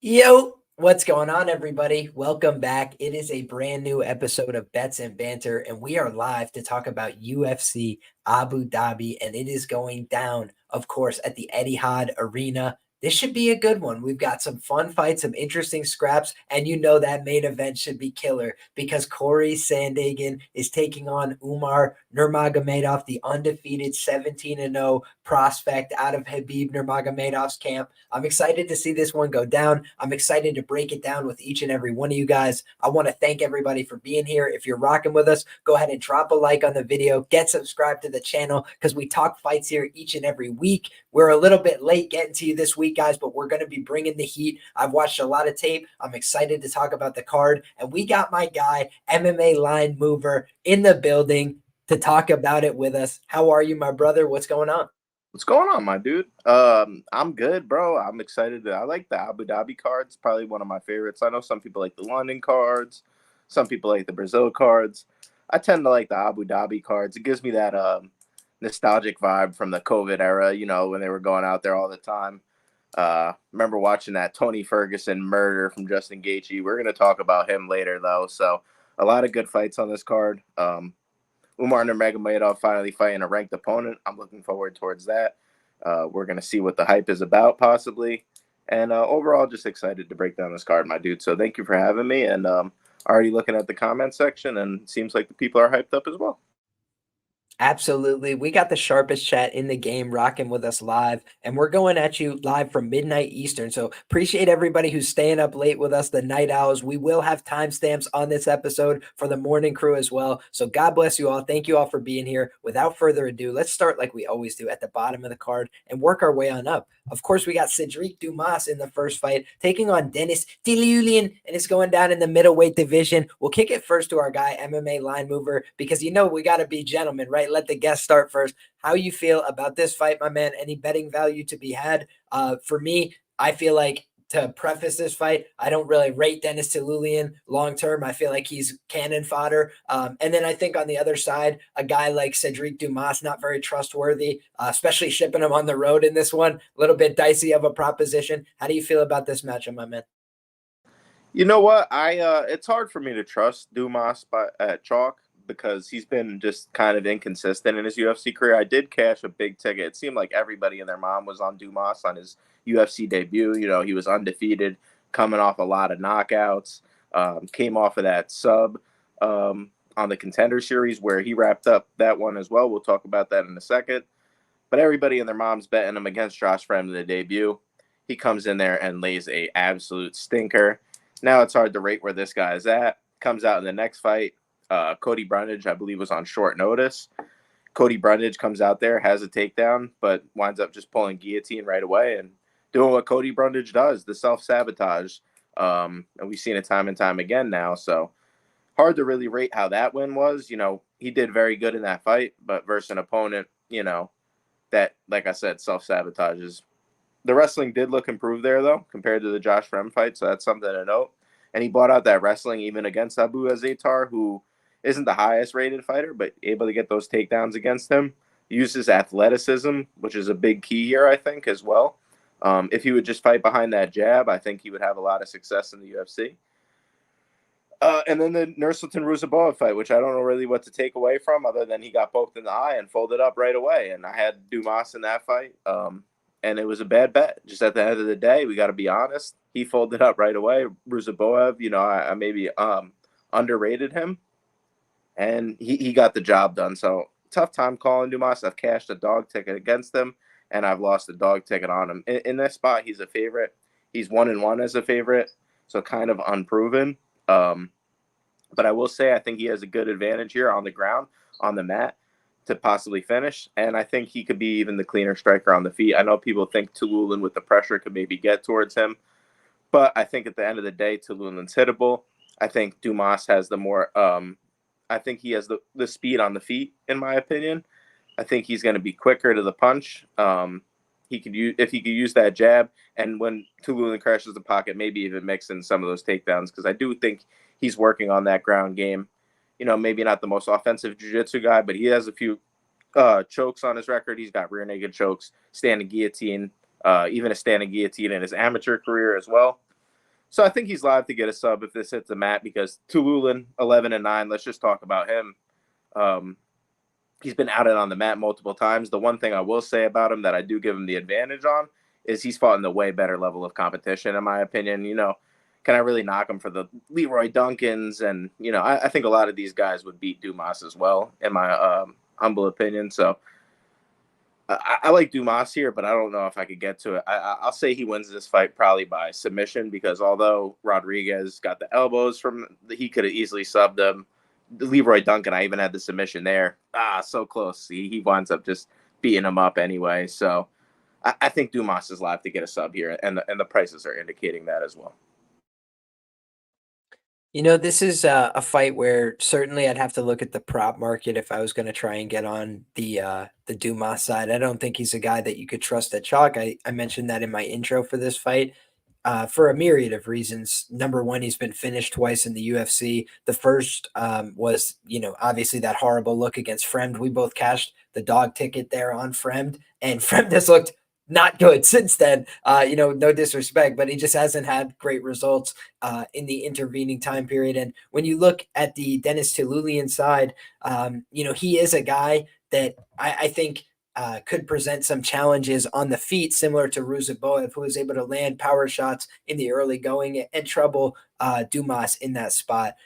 Yo, what's going on, everybody? Welcome back. It is a brand new episode of Bets and Banter, and we are live to talk about UFC Abu Dhabi, and it is going down, of course, at the Etihad Arena. This should be a good one. We've got some fun fights, some interesting scraps, and you know that main event should be killer because Cory Sandhagen is taking on Umar Nurmagomedov, the undefeated 17-0 prospect out of Khabib Nurmagomedov's camp. I'm excited to see this one go down. I'm excited to break it down with each and every one of you guys. I want to thank everybody for being here. If you're rocking with us, go ahead and drop a like on the video. Get subscribed to the channel because we talk fights here each and every week. We're a little bit late getting to you this week, guys, but we're going to be bringing the heat. I've watched a lot of tape. I'm excited to talk about the card. And we got my guy, MMA line mover, in the building to talk about it with us. How are you, my brother? What's going on? What's going on, my dude? I'm good, bro. I'm excited. I like the Abu Dhabi cards. Probably one of my favorites. I know some people like the London cards. Some people like the Brazil cards. I tend to like the Abu Dhabi cards. It gives me that nostalgic vibe from the COVID era, when they were going out there all the time. Remember watching that Tony Ferguson murder from Justin Gaethje. We're going to talk about him later, though. So a lot of good fights on this card. Umar Nurmagomedov finally fighting a ranked opponent. I'm looking forward towards that. We're going to see what the hype is about, possibly. And overall, just excited to break down this card, my dude. So thank you for having me. And already looking at the comment section, and it seems like the people are hyped up as well. Absolutely. We got the sharpest chat in the game rocking with us live, and we're going at you live from midnight Eastern. So appreciate everybody who's staying up late with us, the night owls. We will have timestamps on this episode for the morning crew as well. So God bless you all. Thank you all for being here. Without further ado, let's start like we always do at the bottom of the card and work our way on up. Of course, we got Sedriques Dumas in the first fight taking on Denis Tiuliulin, and it's going down in the middleweight division. We'll kick it first to our guy, MMA line mover, because we got to be gentlemen, right? Let the guest start first. How you feel about this fight, my man? Any betting value to be had? For me, I feel like, to preface this fight, I don't really rate Denis Tiuliulin long term. I feel like he's cannon fodder. And then I think on the other side, a guy like Sedriques Dumas, not very trustworthy, especially shipping him on the road in this one. A little bit dicey of a proposition. How do you feel about this matchup, my man? You know what? It's hard for me to trust Dumas at chalk because he's been just kind of inconsistent in his UFC career. I did cash a big ticket. It seemed like everybody and their mom was on Dumas on his UFC debut. He was undefeated, coming off a lot of knockouts, came off of that sub on the Contender Series where he wrapped up that one as well. We'll talk about that in a second. But everybody and their mom's betting him against Josh Fremd in the debut. He comes in there and lays a absolute stinker. Now it's hard to rate where this guy is at. Comes out in the next fight. Cody Brundage, I believe, was on short notice. Cody Brundage comes out there, has a takedown, but winds up just pulling guillotine right away and doing what Cody Brundage does, the self-sabotage. And we've seen it time and time again now. So hard to really rate how that win was. He did very good in that fight, but versus an opponent, that, like I said, self-sabotages. The wrestling did look improved there, though, compared to the Josh Fremd fight, so that's something to note. And he brought out that wrestling even against Abu Dhabi, who isn't the highest-rated fighter, but able to get those takedowns against him. He uses athleticism, which is a big key here, I think, as well. If he would just fight behind that jab, I think he would have a lot of success in the UFC. And then the Nursultan-Ruziboev fight, which I don't know really what to take away from other than he got poked in the eye and folded up right away. And I had Dumas in that fight. And it was a bad bet. Just at the end of the day, we got to be honest. He folded up right away. Ruziboev, I maybe underrated him. And he got the job done. So tough time calling Dumas. I've cashed a dog ticket against him, and I've lost a dog ticket on him. In this spot, he's a favorite. He's 1-1 as a favorite, so kind of unproven. But I will say I think he has a good advantage here on the ground, on the mat, to possibly finish. And I think he could be even the cleaner striker on the feet. I know people think Tiuliulin with the pressure could maybe get towards him. But I think at the end of the day, Tiuliulin's hittable. I think Dumas has the more I think he has the speed on the feet, in my opinion. I think he's going to be quicker to the punch. If he could use that jab, and when Tiuliulin crashes the pocket, maybe even mix in some of those takedowns, because I do think he's working on that ground game. Maybe not the most offensive jiu-jitsu guy, but he has a few chokes on his record. He's got rear naked chokes, standing guillotine, even a standing guillotine in his amateur career as well. So I think he's live to get a sub if this hits the mat, because Tiuliulin 11-9. Let's just talk about him. He's been out and on the mat multiple times. The one thing I will say about him that I do give him the advantage on is he's fought in the way better level of competition, in my opinion. Can I really knock him for the Leroy Duncans? And, I think a lot of these guys would beat Dumas as well, in my humble opinion. So I like Dumas here, but I don't know if I could get to it. I'll say he wins this fight probably by submission, because although Rodriguez got the elbows he could have easily subbed him. Leroy Duncan, I even had the submission there. So close. He winds up just beating him up anyway. So I think Dumas is live to get a sub here, and the prices are indicating that as well. This is a fight where certainly I'd have to look at the prop market if I was going to try and get on the Dumas side. I don't think he's a guy that you could trust at chalk. I mentioned that in my intro for this fight. For a myriad of reasons. Number one, he's been finished twice in the UFC. The first was, obviously that horrible look against Fremd. We both cashed the dog ticket there on Fremd, and Fremd has looked not good since then. No disrespect, but he just hasn't had great results in the intervening time period. And when you look at the Denis Tiuliulin side, he is a guy that I think could present some challenges on the feet, similar to Ruziboev, who was able to land power shots in the early going and trouble Dumas in that spot.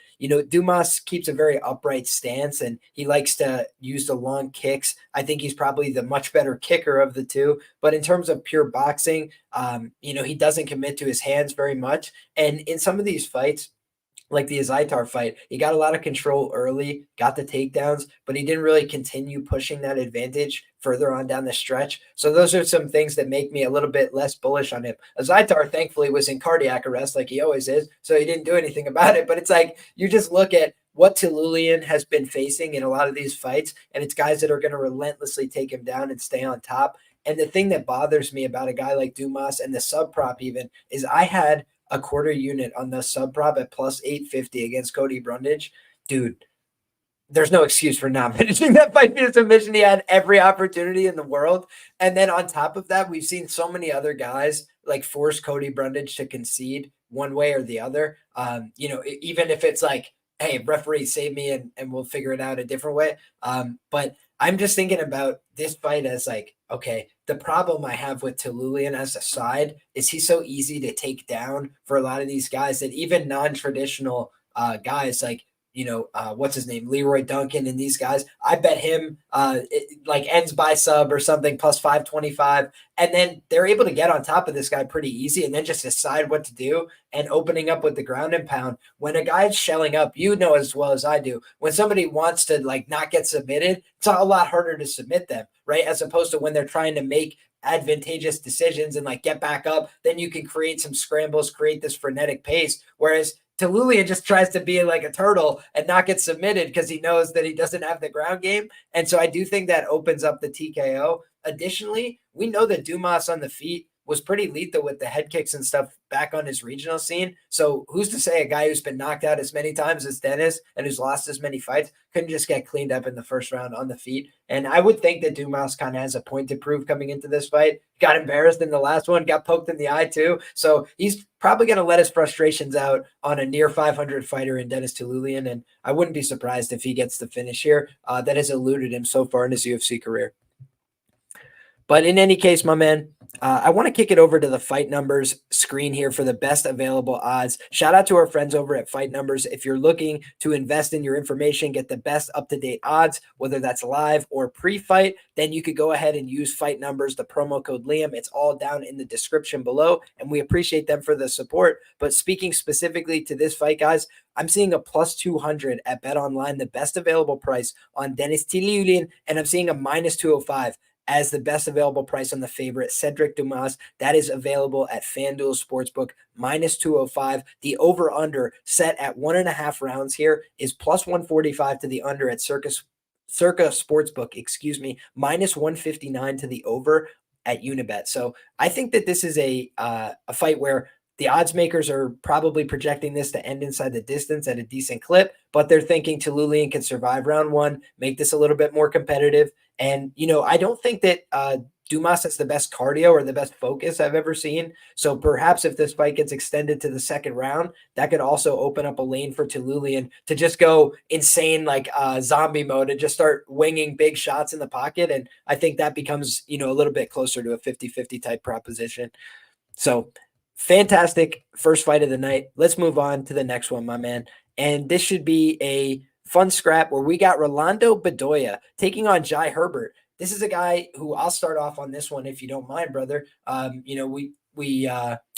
Dumas keeps a very upright stance, and he likes to use the long kicks. I think he's probably the much better kicker of the two. But in terms of pure boxing, he doesn't commit to his hands very much. And in some of these fights, like the Azaitar fight, he got a lot of control early, got the takedowns, but he didn't really continue pushing that advantage further on down the stretch. So those are some things that make me a little bit less bullish on him. Azaitar, thankfully, was in cardiac arrest like he always is, so he didn't do anything about it. But it's like you just look at what Tiuliulin has been facing in a lot of these fights, and it's guys that are going to relentlessly take him down and stay on top. And the thing that bothers me about a guy like Dumas and the sub prop even is I had a quarter unit on the sub prop at plus 850 against Cody Brundage. Dude, there's no excuse for not finishing that fight via submission. He had every opportunity in the world. And then on top of that, we've seen so many other guys like force Cody Brundage to concede one way or the other. Even if it's like, hey, referee, save me and we'll figure it out a different way. But I'm just thinking about this fight as like, okay, the problem I have with Tiuliulin as a side is he's so easy to take down for a lot of these guys that even non-traditional guys like, what's his name? Leroy Duncan and these guys. I bet him ends by sub or something plus 525. And then they're able to get on top of this guy pretty easy and then just decide what to do and opening up with the ground and pound. When a guy's shelling up, as well as I do, when somebody wants to not get submitted, it's a lot harder to submit them, right? As opposed to when they're trying to make advantageous decisions and get back up, then you can create some scrambles, create this frenetic pace. Whereas Tiuliulin just tries to be like a turtle and not get submitted because he knows that he doesn't have the ground game. And so I do think that opens up the TKO. Additionally, we know that Dumas on the feet was pretty lethal with the head kicks and stuff back on his regional scene. So who's to say a guy who's been knocked out as many times as Denis and who's lost as many fights couldn't just get cleaned up in the first round on the feet? And I would think that Dumas kind of has a point to prove coming into this fight. Got embarrassed in the last one, got poked in the eye too. So he's probably going to let his frustrations out on a near 500 fighter in Denis Tiuliulin. And I wouldn't be surprised if he gets the finish here. That has eluded him so far in his UFC career. But in any case, my man, I want to kick it over to the Fight Numbers screen here for the best available odds. Shout out to our friends over at Fight Numbers. If you're looking to invest in your information, get the best up-to-date odds, whether that's live or pre-fight, then you could go ahead and use Fight Numbers, the promo code Liam. It's all down in the description below, and we appreciate them for the support. But speaking specifically to this fight, guys, I'm seeing a plus 200 at BetOnline, the best available price on Denis Tiuliulin, and I'm seeing a minus 205 as the best available price on the favorite, Sedriques Dumas. That is available at FanDuel Sportsbook, minus 205. The over-under set at 1.5 rounds here is plus 145 to the under at Circa Sportsbook, minus 159 to the over at Unibet. So I think that this is a fight where the odds makers are probably projecting this to end inside the distance at a decent clip, but they're thinking Tiuliulin can survive round one, make this a little bit more competitive, And, I don't think that Dumas has the best cardio or the best focus I've ever seen. So perhaps if this fight gets extended to the second round, that could also open up a lane for Tiuliulin to just go insane, like zombie mode, and just start winging big shots in the pocket. And I think that becomes, a little bit closer to a 50-50 type proposition. So fantastic first fight of the night. Let's move on to the next one, my man. And this should be a fun scrap where we got Rolando Bedoya taking on Jai Herbert. This is a guy who I'll start off on this one if you don't mind, brother. We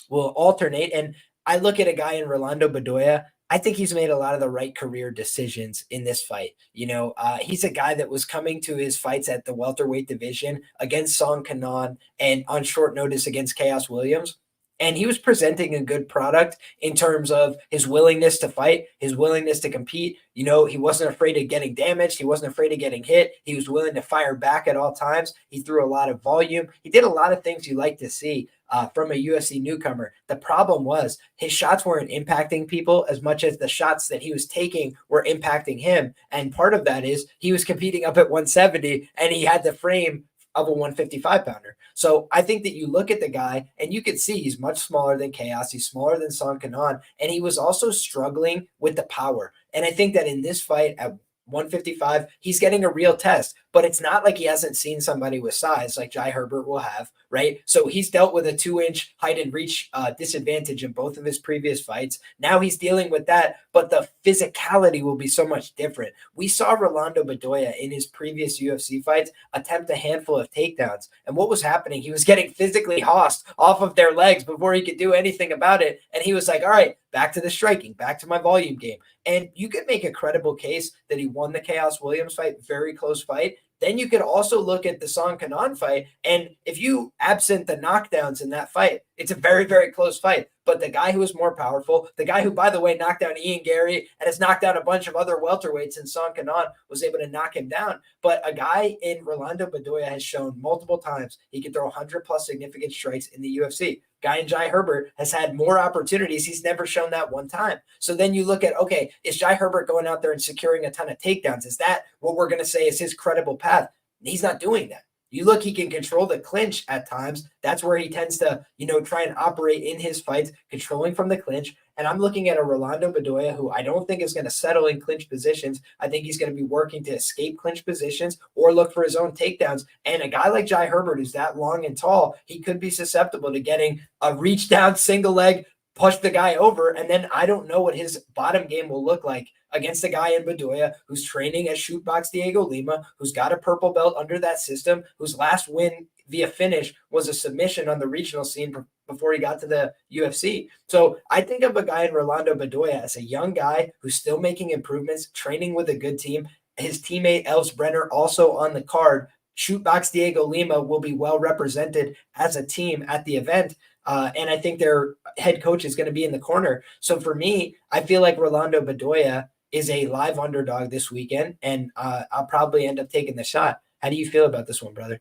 will alternate, and I look at a guy in Rolando Bedoya. I think he's made a lot of the right career decisions in this fight. He's a guy that was coming to his fights at the welterweight division against Song Kanan and on short notice against Chaos Williams. And he was presenting a good product in terms of his willingness to fight, his willingness to compete. He wasn't afraid of getting damaged. He wasn't afraid of getting hit. He was willing to fire back at all times. He threw a lot of volume. He did a lot of things you like to see from a UFC newcomer. The problem was his shots weren't impacting people as much as the shots that he was taking were impacting him. And part of that is he was competing up at 170 and he had the frame of a 155 pounder. So I think that you look at the guy and you can see he's much smaller than Chaos. He's smaller than Song Kanan. And he was also struggling with the power. And I think that in this fight at 155, he's getting a real test, but it's not like he hasn't seen somebody with size like Jai Herbert will have, right? So he's dealt with a 2-inch height and reach disadvantage in both of his previous fights. Now he's dealing with that, but the physicality will be so much different. We saw Rolando Bedoya in his previous UFC fights attempt a handful of takedowns. And what was happening? He was getting physically hossed off of their legs before he could do anything about it. And he was like, all right, back to the striking, back to my volume game. And you could make a credible case that he won the Chaos Williams fight, very close fight. Then you could also look at the Song Kanan fight. And if you absent the knockdowns in that fight, it's a very, very close fight. But the guy who was more powerful, the guy who, by the way, knocked down Ian Gary and has knocked down a bunch of other welterweights, and Song Kanan was able to knock him down. But a guy in Rolando Bedoya has shown multiple times he can throw 100-plus significant strikes in the UFC. Guy in Jai Herbert has had more opportunities. He's never shown that one time. So then you look at, okay, is Jai Herbert going out there and securing a ton of takedowns? Is that what we're going to say is his credible path? He's not doing that. You look, he can control the clinch at times. That's where he tends to, try and operate in his fights, controlling from the clinch. And I'm looking at a Rolando Bedoya who I don't think is going to settle in clinch positions. I think he's going to be working to escape clinch positions or look for his own takedowns. And a guy like Jai Herbert, who's that long and tall, he could be susceptible to getting a reach down single leg, push the guy over. And then I don't know what his bottom game will look like against a guy in Bedoya who's training at Shootbox Diego Lima, who's got a purple belt under that system, whose last win via finish was a submission on the regional scene before he got to the UFC. So I think of a guy in Rolando Bedoya as a young guy who's still making improvements, training with a good team. His teammate Elves Brenner also on the card. Shootbox Diego Lima will be well represented as a team at the event. And I think their head coach is going to be in the corner. So for me, I feel like Rolando Bedoya is a live underdog this weekend, and I'll probably end up taking the shot. How do you feel about this one, brother?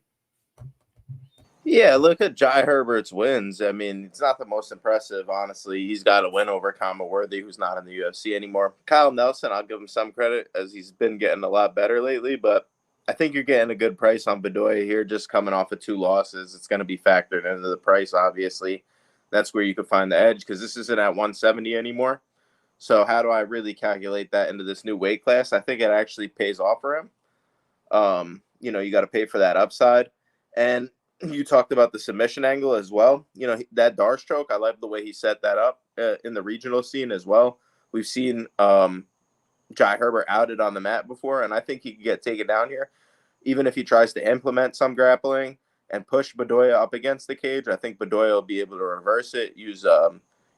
Yeah, look at Jai Herbert's wins. I mean, it's not the most impressive, honestly. He's got a win over Kama Worthy, who's not in the UFC anymore. Kyle Nelson, I'll give him some credit, as he's been getting a lot better lately, but I think you're getting a good price on Bedoya here, just coming off of 2 losses. It's going to be factored into the price, obviously. That's where you could find the edge, because this isn't at 170 anymore. So how do I really calculate that into this new weight class? I think it actually pays off for him. You got to pay for that upside. And you talked about the submission angle as well. That Darce choke, I love the way he set that up in the regional scene as well. We've seen Jai Herbert outed on the mat before, and I think he could get taken down here. Even if he tries to implement some grappling and push Bedoya up against the cage, I think Bedoya will be able to reverse it, use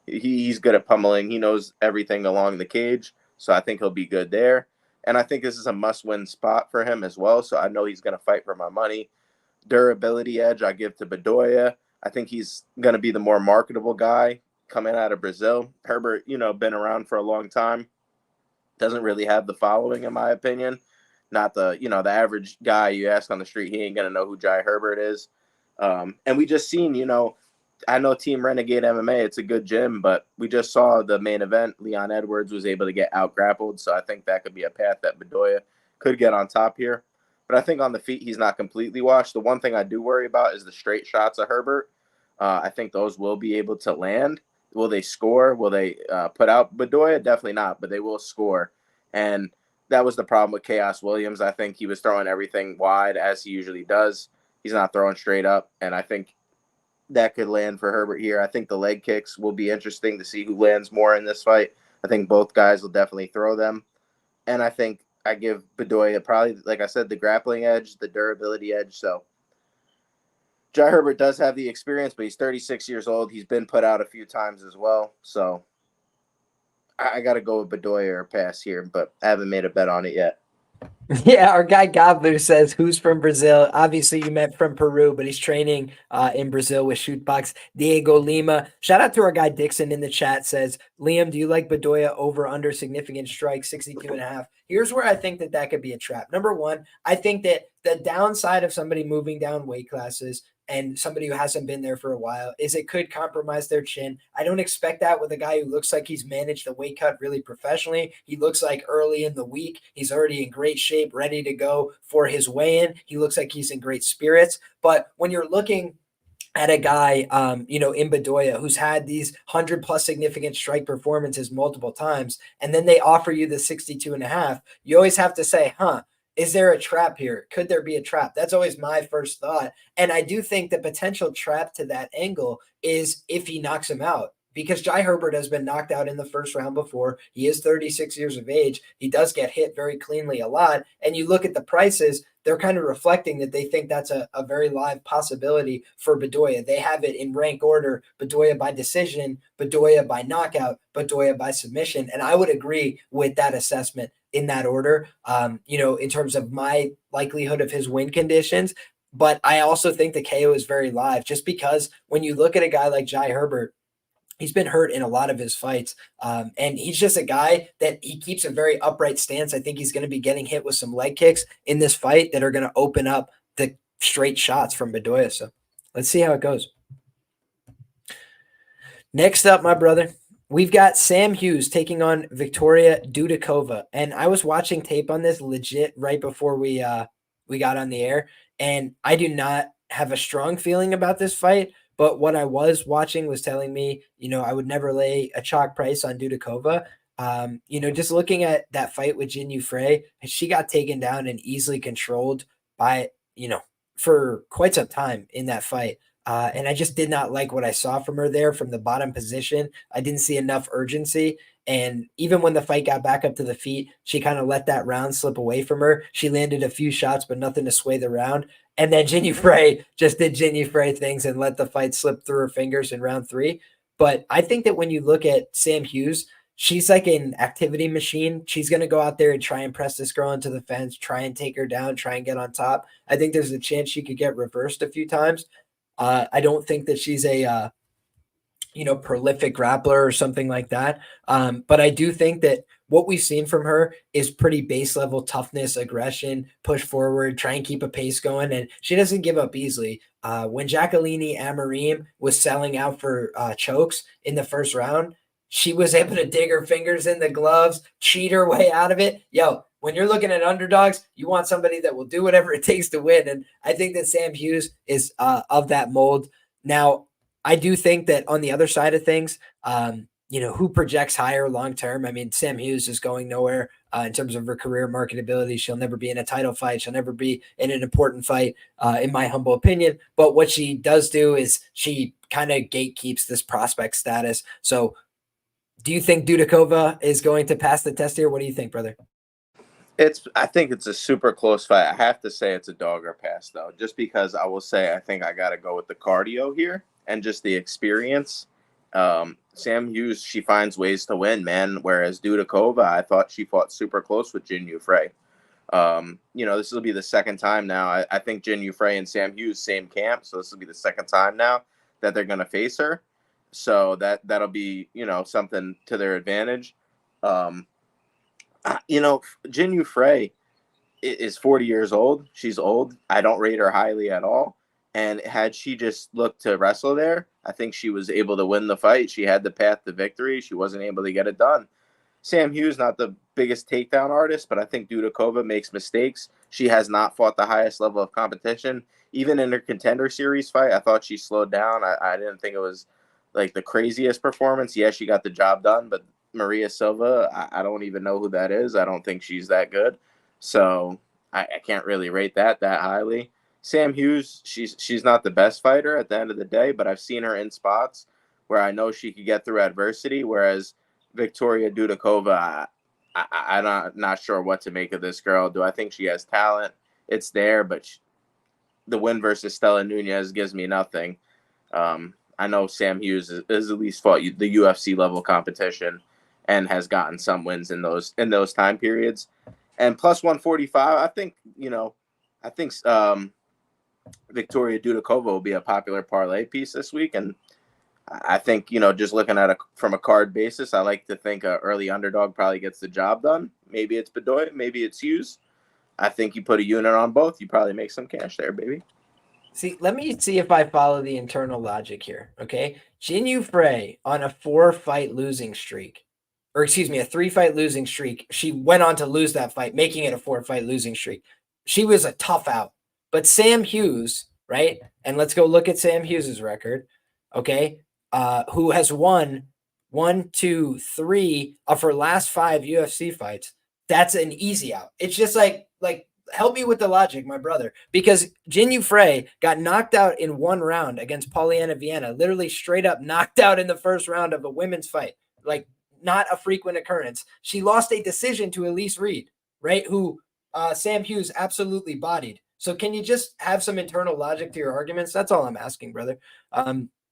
he's good at pummeling. He knows everything along the cage, so I think he'll be good there. And I think this is a must-win spot for him as well, so I know he's going to fight for my money. Durability edge I give to Bedoya. I think he's going to be the more marketable guy coming out of Brazil. Herbert, been around for a long time. Doesn't really have the following, in my opinion. Not the average guy you ask on the street, he ain't going to know who Jai Herbert is. And we just seen, I know Team Renegade MMA, it's a good gym, but we just saw the main event. Leon Edwards was able to get out grappled, so I think that could be a path that Bedoya could get on top here. But But I think on the feet, he's not completely washed. The one thing I do worry about is the straight shots of Herbert. I think those will be able to land. Will they score? Will they put out Bedoya? Definitely not, but they will score. And that was the problem with Chaos Williams. I think he was throwing everything wide as he usually does. He's not throwing straight up, and I think that could land for Herbert here. I think the leg kicks will be interesting to see who lands more in this fight. I think both guys will definitely throw them. And I think I give Bedoya probably, like I said, the grappling edge, the durability edge. So Jai Herbert does have the experience, but he's 36 years old. He's been put out a few times as well. So I got to go with Bedoya or pass here, but I haven't made a bet on it yet. Yeah, our guy Gobbler says, who's from Brazil? Obviously, you meant from Peru, but he's training in Brazil with Shootbox. Diego Lima. Shout out to our guy Dixon in the chat says, Liam, do you like Bedoya over under significant strike, 62.5? Here's where I think that could be a trap. Number one, I think that the downside of somebody moving down weight classes and somebody who hasn't been there for a while is it could compromise their chin. I don't expect that with a guy who looks like he's managed the weight cut really professionally. He looks like early in the week, he's already in great shape, ready to go for his weigh-in. He looks like he's in great spirits. But when you're looking at a guy, in Bedoya who's had these 100+ significant strike performances multiple times, and then they offer you the 62.5, you always have to say, is there a trap here? Could there be a trap? That's always my first thought. And I do think the potential trap to that angle is if he knocks him out, because Jai Herbert has been knocked out in the first round before. He is 36 years of age. He does get hit very cleanly a lot. And you look at the prices, they're kind of reflecting that they think that's a very live possibility for Bedoya. They have it in rank order: Bedoya by decision, Bedoya by knockout, Bedoya by submission. And I would agree with that assessment in that order, in terms of my likelihood of his win conditions. But I also think the KO is very live, just because when you look at a guy like Jai Herbert, he's been hurt in a lot of his fights. And he's just a guy that he keeps a very upright stance. I think he's going to be getting hit with some leg kicks in this fight that are going to open up the straight shots from Bedoya. So let's see how it goes. Next up, my brother, we've got Sam Hughes taking on Victoria Dudakova. And I was watching tape on this legit right before we got on the air. And I do not have a strong feeling about this fight. But what I was watching was telling me, I would never lay a chalk price on Dudakova. Just looking at that fight with Jinh Yu Frey, she got taken down and easily controlled by, for quite some time in that fight. And I just did not like what I saw from her there from the bottom position. I didn't see enough urgency. And even when the fight got back up to the feet, she kind of let that round slip away from her. She landed a few shots, but nothing to sway the round. And then Jinh Yu Frey just did Jinh Yu Frey things and let the fight slip through her fingers in round 3. But I think that when you look at Sam Hughes, she's like an activity machine. She's going to go out there and try and press this girl into the fence, try and take her down, try and get on top. I think there's a chance she could get reversed a few times. I don't think that she's a prolific grappler or something like that. But I do think that what we've seen from her is pretty base level toughness, aggression, push forward, try and keep a pace going. And she doesn't give up easily. When Jacqueline Amorim was selling out for chokes in the first round, she was able to dig her fingers in the gloves, cheat her way out of it. When you're looking at underdogs, you want somebody that will do whatever it takes to win. And I think that Sam Hughes is of that mold. Now, I do think that on the other side of things, who projects higher long-term? I mean, Sam Hughes is going nowhere in terms of her career marketability. She'll never be in a title fight. She'll never be in an important fight, in my humble opinion. But what she does do is she kind of gatekeeps this prospect status. So do you think Dudakova is going to pass the test here? What do you think, brother? I think it's a super close fight. I have to say it's a dog or pass, though, just because I will say I think I got to go with the cardio here and just the experience. Sam Hughes, she finds ways to win, man, whereas Dudakova, I thought she fought super close with Jinh Yu Frey. This will be the second time now. I think Jinh Yu Frey and Sam Hughes, same camp, so this will be the second time now that they're going to face her. So that'll be, something to their advantage. Jinh Yu Frey is 40 years old. She's old. I don't rate her highly at all. And had she just looked to wrestle there, I think she was able to win the fight. She had the path to victory. She wasn't able to get it done. Sam Hughes, not the biggest takedown artist, but I think Dudakova makes mistakes. She has not fought the highest level of competition. Even in her Contender Series fight, I thought she slowed down. I didn't think it was like the craziest performance. Yeah, she got the job done, but Maria Silva, I don't even know who that is. I don't think she's that good. So I can't really rate that highly. Sam Hughes, she's not the best fighter at the end of the day, but I've seen her in spots where I know she could get through adversity, whereas Victoria Dudakova, I'm not sure what to make of this girl. Do I think she has talent? It's there, but the win versus Stella Nunez gives me nothing. I know Sam Hughes has at least fought the UFC level competition and has gotten some wins in those time periods. And plus 145, I think Victoria Dudakova will be a popular parlay piece this week, and I think, just looking at it from a card basis, I like to think an early underdog probably gets the job done. Maybe it's Bedoya, maybe it's Hughes. I think you put a unit on both, you probably make some cash there, baby. See, let me see if I follow the internal logic here, okay? Jinyu Frey on a 4-fight losing streak, or excuse me, a 3-fight losing streak. She went on to lose that fight, making it a 4-fight losing streak. She was a tough out. But Sam Hughes, right? And let's go look at Sam Hughes' record, okay? Who has won 1, 2, 3 of her last 5 UFC fights. That's an easy out. It's just like help me with the logic, my brother, because Jinyu Frey got knocked out in 1 round against Polyana Viana, literally straight up knocked out in the first round of a women's fight. Like, not a frequent occurrence. She lost a decision to Elise Reed, right? Who Sam Hughes absolutely bodied. So can you just have some internal logic to your arguments? That's all I'm asking, brother.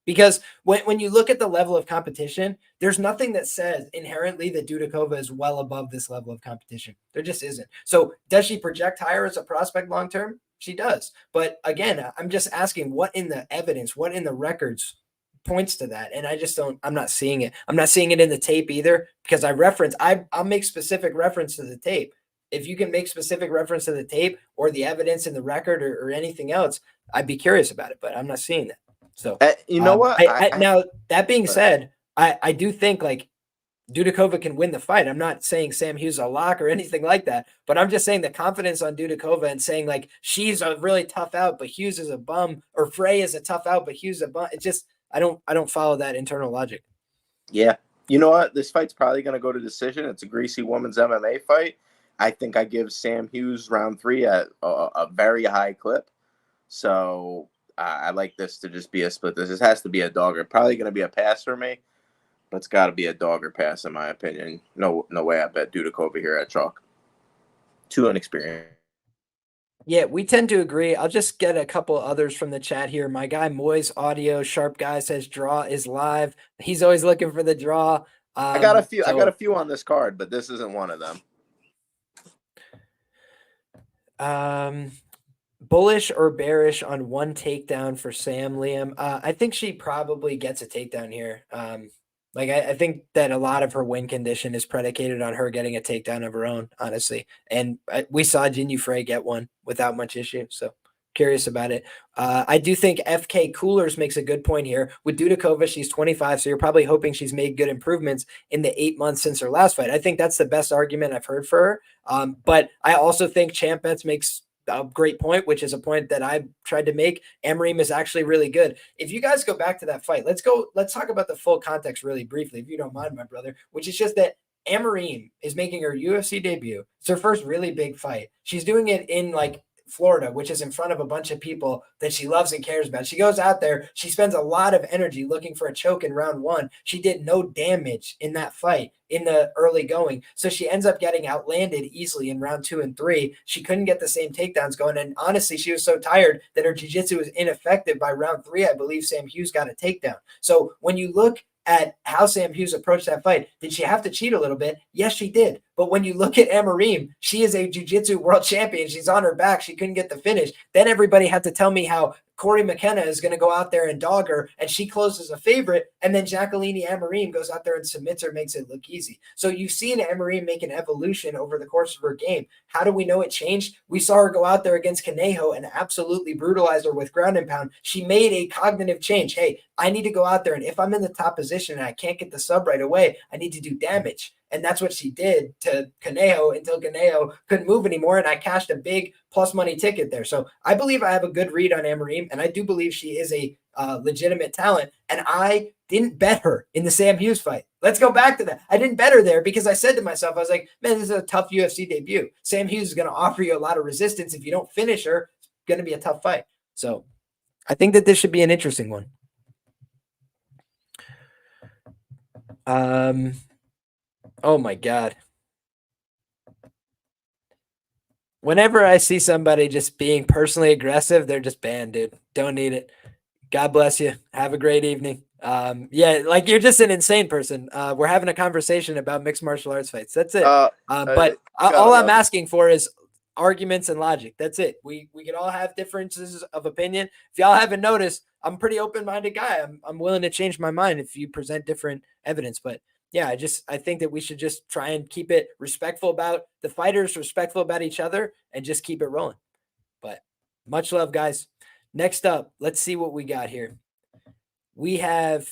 Because when you look at the level of competition, there's nothing that says inherently that Dudakova is well above this level of competition. There just isn't. So does she project higher as a prospect long term? She does. But again, I'm just asking what in the evidence, what in the records points to that. And I'm not seeing it. I'm not seeing it in the tape either, because I'll make specific reference to the tape. If you can make specific reference to the tape or the evidence in the record or anything else, I'd be curious about it, but I'm not seeing that. So you know what? Now that being said, I do think like Dudakova can win the fight. I'm not saying Sam Hughes is a lock or anything like that, but I'm just saying the confidence on Dudakova and saying like she's a really tough out, but Hughes is a bum, or Frey is a tough out, but Hughes is a bum. It's just I don't follow that internal logic. Yeah, you know what? This fight's probably going to go to decision. It's a greasy women's MMA fight. I think I give Sam Hughes round 3 at a very high clip. So I like this to just be a split. This has to be a dogger. Probably going to be a pass for me, but it's got to be a dogger pass in my opinion. No way I bet Dudakova here at chalk. Too inexperienced. Yeah, we tend to agree. I'll just get a couple others from the chat here. My guy Moy's Audio Sharp Guy says draw is live. He's always looking for the draw. I got a few. I got a few on this card, but this isn't one of them. Bullish or bearish on 1 takedown for Sam, Liam? I think she probably gets a takedown here. I think that a lot of her win condition is predicated on her getting a takedown of her own, honestly. And we saw Jinyu Frey get one without much issue. So curious about it. I do think FK Coolers makes a good point here. With Dudakova, she's 25, so you're probably hoping she's made good improvements in the 8 months since her last fight. I think that's the best argument I've heard for her. But I also think Champ Bets makes a great point, which is a point that I tried to make. Amorim is actually really good. If you guys go back to that fight, let's talk about the full context really briefly, if you don't mind, my brother, which is just that Amorim is making her UFC debut. It's her first really big fight. She's doing it in like Florida, which is in front of a bunch of people that she loves and cares about. She goes out there, she spends a lot of energy looking for a choke in round 1. She did no damage in that fight in the early going. So she ends up getting outlanded easily in round 2 and 3. She couldn't get the same takedowns going. And honestly, she was so tired that her jiu-jitsu was ineffective. By round 3, I believe Sam Hughes got a takedown. So when you look at how Sam Hughes approached that fight, did she have to cheat a little bit? Yes, she did. But when you look at Amorim, she is a jiu-jitsu world champion. She's on her back. She couldn't get the finish. Then everybody had to tell me how Cory McKenna is going to go out there and dog her, and she closes a favorite, and then Jacqueline Amorim goes out there and submits her, makes it look easy. So you've seen Amorim make an evolution over the course of her game. How do we know it changed? We saw her go out there against Conejo and absolutely brutalize her with ground and pound. She made a cognitive change. Hey, I need to go out there, and if I'm in the top position and I can't get the sub right away, I need to do damage. And that's what she did to Conejo until Conejo couldn't move anymore. And I cashed a big plus money ticket there. So I believe I have a good read on Amarim, and I do believe she is a legitimate talent. And I didn't bet her in the Sam Hughes fight. Let's go back to that. I didn't bet her there because I said to myself, I was like, man, this is a tough UFC debut. Sam Hughes is going to offer you a lot of resistance. If you don't finish her, it's going to be a tough fight. So I think that this should be an interesting one. Oh my God. Whenever I see somebody just being personally aggressive, they're just banned, dude. Don't need it. God bless you. Have a great evening. Yeah, like you're just an insane person. We're having a conversation about mixed martial arts fights. That's it. But all I'm asking for is arguments and logic. That's it. We can all have differences of opinion. If y'all haven't noticed, I'm a pretty open-minded guy. I'm willing to change my mind if you present different evidence. But yeah, I think that we should just try and keep it respectful about the fighters, respectful about each other, and just keep it rolling. But much love, guys. Next up, let's see what we got here. We have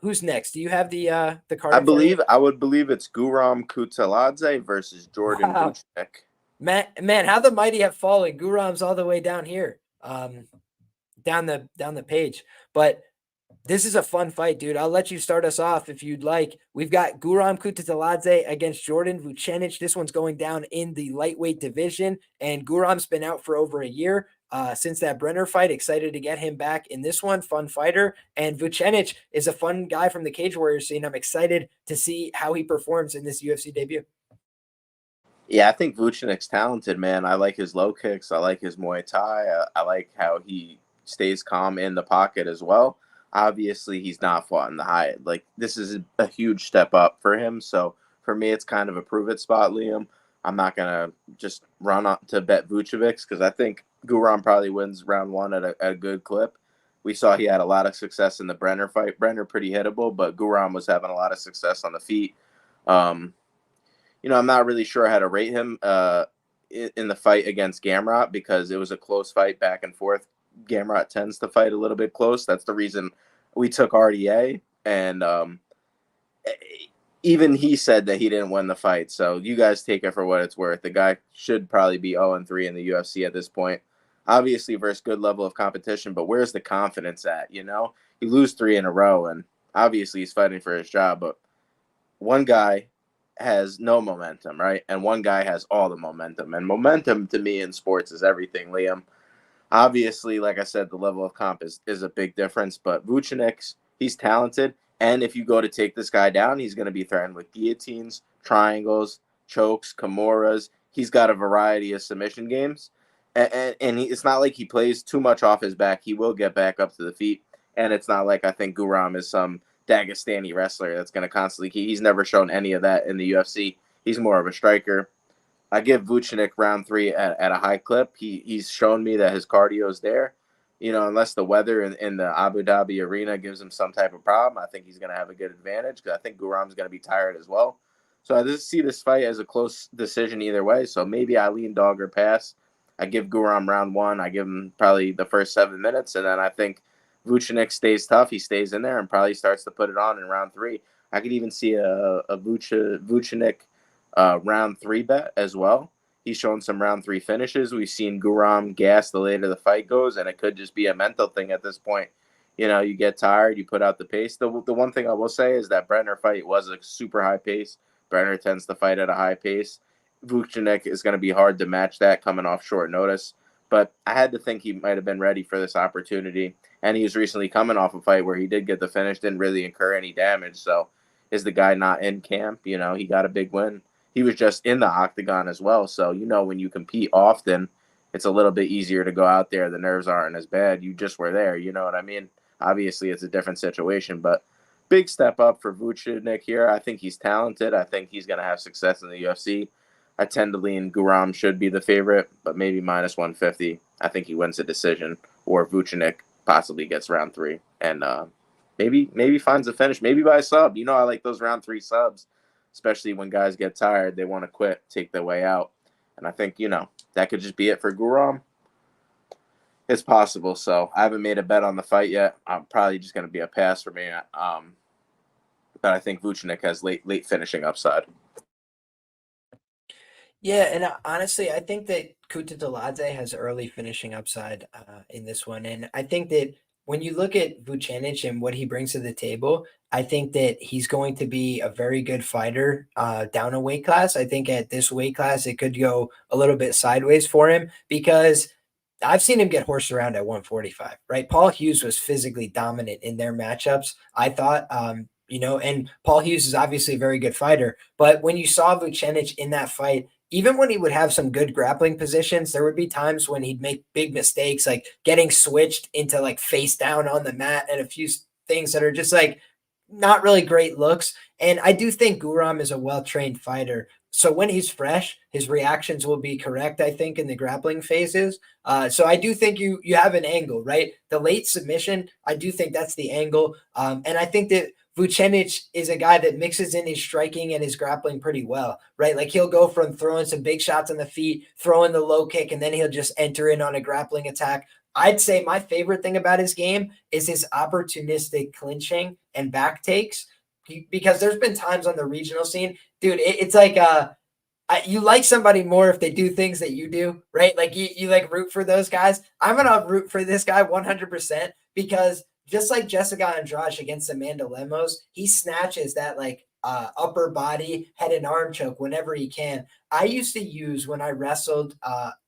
who's next? Do you have the card? I would believe it's Guram Kutateladze versus Jordan Vucenic. Man, how the mighty have fallen. Guram's all the way down here. Down the page. But this is a fun fight, dude. I'll let you start us off if you'd like. We've got Guram Kutateladze against Jordan Vucenic. This one's going down in the lightweight division, and Guram's been out for over a year since that Brenner fight. Excited to get him back in this one. Fun fighter. And Vucenic is a fun guy from the Cage Warriors scene. I'm excited to see how he performs in this UFC debut. Yeah, I think Vucenic's talented, man. I like his low kicks. I like his Muay Thai. I like how he stays calm in the pocket as well. Obviously, he's not fought in the high. Like, this is a huge step up for him. So, for me, it's kind of a prove-it spot, Liam. I'm not going to just run up to bet Vucevic because I think Guram probably wins round one at a good clip. We saw he had a lot of success in the Brenner fight. Brenner pretty hittable, but Guram was having a lot of success on the feet. I'm not really sure how to rate him in the fight against Gamrot because it was a close fight back and forth. Gamrot tends to fight a little bit close. That's the reason we took RDA, and even he said that he didn't win the fight. So you guys take it for what it's worth. The guy should probably be 0-3 in the UFC at this point. Obviously versus good level of competition, but where's the confidence at, you know? You lose 3 in a row, and obviously he's fighting for his job, but one guy has no momentum, right? And one guy has all the momentum. And momentum to me in sports is everything, Liam. Obviously, like I said, the level of comp is a big difference, but Vucenic, he's talented. And if you go to take this guy down, he's going to be threatened with guillotines, triangles, chokes, kimuras. He's got a variety of submission games. And it's not like he plays too much off his back. He will get back up to the feet. And it's not like I think Guram is some Dagestani wrestler that's going to constantly – he's never shown any of that in the UFC. He's more of a striker. I give Vucenic round 3 at a high clip. He's shown me that his cardio is there. You know, unless the weather in the Abu Dhabi arena gives him some type of problem, I think he's going to have a good advantage because I think Guram's going to be tired as well. So I just see this fight as a close decision either way. So maybe I lean dog or pass. I give Guram round 1. I give him probably the first 7 minutes, and then I think Vucenic stays tough. He stays in there and probably starts to put it on in round 3. I could even see a Vucenic round 3 bet as well. He's shown some round 3 finishes. We've seen Guram gas the later the fight goes, and it could just be a mental thing at this point. You know, you get tired, you put out the pace. The one thing I will say is that Brenner fight was a super high pace. Brenner tends to fight at a high pace. Vucenic is going to be hard to match that coming off short notice. But I had to think he might have been ready for this opportunity. And he was recently coming off a fight where he did get the finish, didn't really incur any damage. So is the guy not in camp? You know, he got a big win. He was just in the octagon as well. So, you know, when you compete often, it's a little bit easier to go out there. The nerves aren't as bad. You just were there. You know what I mean? Obviously, it's a different situation. But big step up for Vucenic here. I think he's talented. I think he's going to have success in the UFC. I tend to lean Guram should be the favorite, but maybe minus 150. I think he wins a decision, or Vucenic possibly gets round 3 and maybe finds a finish, maybe by a sub. You know, I like those round 3 subs, especially when guys get tired, they want to quit, take their way out. And I think, you know, that could just be it for Guram. It's possible. So I haven't made a bet on the fight yet. I'm probably just going to be a pass for me. but I think Vucenic has late finishing upside. Yeah, and honestly, I think that Kutateladze has early finishing upside in this one, and I think that when you look at Vucenic and what he brings to the table, I think that he's going to be a very good fighter down a weight class. I think at this weight class, it could go a little bit sideways for him because I've seen him get horsed around at 145, right? Paul Hughes was physically dominant in their matchups, I thought. And Paul Hughes is obviously a very good fighter, but when you saw Vucenic in that fight, even when he would have some good grappling positions, there would be times when he'd make big mistakes, like getting switched into like face down on the mat and a few things that are just like not really great looks. And I do think Guram is a well-trained fighter. So when he's fresh, his reactions will be correct, I think, in the grappling phases. So I do think you have an angle, right? The late submission, I do think that's the angle. And I think that Vucenic is a guy that mixes in his striking and his grappling pretty well, right? Like he'll go from throwing some big shots on the feet, throwing the low kick, and then he'll just enter in on a grappling attack. I'd say my favorite thing about his game is his opportunistic clinching and back takes, because there's been times on the regional scene, dude, it's like you like somebody more if they do things that you do, right? Like you like root for those guys. I'm gonna root for this guy 100% because just like Jessica Andrade against Amanda Lemos, he snatches that like upper body head and arm choke whenever he can. I used to use when I wrestled,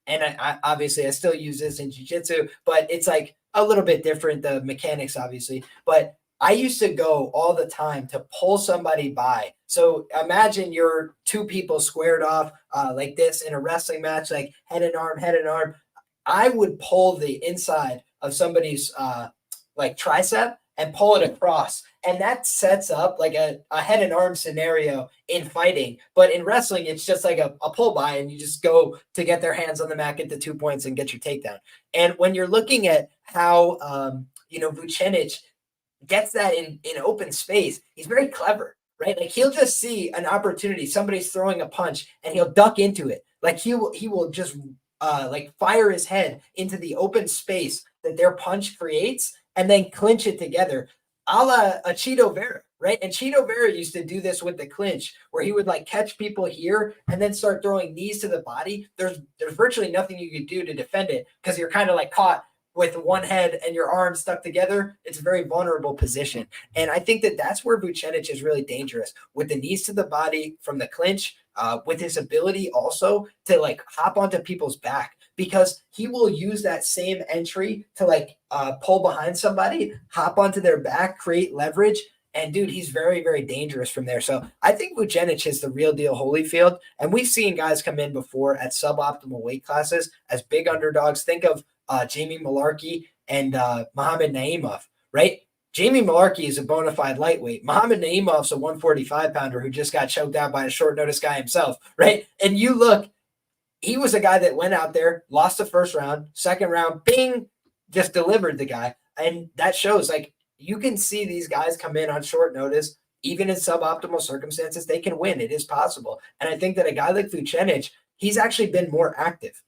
and I obviously I still use this in jiu-jitsu, but it's like a little bit different, the mechanics obviously, but I used to go all the time to pull somebody by. So imagine you're two people squared off like this in a wrestling match, like head and arm, head and arm. I would pull the inside of somebody's like tricep and pull it across. And that sets up like a head and arm scenario in fighting. But in wrestling, it's just like a pull by and you just go to get their hands on the mat, get the 2 points and get your takedown. And when you're looking at how, Vucenic gets that in open space, he's very clever, right? Like he'll just see an opportunity, somebody's throwing a punch and he'll duck into it. Like he will just like fire his head into the open space that their punch creates and then clinch it together, a la a Cheeto Vera, right? And Cheeto Vera used to do this with the clinch, where he would like catch people here and then start throwing knees to the body. There's virtually nothing you could do to defend it because you're kind of like caught with one head and your arms stuck together. It's a very vulnerable position. And I think that that's where Vucenic is really dangerous, with the knees to the body from the clinch, with his ability also to like hop onto people's back, because he will use that same entry to like pull behind somebody, hop onto their back, create leverage. And dude, he's very, very dangerous from there. So I think Vucenic is the real deal Holyfield. And we've seen guys come in before at suboptimal weight classes as big underdogs. Think of Jamie Malarkey and Mohammad Naimov, right? Jamie Malarkey is a bona fide lightweight. Mohammad Naimov's a 145 pounder who just got choked out by a short notice guy himself, right? And you look, he was a guy that went out there, lost the first round, second round, bing, just delivered the guy. And that shows like you can see these guys come in on short notice, even in suboptimal circumstances, they can win. It is possible. And I think that a guy like Vucenic, he's actually been more active,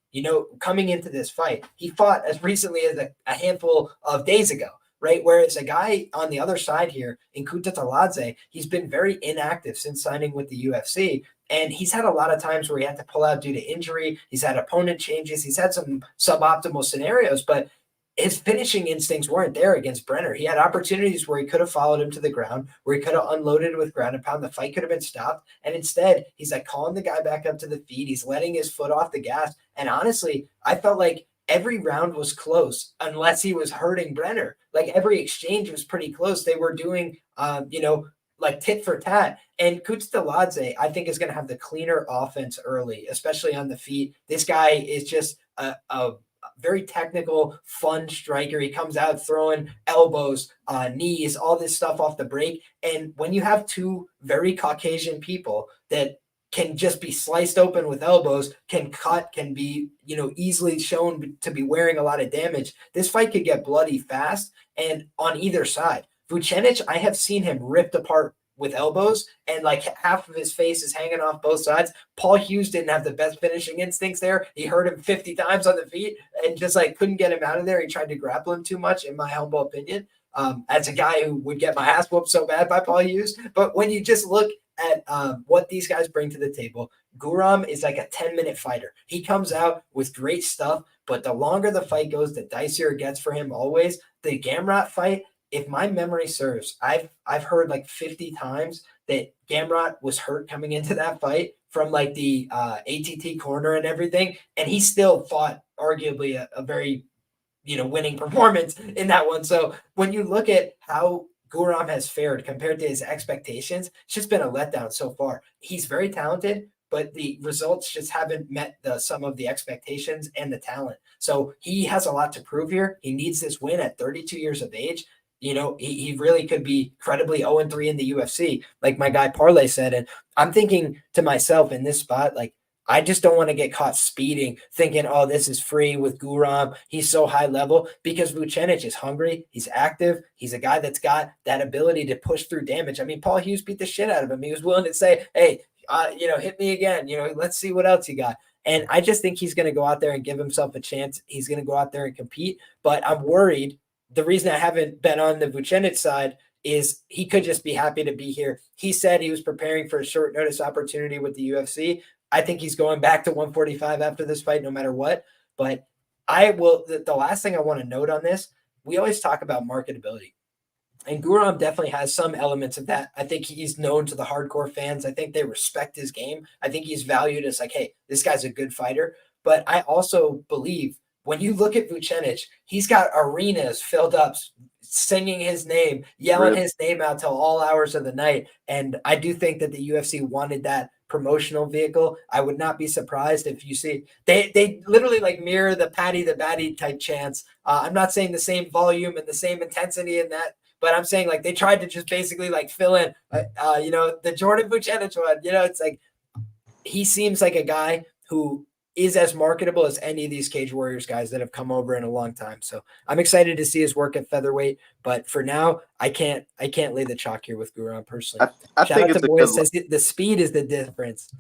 coming into this fight. He fought as recently as a handful of days ago, right? Whereas a guy on the other side here in Kutateladze, he's been very inactive since signing with the UFC. And he's had a lot of times where he had to pull out due to injury. He's had opponent changes. He's had some suboptimal scenarios, but his finishing instincts weren't there against Brenner. He had opportunities where he could have followed him to the ground, where he could have unloaded with ground and pound. The fight could have been stopped. And instead, he's like calling the guy back up to the feet. He's letting his foot off the gas. And honestly, I felt like every round was close unless he was hurting Brenner. Like every exchange was pretty close. They were doing, like tit for tat. And Kutateladze, I think, is going to have the cleaner offense early, especially on the feet. This guy is just a very technical, fun striker. He comes out throwing elbows, knees, all this stuff off the break. And when you have two very Caucasian people that can just be sliced open with elbows, can cut, can be, easily shown to be wearing a lot of damage, this fight could get bloody fast and on either side. Vucenic, I have seen him ripped apart with elbows, and like half of his face is hanging off both sides. Paul Hughes didn't have the best finishing instincts there. He hurt him 50 times on the feet and just like couldn't get him out of there. He tried to grapple him too much, in my humble opinion. as a guy who would get my ass whooped so bad by Paul Hughes. But when you just look at what these guys bring to the table, Guram is like a 10-minute fighter. He comes out with great stuff, but the longer the fight goes, the dicier it gets for him always. The Gamrot fight, if my memory serves, I've heard like 50 times that Gamrot was hurt coming into that fight from like the ATT corner and everything, and he still fought arguably a very winning performance in that one. So when you look at how Guram has fared compared to his expectations, it's just been a letdown so far. He's very talented, but the results just haven't met some of the expectations and the talent. So he has a lot to prove here. He needs this win at 32 years of age. He really could be credibly 0-3 in the UFC, like my guy Parlay said. And I'm thinking to myself in this spot, like, I just don't want to get caught speeding, thinking, oh, this is free with Guram. He's so high level, because Vucenic is hungry. He's active. He's a guy that's got that ability to push through damage. I mean, Paul Hughes beat the shit out of him. He was willing to say, hey, hit me again. Let's see what else you got. And I just think he's going to go out there and give himself a chance. He's going to go out there and compete. But I'm worried. The reason I haven't been on the Vucenic side is he could just be happy to be here. He said he was preparing for a short notice opportunity with the UFC. I think he's going back to 145 after this fight, no matter what. But the last thing I want to note on this, we always talk about marketability. And Guram definitely has some elements of that. I think he's known to the hardcore fans. I think they respect his game. I think he's valued as like, hey, this guy's a good fighter. But I also believe when you look at Vucenic, he's got arenas filled up singing his name, yelling his name out till all hours of the night. And I do think that the UFC wanted that promotional vehicle. I would not be surprised if you see they literally like mirror the Patty the Batty type chants. I'm not saying the same volume and the same intensity in that, but I'm saying like they tried to just basically like fill in, the Jordan Vucenic one. It's like he seems like a guy who is as marketable as any of these Cage Warriors guys that have come over in a long time. So I'm excited to see his work at featherweight, but for now, I can't lay the chalk here with Guram personally. I Shout think out it's to Boys says the speed is the difference.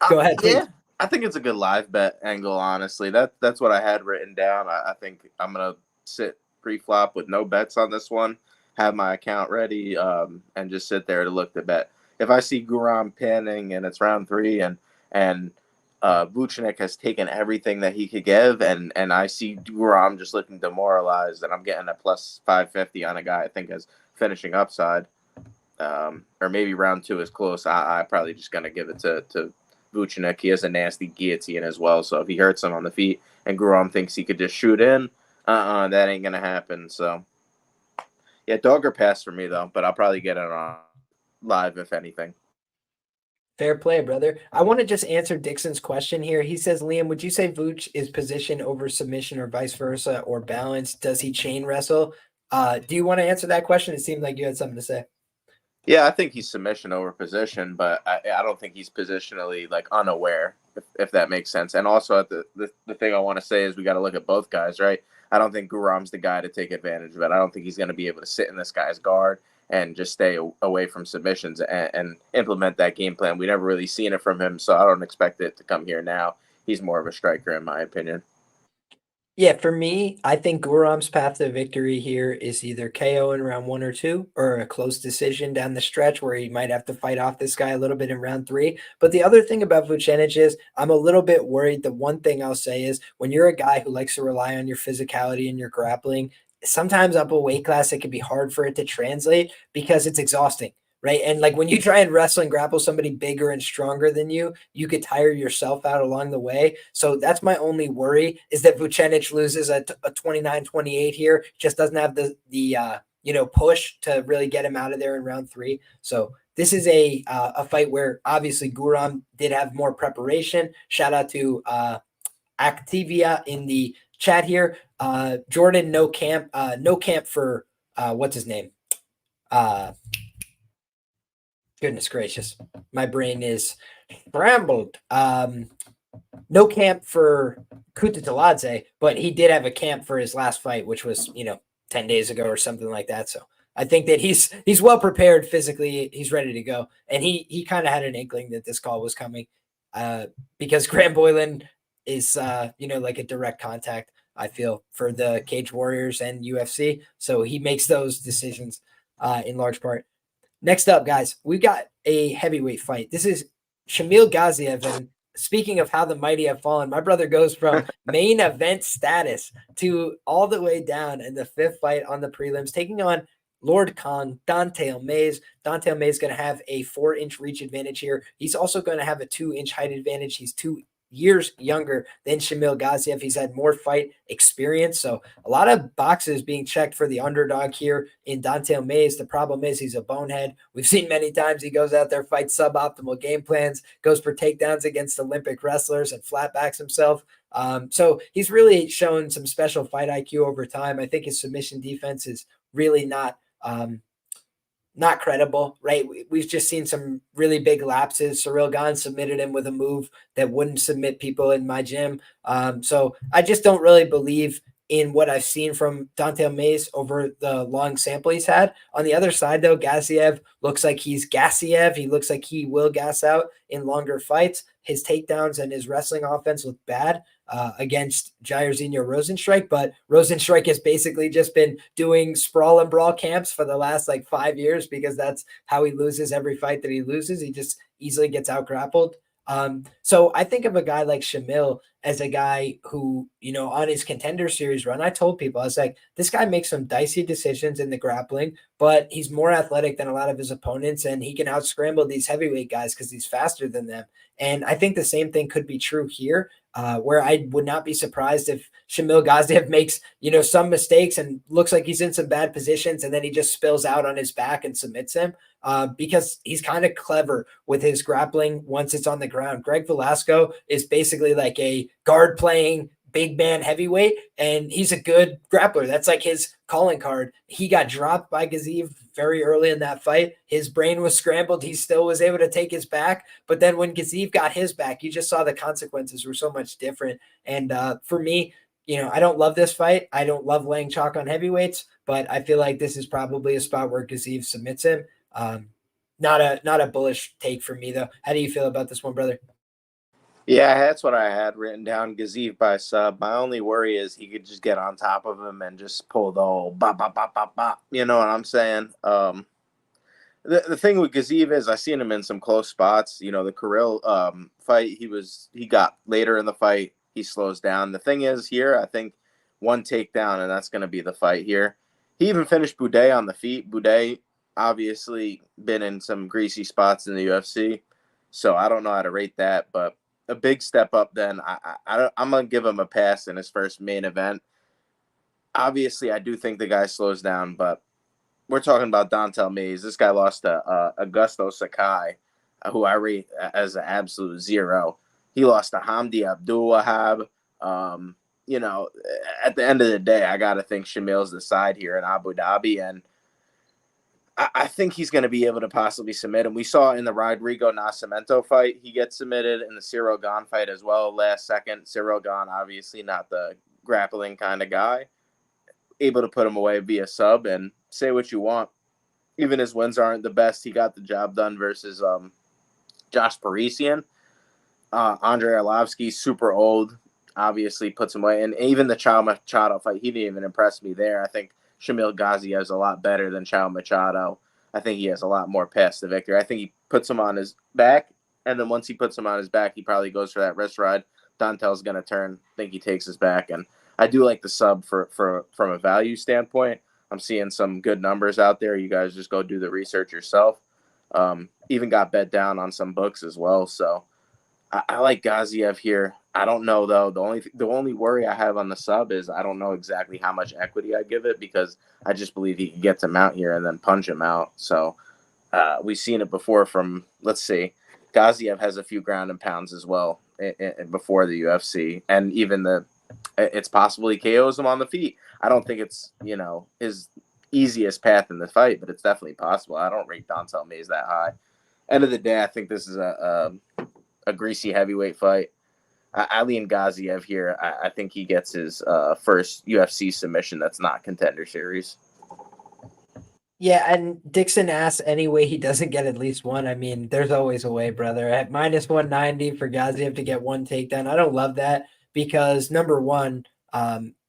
Go ahead, please. Yeah, I think it's a good live bet angle. Honestly, that's what I had written down. I think I'm gonna sit pre-flop with no bets on this one. Have my account ready, and just sit there to look to bet. If I see Guram pinning and it's round 3 and Vucenic has taken everything that he could give, and I see Guram just looking demoralized, and I'm getting a plus 550 on a guy I think has finishing upside, or maybe round 2 is close. I probably just gonna give it to Vucenic. He has a nasty guillotine as well, so if he hurts him on the feet and Guram thinks he could just shoot in, that ain't gonna happen. So yeah, dog or pass for me though, but I'll probably get it on live if anything. Fair play, brother. I want to just answer Dixon's question here. He says, Liam, would you say Vuc is position over submission or vice versa or balance? Does he chain wrestle? Do you want to answer that question? It seemed like you had something to say. Yeah, I think he's submission over position, but I don't think he's positionally like unaware, if that makes sense. And also, the thing I want to say is we got to look at both guys, right? I don't think Guram's the guy to take advantage of it. I don't think he's going to be able to sit in this guy's guard and just stay away from submissions and implement that game plan. We never really seen it from him, so I don't expect it to come here now. He's more of a striker, in my opinion. Yeah, for me, I think Guram's path to victory here is either KO in round 1 or 2 or a close decision down the stretch where he might have to fight off this guy a little bit in round 3. But the other thing about Vucenic is I'm a little bit worried. The one thing I'll say is when you're a guy who likes to rely on your physicality and your grappling, sometimes up a weight class, it can be hard for it to translate because it's exhausting. Right. And like when you try and wrestle and grapple somebody bigger and stronger than you, you could tire yourself out along the way. So that's my only worry is that Vucenic loses a 29-28 here. Just doesn't have the push to really get him out of there in round 3. So this is a fight where obviously Guram did have more preparation. Shout out to Activia in the chat here. Jordan, no camp for what's his name? Goodness gracious. My brain is scrambled. No camp for Kutateladze, but he did have a camp for his last fight, which was, 10 days ago or something like that. So I think that he's well prepared physically. He's ready to go. And he kind of had an inkling that this call was coming because Graham Boylan is, like a direct contact. I feel, for the Cage Warriors and UFC. So he makes those decisions in large part. Next up, guys, we got a heavyweight fight. This is Shamil Gaziev. And speaking of how the mighty have fallen, my brother goes from main event status to all the way down in the 5th fight on the prelims, taking on Lord Khan, Dante Mays. Dante Mays is going to have a 4-inch reach advantage here. He's also going to have a 2-inch height advantage. He's 2 years younger than Shamil Gaziev. He's had more fight experience. So a lot of boxes being checked for the underdog here in Dante Mays. The problem is he's a bonehead. We've seen many times he goes out there, fights suboptimal game plans, goes for takedowns against Olympic wrestlers and flatbacks himself. So he's really shown some special fight IQ over time. I think his submission defense is really not credible, right? We've just seen some really big lapses. Cyril Gane submitted him with a move that wouldn't submit people in my gym. So I just don't really believe in what I've seen from Dante Mays over the long sample he's had. On the other side, though, Gaziev looks like he's Gaziev. He looks like he will gas out in longer fights. His takedowns and his wrestling offense look bad against Jairzinho Rosenstrike, but Rosenstrike has basically just been doing sprawl and brawl camps for the last 5 years because that's how he loses every fight that he loses. He just easily gets out grappled. So I think of a guy like Shamil as a guy who, on his Contender Series run, I told people, I was like, this guy makes some dicey decisions in the grappling, but he's more athletic than a lot of his opponents, and he can out-scramble these heavyweight guys because he's faster than them. And I think the same thing could be true here, where I would not be surprised if Shamil Gaziev makes, some mistakes and looks like he's in some bad positions, and then he just spills out on his back and submits him. Because he's kind of clever with his grappling once it's on the ground. Greg Velasco is basically like a guard playing big man heavyweight, and he's a good grappler. That's like his calling card. He got dropped by Gaziev very early in that fight. His brain was scrambled. He still was able to take his back. But then when Gaziev got his back, you just saw the consequences were so much different. And for me, I don't love this fight. I don't love laying chalk on heavyweights, but I feel like this is probably a spot where Gaziev submits him. Not a bullish take for me, though. How do you feel about this one, brother? Yeah, that's what I had written down, Gaziev by sub. My only worry is he could just get on top of him and just pull the whole bop, bop, bop, bop, bop. You know what I'm saying? The thing with Gaziev is I seen him in some close spots. The Kirill fight, he got later in the fight, he slows down. The thing is here, I think one takedown, and that's going to be the fight here. He even finished Boudet on the feet. Boudet obviously been in some greasy spots in the UFC, so I don't know how to rate that, but a big step up then. I'm going to give him a pass in his first main event. Obviously, I do think the guy slows down, but we're talking about Dante Mays. This guy lost to Augusto Sakai, who I rate as an absolute 0. He lost to Hamdi Abdul-Wahab. At the end of the day, I got to think Shamil's the side here in Abu Dhabi, and I think he's going to be able to possibly submit him. We saw in the Rodrigo Nascimento fight, he gets submitted in the Cyril Gane fight as well. Last second, Cyril Gane, obviously not the grappling kind of guy, able to put him away via sub. And say what you want, even his wins aren't the best. He got the job done versus Josh Parisian. Andrei Arlovsky, super old, obviously puts him away. And even the Chao Machado fight, he didn't even impress me there. I think Shamil Gaziev is a lot better than Chao Machado. I think he has a lot more past the victory. I think he puts him on his back, and then once he puts him on his back, he probably goes for that wrist ride. Dantel's going to turn. I think he takes his back, and I do like the sub from a value standpoint. I'm seeing some good numbers out there. You guys just go do the research yourself. Even got bet down on some books as well, so I like Gaziev here. I don't know, though. The only worry I have on the sub is I don't know exactly how much equity I give it, because I just believe he can get him out here and then punch him out. So we've seen it before from, let's see, Gaziev has a few ground and pounds as well before the UFC. And even it's possible he KOs him on the feet. I don't think it's, his easiest path in the fight, but it's definitely possible. I don't rate Dante Mays that high. End of the day, I think this is a greasy heavyweight fight. I lean Gaziev here. I think he gets his first UFC submission that's not Contender Series. Yeah, and Dixon asks any way he doesn't get at least one. I mean, there's always a way, brother. At minus 190 for Gaziev to get one takedown, I don't love that because, number one,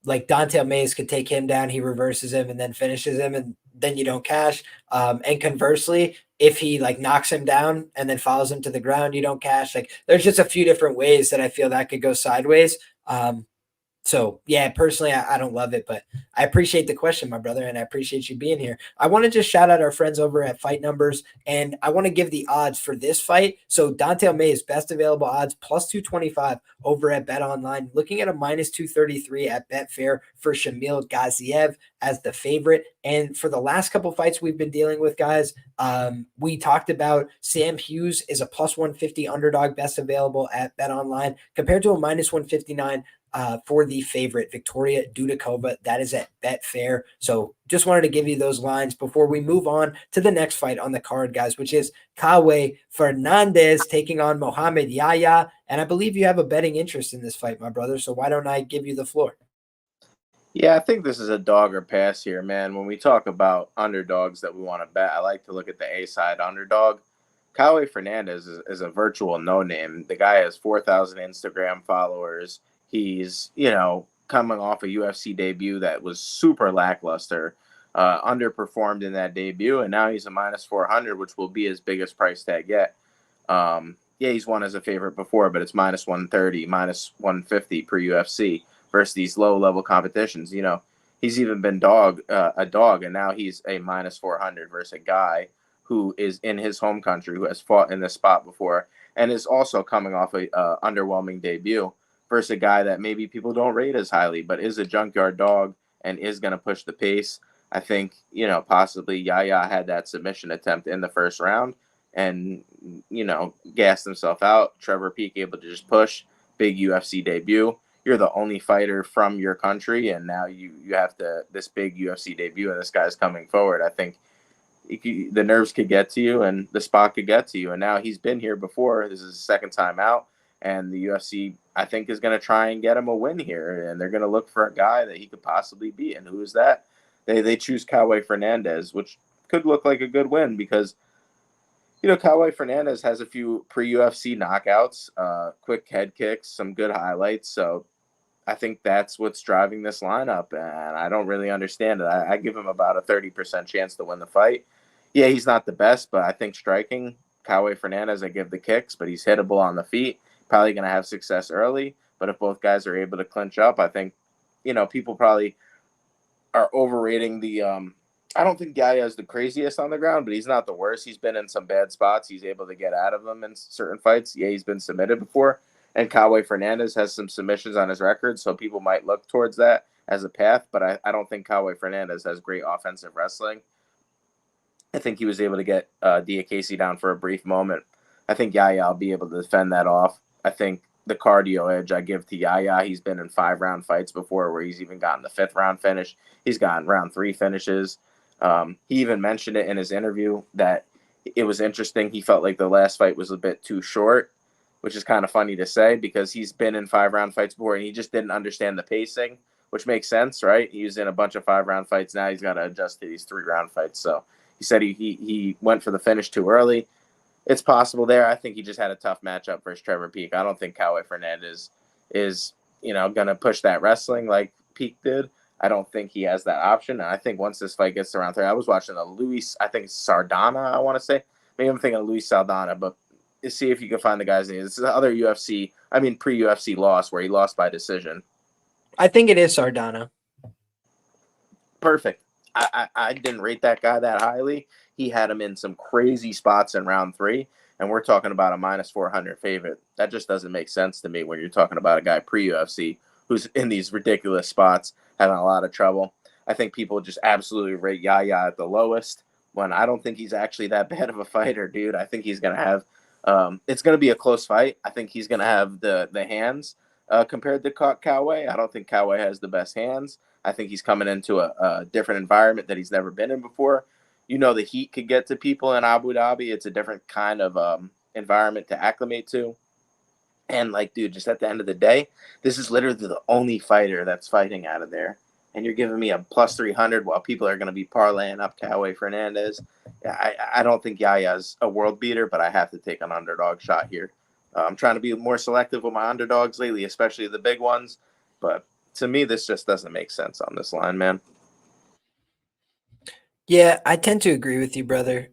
like Dante Mays could take him down, he reverses him and then finishes him, and then you don't cash. And conversely, if he like knocks him down and then follows him to the ground, you don't cash. Like there's just a few different ways that I feel that could go sideways. So yeah, personally, I don't love it, but I appreciate the question, my brother, and I appreciate you being here. I want to just shout out our friends over at Fight Numbers, and I want to give the odds for this fight. So Dante Mays, best available odds, plus 225 over at Bet Online, looking at a minus 233 at Betfair for Shamil Gaziev as the favorite. And for the last couple fights we've been dealing with, guys, we talked about Sam Hughes is a plus 150 underdog, best available at Bet Online, compared to a minus 159 for the favorite Victoria Dudakova. That is at Betfair. So just wanted to give you those lines before we move on to the next fight on the card, guys, which is Kaue Fernandes taking on Mohammad Yahya. And I believe you have a betting interest in this fight, my brother. So why don't I give you the floor? Yeah, I think this is a dog or pass here, man. When we talk about underdogs that we want to bet, I like to look at the A-side underdog. Kaue Fernandes is a virtual no-name. The guy has 4,000 Instagram followers. He's, coming off a UFC debut that was super lackluster, underperformed in that debut, and now he's a minus 400, which will be his biggest price tag yet. Yeah, he's won as a favorite before, but it's minus 130, minus 150 per UFC versus these low-level competitions. He's even been a dog, and now he's a minus 400 versus a guy who is in his home country, who has fought in this spot before, and is also coming off a underwhelming debut versus a guy that maybe people don't rate as highly, but is a junkyard dog and is going to push the pace. I think, possibly Yahya had that submission attempt in the first round and, gassed himself out. Trevor Peek able to just push, big UFC debut. You're the only fighter from your country, and now you have this big UFC debut, and this guy's coming forward. I think the nerves could get to you, and the spot could get to you. And now he's been here before. This is his second time out. And the UFC, I think, is going to try and get him a win here. And they're going to look for a guy that he could possibly beat. And who is that? They choose Kaue Fernandes, which could look like a good win because, Kaue Fernandes has a few pre-UFC knockouts, quick head kicks, some good highlights. So I think that's what's driving this lineup. And I don't really understand it. I give him about a 30% chance to win the fight. Yeah, he's not the best, but I think striking, Kaue Fernandes, I give the kicks, but he's hittable on the feet. Probably going to have success early, but if both guys are able to clinch up, I think, people probably are overrating the. I don't think Yahya is the craziest on the ground, but he's not the worst. He's been in some bad spots. He's able to get out of them in certain fights. Yeah, he's been submitted before, and Kaue Fernandes has some submissions on his record, so people might look towards that as a path. But I don't think Kaue Fernandes has great offensive wrestling. I think he was able to get Diakese down for a brief moment. I think Yahya will be able to defend that off. I think the cardio edge I give to Yahya. He's been in 5-round fights before where he's even gotten the 5th round finish. He's gotten round 3 finishes. He even mentioned it in his interview that it was interesting. He felt like the last fight was a bit too short, which is kind of funny to say because he's been in 5-round fights before and he just didn't understand the pacing, which makes sense, right? He was in a bunch of 5-round fights. Now he's got to adjust to these 3-round fights. So he said he went for the finish too early. It's possible there. I think he just had a tough matchup versus Trevor Peek. I don't think Kaue Fernandes is, going to push that wrestling like Peek did. I don't think he has that option. And I think once this fight gets to round 3, I was watching a Luis, I think Sardana, I want to say. Maybe I'm thinking of Luis Saldana, but see if you can find the guy's name. This is the other pre-UFC loss where he lost by decision. I think it is Sardana. Perfect. I didn't rate that guy that highly. He had him in some crazy spots in round 3, and we're talking about a minus 400 favorite. That just doesn't make sense to me when you're talking about a guy pre-UFC who's in these ridiculous spots, having a lot of trouble. I think people just absolutely rate Yahya at the lowest when I don't think he's actually that bad of a fighter, dude. I think he's going to have it's going to be a close fight. I think he's going to have the hands compared to Kaue. I don't think Kaue has the best hands. I think he's coming into a different environment that he's never been in before. The heat could get to people in Abu Dhabi. It's a different kind of environment to acclimate to. And, dude, just at the end of the day, this is literally the only fighter that's fighting out of there. And you're giving me a plus 300 while people are going to be parlaying up Kaue Fernandes. I don't think Yahya's a world beater, but I have to take an underdog shot here. I'm trying to be more selective with my underdogs lately, especially the big ones. But to me, this just doesn't make sense on this line, man. Yeah, I tend to agree with you, brother.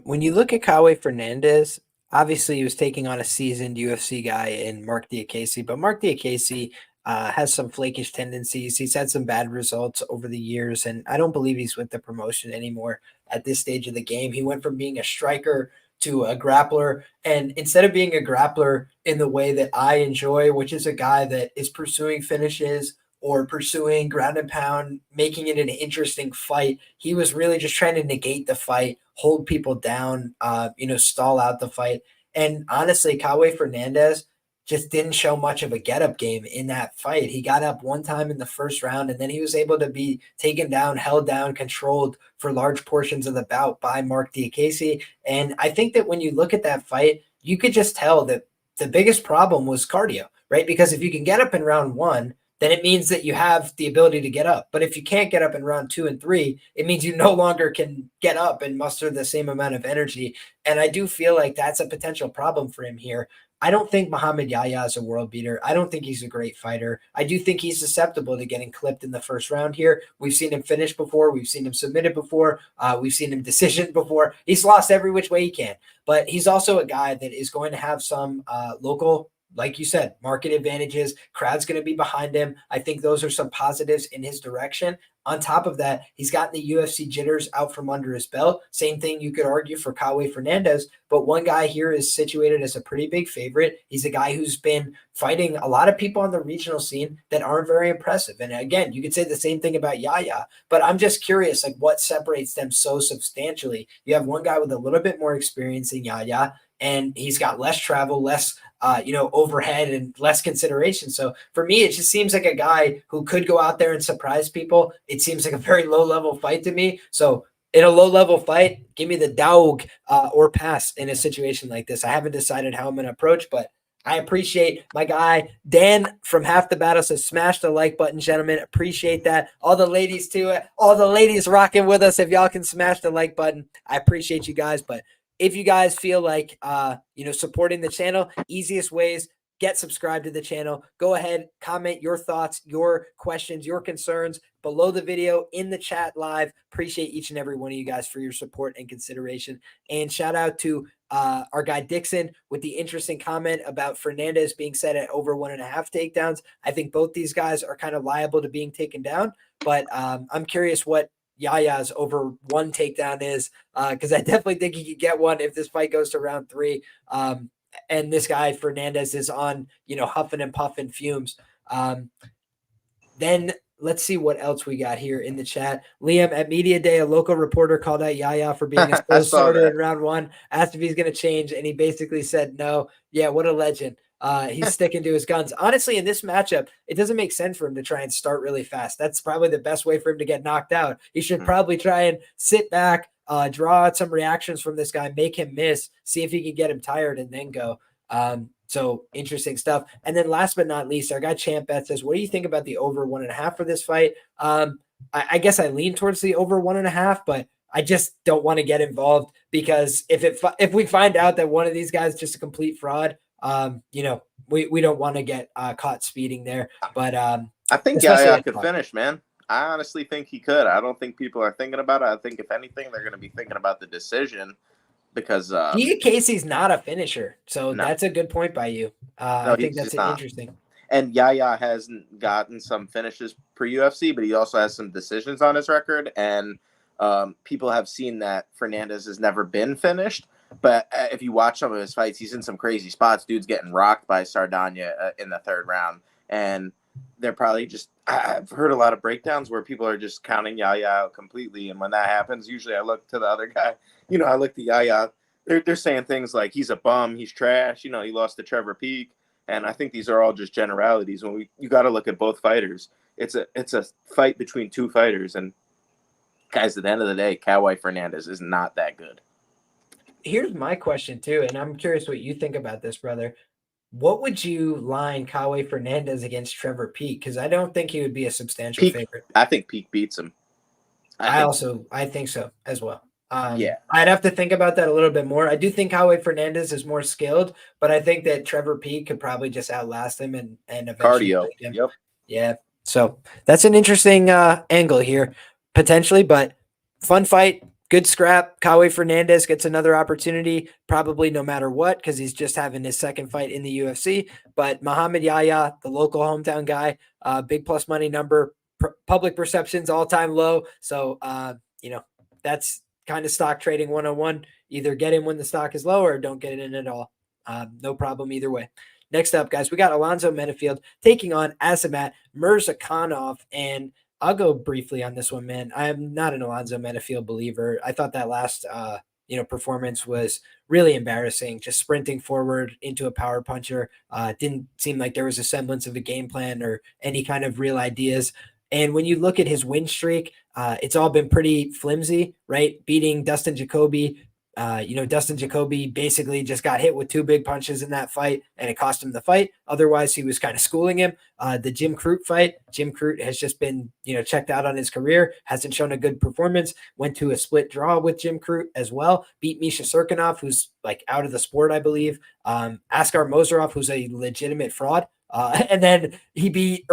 When you look at Kaue Fernandes, obviously he was taking on a seasoned UFC guy in Mark Diakese, but Mark Diakese has some flakish tendencies. He's had some bad results over the years, and I don't believe he's with the promotion anymore at this stage of the game. He went from being a striker to a grappler, and instead of being a grappler in the way that I enjoy, which is a guy that is pursuing finishes or pursuing ground and pound, making it an interesting fight. He was really just trying to negate the fight, hold people down, stall out the fight. And honestly, Kaue Fernandes just didn't show much of a get-up game in that fight. He got up one time in the first round, and then he was able to be taken down, held down, controlled for large portions of the bout by Mark Diakese. And I think that when you look at that fight, you could just tell that the biggest problem was cardio, right? Because if you can get up in round one, then it means that you have the ability to get up. But if you can't get up in round 2 and 3, it means you no longer can get up and muster the same amount of energy. And I do feel like that's a potential problem for him here. I don't think Muhammad Yahya is a world beater. I don't think he's a great fighter. I do think he's susceptible to getting clipped in the first round here. We've seen him finish before. We've seen him submitted before. We've seen him decision before. He's lost every which way he can. But he's also a guy that is going to have some local, like you said, market advantages. Crowd's going to be behind him. I think those are some positives in his direction. On top of that, he's gotten the UFC jitters out from under his belt. Same thing you could argue for Kaue Fernandes, but one guy here is situated as a pretty big favorite. He's a guy who's been fighting a lot of people on the regional scene that aren't very impressive. And again, you could say the same thing about Yahya, but I'm just curious, like what separates them so substantially? You have one guy with a little bit more experience than Yahya, and he's got less travel, less overhead and less consideration. So for me, it just seems like a guy who could go out there and surprise people. It seems like a very low level fight to me. So in a low level fight, give me the dog or pass in a situation like this. I haven't decided how I'm going to approach, but I appreciate my guy, Dan from Half the Battle says, smash the like button, gentlemen. Appreciate that. All the ladies too. All the ladies rocking with us. If y'all can smash the like button, I appreciate you guys. But if you guys feel like, supporting the channel, easiest ways, get subscribed to the channel. Go ahead, comment your thoughts, your questions, your concerns below the video in the chat live. Appreciate each and every one of you guys for your support and consideration. And shout out to our guy Dixon with the interesting comment about Fernandes being set at over 1.5 takedowns. I think both these guys are kind of liable to being taken down, but I'm curious what Yahya's over 1 takedown is, because I definitely think he could get one if this fight goes to round 3. And this guy Fernandes is on, huffing and puffing fumes. Then let's see what else we got here in the chat. Liam, at Media Day, a local reporter called out Yahya for being a slow starter in round 1, asked if he's going to change, and he basically said no. Yeah, what a legend. He's sticking to his guns. Honestly, in this matchup, it doesn't make sense for him to try and start really fast. That's probably the best way for him to get knocked out. He should probably try and sit back, draw out some reactions from this guy, make him miss, see if he can get him tired, and then go. So interesting stuff. And then last but not least, our guy Champ Bet says, what do you think about the over 1.5 for this fight? I guess I lean towards the over 1.5, but I just don't want to get involved because if we find out that one of these guys is just a complete fraud, we don't want to get caught speeding there. But I think Yahya could finish, man. I honestly think he could. I don't think people are thinking about it. I think if anything, they're going to be thinking about the decision because Casey's not a finisher, so that's a good point by you. I think that's interesting. And Yahya hasn't gotten some finishes per UFC, but he also has some decisions on his record. And people have seen that Fernandes has never been finished. But if you watch some of his fights, he's in some crazy spots. Dude's getting rocked by Sardanya in the 3rd round. And they're probably just – I've heard a lot of breakdowns where people are just counting Yahya out completely. And when that happens, usually I look to the other guy. I look to Yahya. They're saying things like he's a bum, he's trash. He lost to Trevor Peek. And I think these are all just generalities. You got to look at both fighters. It's a fight between 2 fighters. And, guys, at the end of the day, Kaue Fernandes is not that good. Here's my question, too, and I'm curious what you think about this, brother. What would you line Kaue Fernandes against Trevor Peek? Because I don't think he would be a substantial favorite. I think Peek beats him. I think so as well. I'd have to think about that a little bit more. I do think Kaue Fernandes is more skilled, but I think that Trevor Peek could probably just outlast him and eventually cardio. Yep. Yeah. So that's an interesting angle here, potentially, but fun fight. Good scrap. Kaue Fernandes gets another opportunity, probably no matter what, because he's just having his second fight in the UFC. But Mohammad Yahya, the local hometown guy, big plus money number, public perception's all-time low. So, that's kind of stock trading 101. Either get in when the stock is low or don't get in at all. No problem either way. Next up, guys, we got Alonzo Menifield taking on Azamat Murzakanov, and I'll go briefly on this one, man. I'm not an Alonzo Menifield believer. I thought that last performance was really embarrassing. Just sprinting forward into a power puncher. Didn't seem like there was a semblance of a game plan or any kind of real ideas. And when you look at his win streak, it's all been pretty flimsy, right? Beating Dustin Jacoby. Dustin Jacoby basically just got hit with two big punches in that fight, and it cost him the fight. Otherwise, he was kind of schooling him. The Jim Crute fight, Jim Crute has just been, checked out on his career, hasn't shown a good performance, went to a split draw with Jim Crute as well, beat Misha Serkinov, who's like out of the sport, I believe. Askar Mozarov, who's a legitimate fraud. And then he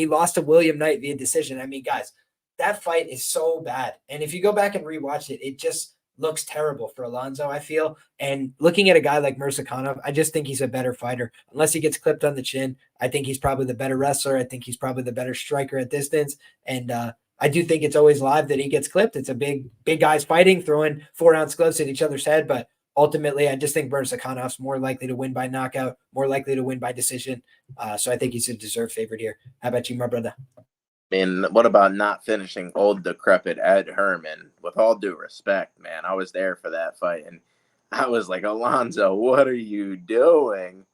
lost to William Knight via decision. I mean, guys, that fight is so bad. And if you go back and rewatch it, it just looks terrible for Alonzo, I feel. And looking at a guy like Murzakanov, I just think he's a better fighter. Unless he gets clipped on the chin, I think he's probably the better wrestler. I think he's probably the better striker at distance. And I do think it's always live that he gets clipped. It's a big guys fighting, throwing 4-ounce gloves at each other's head. But ultimately, I just think Murzakonov's more likely to win by knockout, more likely to win by decision. So I think he's a deserved favorite here. How about you, my brother? And what about not finishing old decrepit Ed Herman? With all due respect, man, I was there for that fight, and I was like, Alonzo, what are you doing?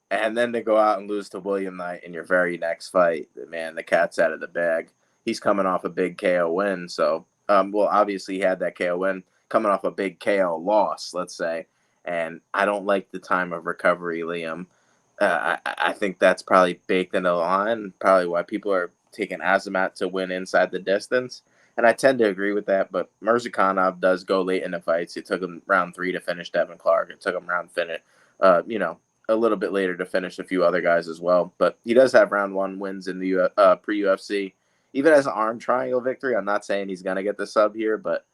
And then to go out and lose to William Knight in your very next fight, man, the cat's out of the bag. He's coming off a big KO win, so obviously he had that KO win, coming off a big KO loss, let's say. And I don't like the time of recovery, Liam. I think that's probably baked into the line, probably why people are taking Azamat to win inside the distance. And I tend to agree with that, but Murzakanov does go late in the fights. It took him round 3 to finish Devin Clark. It took him a little bit later to finish a few other guys as well. But he does have round 1 wins in the pre-UFC. Even as an arm triangle victory, I'm not saying he's going to get the sub here, but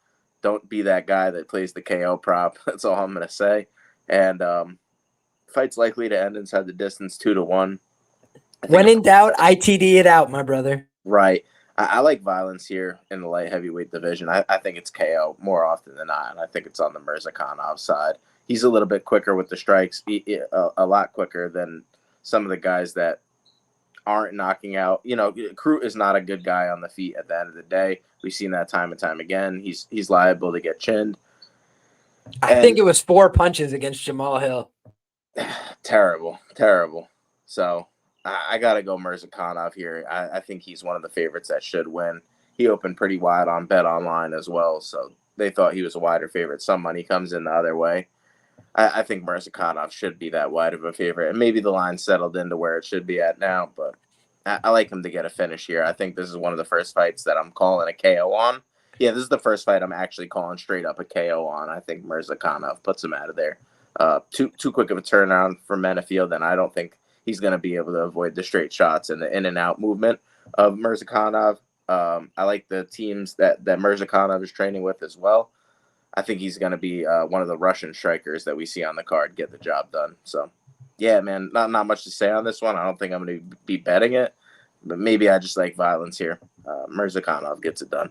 don't be that guy that plays the KO prop. That's all I'm going to say. And fight's likely to end inside the distance 2-1. When in doubt, ITD it out, my brother. Right. I like violence here in the light heavyweight division. I think it's KO more often than not, and I think it's on the Murzakanov side. He's a little bit quicker with the strikes, a lot quicker than some of the guys that aren't knocking out. Crute is not a good guy on the feet at the end of the day. We've seen that time and time again. He's liable to get chinned. I think it was 4 punches against Jamal Hill. Terrible. So I got to go Murzakanov here. I think he's one of the favorites that should win. He opened pretty wide on Bet Online as well, so they thought he was a wider favorite. Some money comes in the other way. I think Murzakanov should be that wide of a favorite, and maybe the line settled into where it should be at now, but I like him to get a finish here. I think this is one of the first fights that I'm calling a KO on. Yeah, this is the first fight I'm actually calling straight up a KO on. I think Murzakanov puts him out of there. Too quick of a turnaround for Menifield, and I don't think he's going to be able to avoid the straight shots and the in and out movement of Murzakanov. I like the teams that Murzakanov is training with as well. I think he's going to be one of the Russian strikers that we see on the card get the job done. So, yeah, man, not much to say on this one. I don't think I'm going to be betting it, but maybe I just like violence here. Murzakanov gets it done.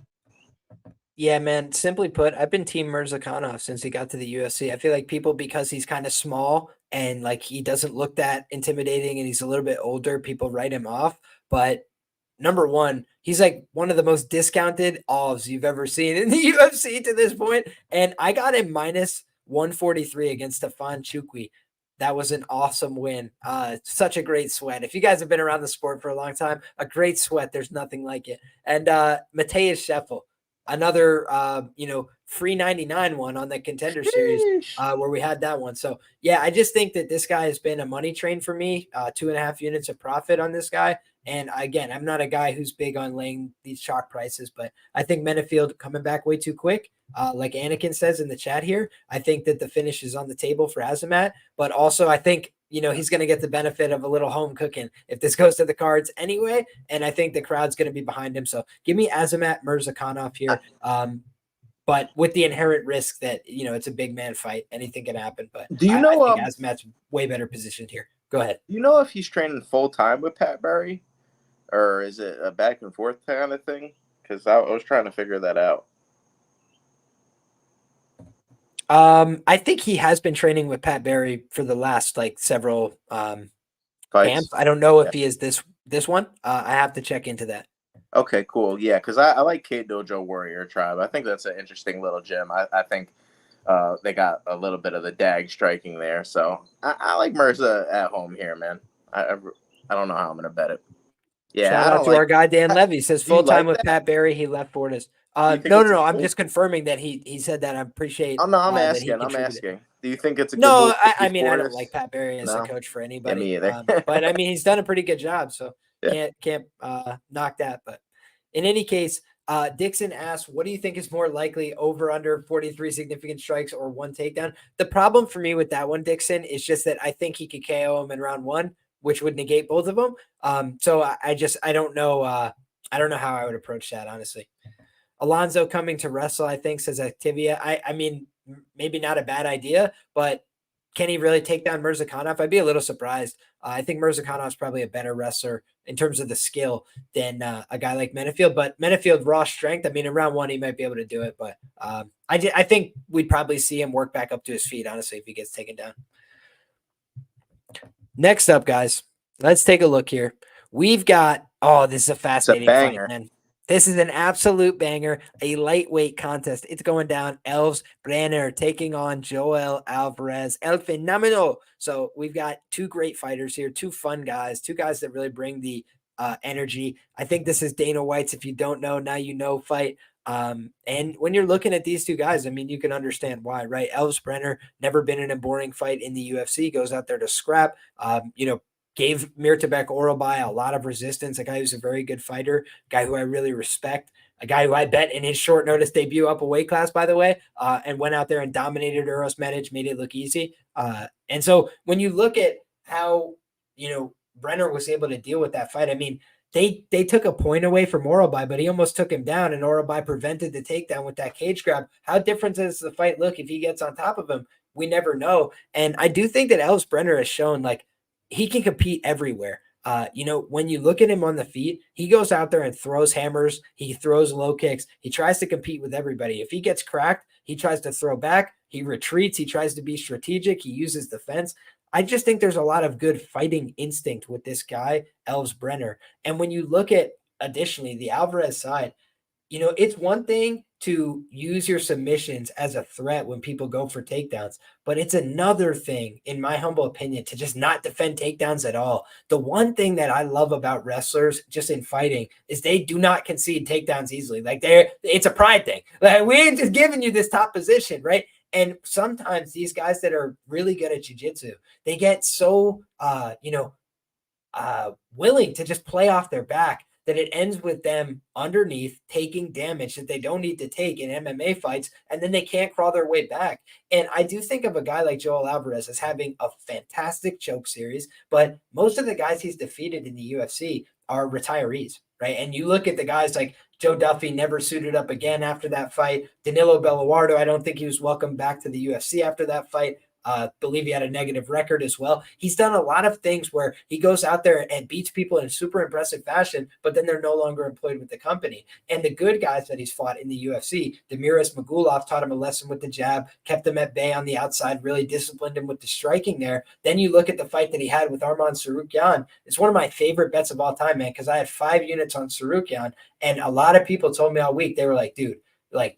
Yeah, man. Simply put, I've been Team Murzakanov since he got to the UFC. I feel like people, because he's kind of small and like he doesn't look that intimidating and he's a little bit older, people write him off. But number one, he's like one of the most discounted Elves you've ever seen in the UFC to this point. And I got him minus 143 against Stefan Chukwi. That was an awesome win. Such a great sweat. If you guys have been around the sport for a long time, a great sweat. There's nothing like it. And Mateusz Scheffel, another free 99 one on the Contender Series where we had that one. So yeah, I just think that this guy has been a money train for me. 2.5 units of profit on this guy. And again, I'm not a guy who's big on laying these chalk prices, but I think Menifield coming back way too quick. Like Anakin says in the chat here, I think that the finish is on the table for Azamat, but also I think he's going to get the benefit of a little home cooking if this goes to the cards anyway. And I think the crowd's going to be behind him. So give me Azamat Mirzakhanov here. But with the inherent risk that, it's a big man fight, anything can happen. But do you know I think Azamat's way better positioned here. Go ahead. Do you know if he's training full time with Pat Barry, or is it a back and forth kind of thing? Because I was trying to figure that out. I think he has been training with Pat Barry for the last several camps. I don't know if he is this one. I have to check into that. Okay, cool. Yeah, because I like K Dojo Warrior Tribe. I think that's an interesting little gym. I think they got a little bit of the dag striking there. So I like Mirza at home here, man. I don't know how I'm going to bet it. Yeah, shout out to our guy Dan Levy. Says full time with Pat Barry. He left Fortis. No. I'm just confirming that he said that. I appreciate. Oh no, I'm asking. Do you think it's a good no? I mean, I don't like Pat Barry as a coach for anybody. Yeah, me either. But I mean, he's done a pretty good job. So can't knock that. But in any case, Dixon asks, what do you think is more likely, over under 43 significant strikes or 1 takedown? The problem for me with that one, Dixon, is just that I think he could KO him in round 1, which would negate both of them. So I don't know. I don't know how I would approach that, honestly. Alonzo coming to wrestle, I think, says Activia. I mean, maybe not a bad idea, but can he really take down Mirzakhanov? I'd be a little surprised. I think Mirzakhanov's probably a better wrestler in terms of the skill than a guy like Menifield. But Menifield, raw strength, I mean, in round 1, he might be able to do it. But I think we'd probably see him work back up to his feet, honestly, if he gets taken down. Next up, guys, let's take a look here. We've got, this is a fascinating fight, man. This is an absolute banger, a lightweight contest. It's going down. Elves Brenner taking on Joel Alvarez, El Fenomeno. So we've got 2 great fighters here, 2 fun guys, 2 guys that really bring the energy. I think this is Dana White's, if you don't know, now you know, fight. And when you're looking at these 2 guys, I mean, you can understand why, right? Elves Brenner, never been in a boring fight in the UFC, goes out there to scrap, gave Mirtabek Orobai a lot of resistance, a guy who's a very good fighter, a guy who I really respect, a guy who I bet in his short notice debut up a weight class, by the way, and went out there and dominated Uros Medic, made it look easy. And so when you look at how, Brenner was able to deal with that fight, I mean, they took a point away from Orobai, but he almost took him down, and Orobai prevented the takedown with that cage grab. How different does the fight look if he gets on top of him? We never know. And I do think that Elves Brenner has shown, he can compete everywhere. When you look at him on the feet, he goes out there and throws hammers. He throws low kicks. He tries to compete with everybody. If he gets cracked, he tries to throw back. He retreats. He tries to be strategic. He uses defense. I just think there's a lot of good fighting instinct with this guy, Elves Brenner. And when you look at, additionally, the Alvarez side, it's one thing to use your submissions as a threat when people go for takedowns, but it's another thing, in my humble opinion, to just not defend takedowns at all. The one thing that I love about wrestlers just in fighting is they do not concede takedowns easily. It's a pride thing. We ain't just giving you this top position, right? And sometimes these guys that are really good at jiu-jitsu, they get so, willing to just play off their back that it ends with them underneath taking damage that they don't need to take in MMA fights, and then they can't crawl their way back. And I do think of a guy like Joel Alvarez as having a fantastic choke series, but most of the guys he's defeated in the UFC are retirees, right? And you look at the guys like Joe Duffy, never suited up again after that fight. Danilo Belluardo, I don't think he was welcomed back to the UFC after that fight. Believe he had a negative record as well. He's done a lot of things where he goes out there and beats people in super impressive fashion, but then they're no longer employed with the company. And the good guys that he's fought in the UFC, Demiris Magulov taught him a lesson with the jab, kept him at bay on the outside, really disciplined him with the striking there. Then you look at the fight that he had with Arman Tsarukyan. It's one of my favorite bets of all time, man, because I had 5 units on Tsarukyan, and a lot of people told me all week, they were like, dude,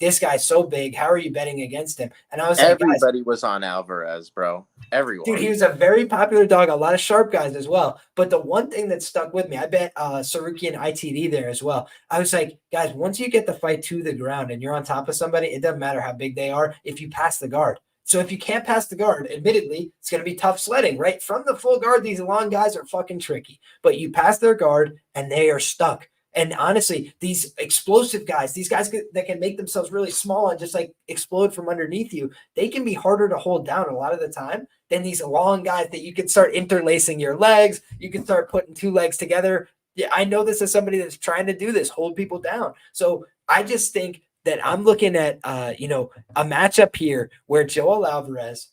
this guy's so big. How are you betting against him? And I was everybody was on Alvarez, bro. Everyone. Dude, he was a very popular dog. A lot of sharp guys as well. But the one thing that stuck with me, I bet Sarukian ITD there as well. I was like, guys, once you get the fight to the ground and you're on top of somebody, it doesn't matter how big they are if you pass the guard. So if you can't pass the guard, admittedly, it's going to be tough sledding, right? From the full guard, these long guys are fucking tricky. But you pass their guard and they are stuck. And honestly, these explosive guys, these guys that can make themselves really small and just like explode from underneath you, they can be harder to hold down a lot of the time than these long guys that you can start interlacing your legs. You can start putting two legs together. Yeah, I know this as somebody that's trying to do this, hold people down. So I just think that I'm looking at, a matchup here where Joel Alvarez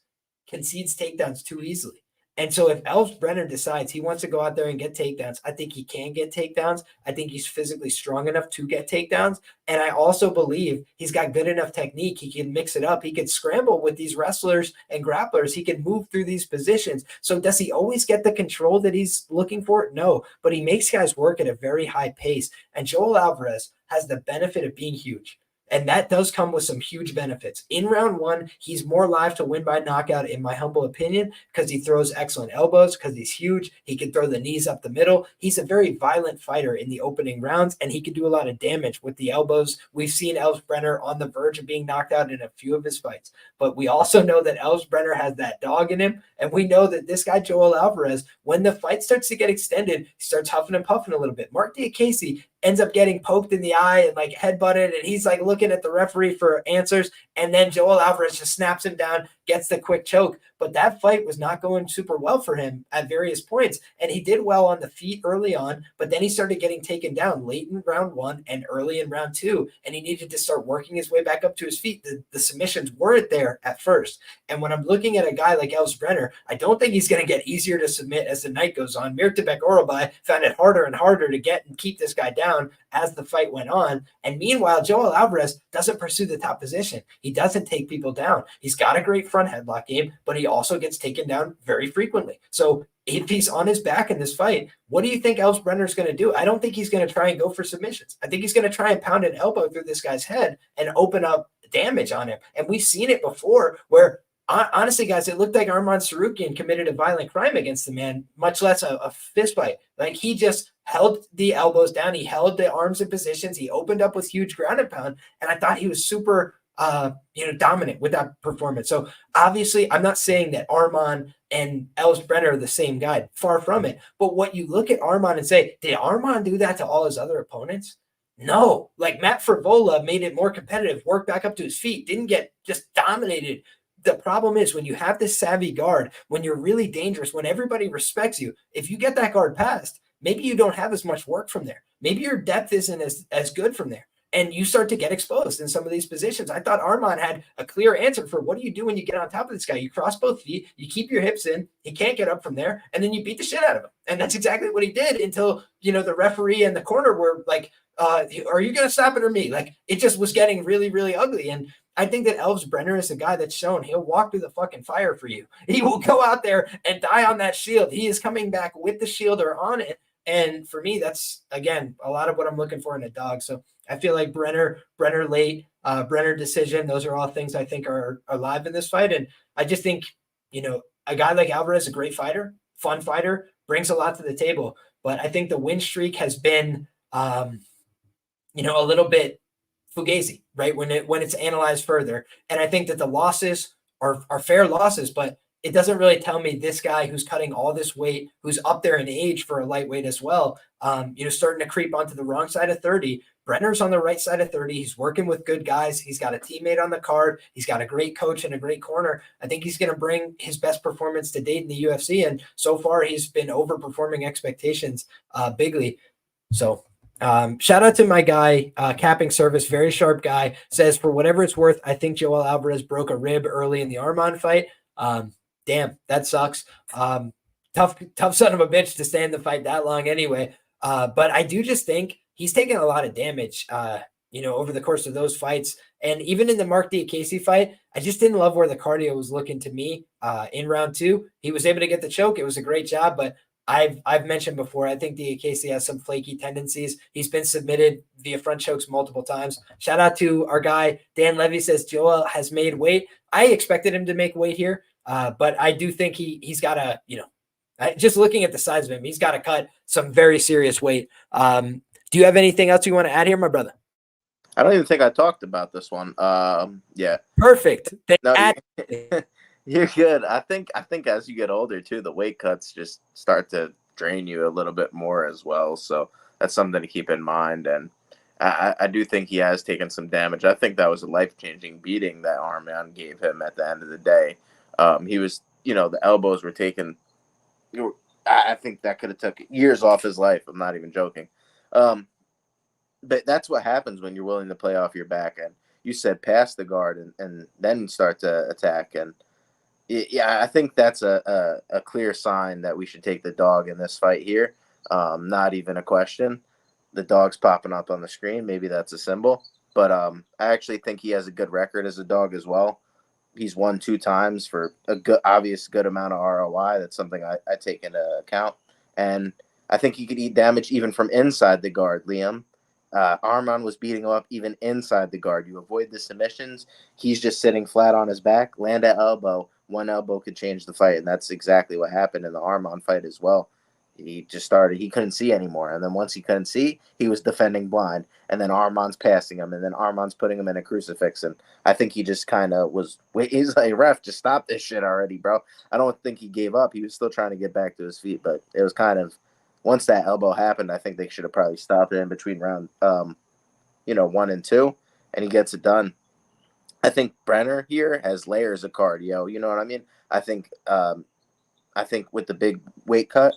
concedes takedowns too easily. And so if Elves Brenner decides he wants to go out there and get takedowns, I think he can get takedowns. I think he's physically strong enough to get takedowns. And I also believe he's got good enough technique. He can mix it up. He can scramble with these wrestlers and grapplers. He can move through these positions. So does he always get the control that he's looking for? No, but he makes guys work at a very high pace. And Joel Alvarez has the benefit of being huge. And that does come with some huge benefits. In round one, he's more live to win by knockout, in my humble opinion, because he throws excellent elbows, because he's huge. He can throw the knees up the middle. He's a very violent fighter in the opening rounds, and he can do a lot of damage with the elbows. We've seen Elves Brenner on the verge of being knocked out in a few of his fights. But we also know that Elves Brenner has that dog in him, and we know that this guy, Joel Alvarez, when the fight starts to get extended, he starts huffing and puffing a little bit. Mark Diakese ends up getting poked in the eye and like headbutted, and he's like looking at the referee for answers, and then Joel Alvarez just snaps him down, gets the quick choke. But that fight was not going super well for him at various points, and he did well on the feet early on, but then he started getting taken down late in round one and early in round two, and he needed to start working his way back up to his feet. The submissions weren't there at first, and when I'm looking at a guy like Elves Brenner, I don't think he's going to get easier to submit as the night goes on. Mirtabek Orobai found it harder and harder to get and keep this guy down as the fight went on, and meanwhile, Joel Alvarez doesn't pursue the top position. He doesn't take people down. He's got a great front headlock game, but he also gets taken down very frequently. So if he's on his back in this fight, what do you think Elves Brenner is going to do? I don't think he's going to try and go for submissions. I think he's going to try and pound an elbow through this guy's head and open up damage on him. And we've seen it before where, honestly, guys, it looked like Arman Tsarukyan committed a violent crime against the man, much less a fist fight. Like, he just held the elbows down. He held the arms in positions. He opened up with huge ground and pound. And I thought he was super dominant with that performance. So obviously, I'm not saying that Arman and Elves Brenner are the same guy. Far from it. But what you look at Arman and say, did Arman do that to all his other opponents? No. Like, Matt Frivola made it more competitive, worked back up to his feet, didn't get just dominated. The problem is when you have this savvy guard, when you're really dangerous, when everybody respects you, if you get that guard passed, maybe you don't have as much work from there. Maybe your depth isn't as good from there. And you start to get exposed in some of these positions. I thought Arman had a clear answer for what do you do when you get on top of this guy? You cross both feet, you keep your hips in, he can't get up from there, and then you beat the shit out of him. And that's exactly what he did until, the referee and the corner were like, are you going to stop it or me? Like, it just was getting really, really ugly. And I think that Elves Brenner is a guy that's shown he'll walk through the fucking fire for you. He will go out there and die on that shield. He is coming back with the shield or on it. And for me, that's, again, a lot of what I'm looking for in a dog. So I feel like Brenner late, Brenner decision. Those are all things I think are live in this fight. And I just think, a guy like Alvarez is a great fighter, fun fighter, brings a lot to the table. But I think the win streak has been, a little bit fugazi, right? When it's analyzed further. And I think that the losses are fair losses, but it doesn't really tell me this guy who's cutting all this weight, who's up there in age for a lightweight as well, starting to creep onto the wrong side of 30. Brenner's on the right side of 30. He's working with good guys. He's got a teammate on the card. He's got a great coach and a great corner. I think he's going to bring his best performance to date in the UFC. And so far, he's been overperforming expectations bigly. So shout out to my guy, Capping Service, very sharp guy, says, for whatever it's worth, I think Joel Alvarez broke a rib early in the Arman fight. Damn, that sucks. Tough son of a bitch to stay in the fight that long anyway. But I do just think he's taken a lot of damage, over the course of those fights. And even in the Mark Diakese fight, I just didn't love where the cardio was looking to me in round two. He was able to get the choke. It was a great job, but I've mentioned before, I think Diakese has some flaky tendencies. He's been submitted via front chokes multiple times. Shout out to our guy, Dan Levy says Joel has made weight. I expected him to make weight here. But I do think he's got to, just looking at the size of him, he's got to cut some very serious weight. Do you have anything else you want to add here, my brother? I don't even think I talked about this one. Yeah. Perfect. You're good. I think as you get older too, the weight cuts just start to drain you a little bit more as well. So that's something to keep in mind. And I do think he has taken some damage. I think that was a life-changing beating that Arman gave him at the end of the day. He was, the elbows were taken. I think that could have took years off his life. I'm not even joking. But that's what happens when you're willing to play off your back. And you said pass the guard and then start to attack. And yeah, I think that's a clear sign that we should take the dog in this fight here. Not even a question. The dog's popping up on the screen. Maybe that's a symbol. But I actually think he has a good record as a dog as well. He's won 2 times for a good amount of ROI. That's something I take into account. And I think he could eat damage even from inside the guard, Liam. Arman was beating him up even inside the guard. You avoid the submissions. He's just sitting flat on his back, land at elbow. One elbow could change the fight, and that's exactly what happened in the Arman fight as well. He couldn't see anymore. And then once he couldn't see, he was defending blind. And then Arman's passing him, and then Arman's putting him in a crucifix. And I think he just kind of he's like, ref, just stop this shit already, bro. I don't think he gave up. He was still trying to get back to his feet, but it was kind of, once that elbow happened, I think they should have probably stopped it in between round, 1 and 2, and he gets it done. I think Brenner here has layers of cardio. You know what I mean? I think with the big weight cut,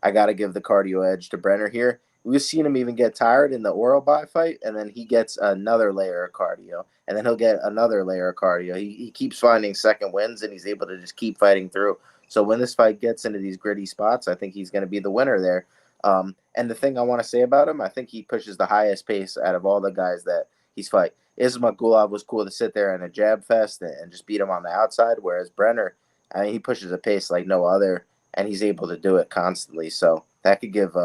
I got to give the cardio edge to Brenner here. We've seen him even get tired in the Oralby fight, and then he gets another layer of cardio, and then he'll get another layer of cardio. He keeps finding second wins, and he's able to just keep fighting through. So when this fight gets into these gritty spots, I think he's going to be the winner there. And the thing I want to say about him, I think he pushes the highest pace out of all the guys that he's fight. Ismagulov was cool to sit there in a jab fest and just beat him on the outside, whereas Brenner, he pushes a pace like no other, and he's able to do it constantly. So that could give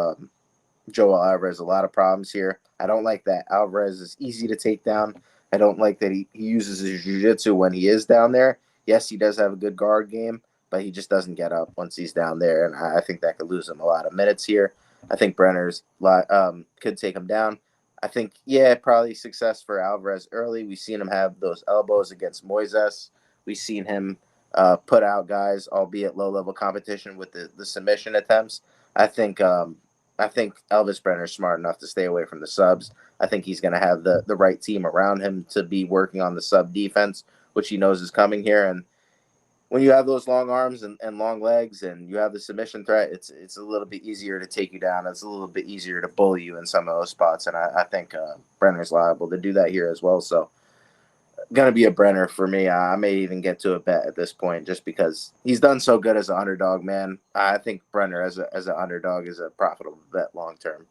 Joel Alvarez a lot of problems here. I don't like that Alvarez is easy to take down. I don't like that he uses his jiu-jitsu when he is down there. Yes, he does have a good guard game, but he just doesn't get up once he's down there, and I think that could lose him a lot of minutes here. I think Brenner's could take him down. I think, probably success for Alvarez early. We've seen him have those elbows against Moises. We've seen him put out guys, albeit low-level competition with the submission attempts. I think Elvis Brenner's smart enough to stay away from the subs. I think he's going to have the right team around him to be working on the sub defense, which he knows is coming here. And when you have those long arms and long legs and you have the submission threat, it's a little bit easier to take you down. It's a little bit easier to bully you in some of those spots. And I think Brenner's liable to do that here as well. So going to be a Brenner for me. I may even get to a bet at this point just because he's done so good as an underdog, man. I think Brenner as an underdog is a profitable bet long term.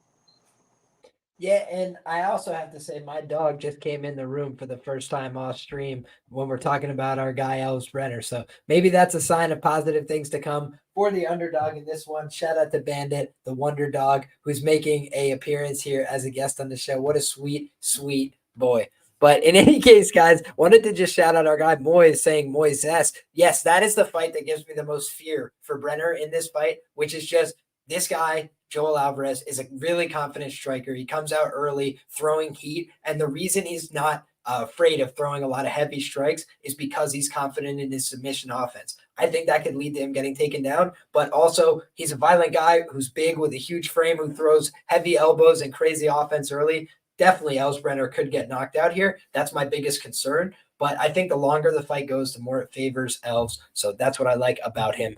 Yeah, and I also have to say my dog just came in the room for the first time off stream when we're talking about our guy Elves Brenner. So maybe that's a sign of positive things to come for the underdog in this one. Shout out to Bandit, the Wonder Dog, who's making a appearance here as a guest on the show. What a sweet, sweet boy. But in any case, guys, wanted to just shout out our guy Moise saying Moises. Yes, that is the fight that gives me the most fear for Brenner in this fight, which is just this guy, Joel Alvarez, is a really confident striker. He comes out early, throwing heat. And the reason he's not afraid of throwing a lot of heavy strikes is because he's confident in his submission offense. I think that could lead to him getting taken down. But also, he's a violent guy who's big with a huge frame, who throws heavy elbows and crazy offense early. Definitely Elsbrenner could get knocked out here. That's my biggest concern. But I think the longer the fight goes, the more it favors Elves. So that's what I like about him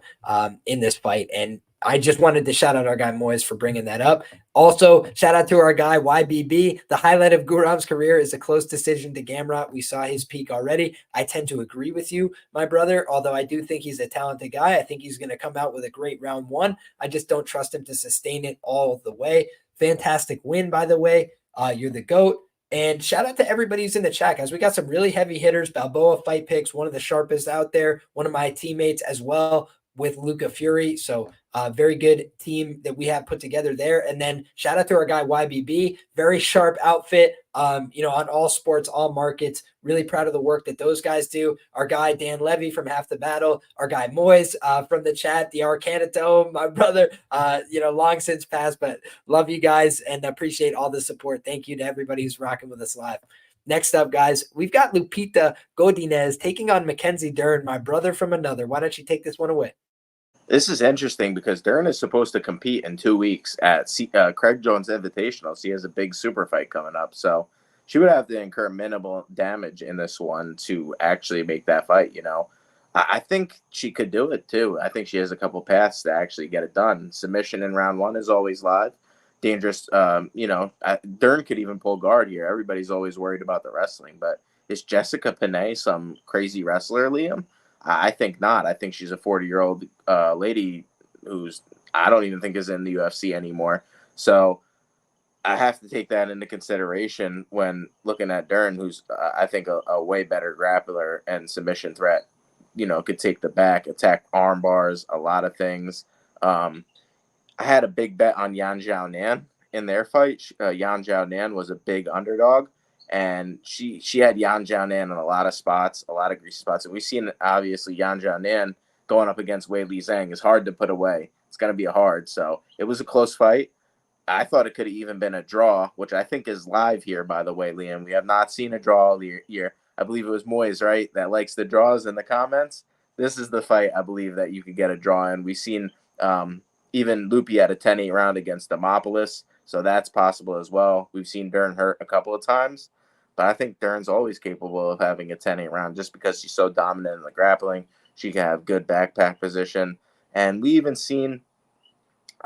in this fight. And I just wanted to shout out our guy Moyes for bringing that up. Also, shout out to our guy YBB. The highlight of Guram's career is a close decision to Gamrot. We saw his peak already. I tend to agree with you, my brother, although I do think he's a talented guy. I think he's going to come out with a great round 1. I just don't trust him to sustain it all the way. Fantastic win, by the way. You're the GOAT. And shout out to everybody who's in the chat, guys. We got some really heavy hitters. Balboa Fight Picks, one of the sharpest out there. One of my teammates as well with Luca Fury. So very good team that we have put together there. And then shout out to our guy YBB. Very sharp outfit, on all sports, all markets. Really proud of the work that those guys do. Our guy Dan Levy from Half the Battle. Our guy Moyes from the chat. The Arcana Dome, my brother, long since passed, but love you guys and appreciate all the support. Thank you to everybody who's rocking with us live. Next up, guys, we've got Lupita Godinez taking on MacKenzie Dern, my brother from another. Why don't you take this one away? This is interesting because Dern is supposed to compete in 2 weeks at Craig Jones Invitational. So he has a big super fight coming up. So she would have to incur minimal damage in this one to actually make that fight. I think she could do it too. I think she has a couple paths to actually get it done. Submission in round one is always live. Dangerous. Dern could even pull guard here. Everybody's always worried about the wrestling, but is Jessica Panay some crazy wrestler, Liam? I think not. I think she's a 40-year-old lady who's I don't even think is in the UFC anymore. So I have to take that into consideration when looking at Dern, who's I think a way better grappler and submission threat. Could take the back, attack arm bars, a lot of things. I had a big bet on Yan Xiaonan in their fight. Yan Xiaonan was a big underdog, and she had Yan Xiaonan in a lot of spots, a lot of greasy spots. And we've seen, obviously, Yan Xiaonan going up against Wei Li Zhang is hard to put away. It's going to be hard. So it was a close fight. I thought it could have even been a draw, which I think is live here, by the way, Liam. We have not seen a draw all year. I believe it was Moyes, right, that likes the draws in the comments. This is the fight, I believe, that you could get a draw in. We've seen even Loopy at a 10-8 round against Demopoulos, so that's possible as well. We've seen Dern hurt a couple of times, but I think Dern's always capable of having a 10-8 round just because she's so dominant in the grappling. She can have good backpack position. And we even seen,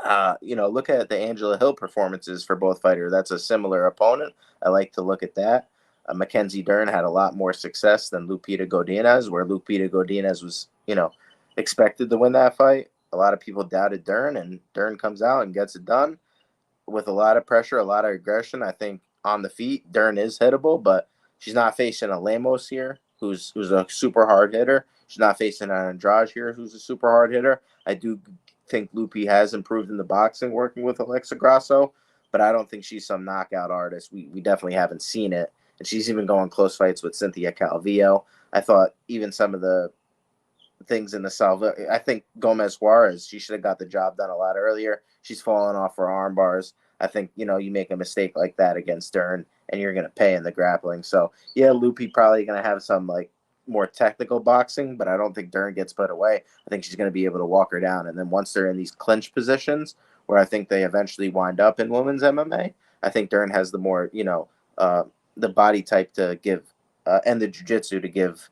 look at the Angela Hill performances for both fighters. That's a similar opponent. I like to look at that. MacKenzie Dern had a lot more success than Lupita Godinez, where Lupita Godinez was, expected to win that fight. A lot of people doubted Dern, and Dern comes out and gets it done with a lot of pressure, a lot of aggression. I think on the feet, Dern is hittable, but she's not facing a Lemos here, who's a super hard hitter. She's not facing an Andrade here, who's a super hard hitter. I do think Lupi has improved in the boxing working with Alexa Grasso, but I don't think she's some knockout artist. We definitely haven't seen it. And she's even going close fights with Cynthia Calvillo. I thought even some of the things in the Salva, I think Gomez Juarez, she should have got the job done a lot earlier. She's fallen off her arm bars. I think, you make a mistake like that against Dern and you're going to pay in the grappling. So, yeah, Lupi probably going to have some more technical boxing, but I don't think Dern gets put away. I think she's going to be able to walk her down. And then once they're in these clinch positions where I think they eventually wind up in women's MMA, I think Dern has the more, the body type to give and the jiu-jitsu to give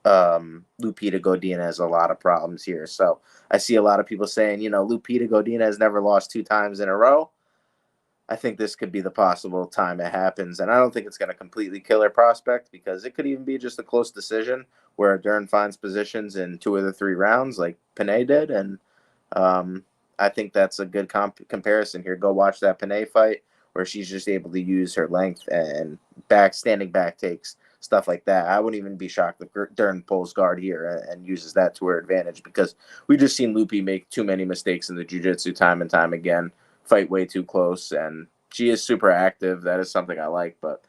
Lupita Godinez a lot of problems here. So I see a lot of people saying, Lupita Godinez never lost 2 times in a row. I think this could be the possible time it happens. And I don't think it's going to completely kill her prospect because it could even be just a close decision where Dern finds positions in 2 of the 3 rounds like Panay did. And I think that's a good comparison here. Go watch that Panay fight where she's just able to use her length and standing back takes, stuff like that. I wouldn't even be shocked if Dern pulls guard here and uses that to her advantage because we just seen Lupi make too many mistakes in the jiu-jitsu time and time again, fight way too close, and she is super active. That is something I like, but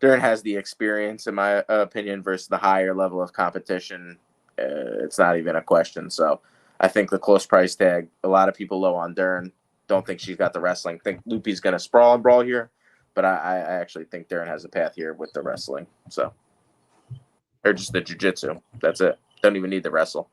Dern has the experience, in my opinion, versus the higher level of competition. It's not even a question. So I think the close price tag, a lot of people low on Dern. Don't think she's got the wrestling. Think Lupi's going to sprawl and brawl here, but I actually think Dern has a path here with the wrestling. So, or just the jiu-jitsu. That's it. Don't even need the wrestle.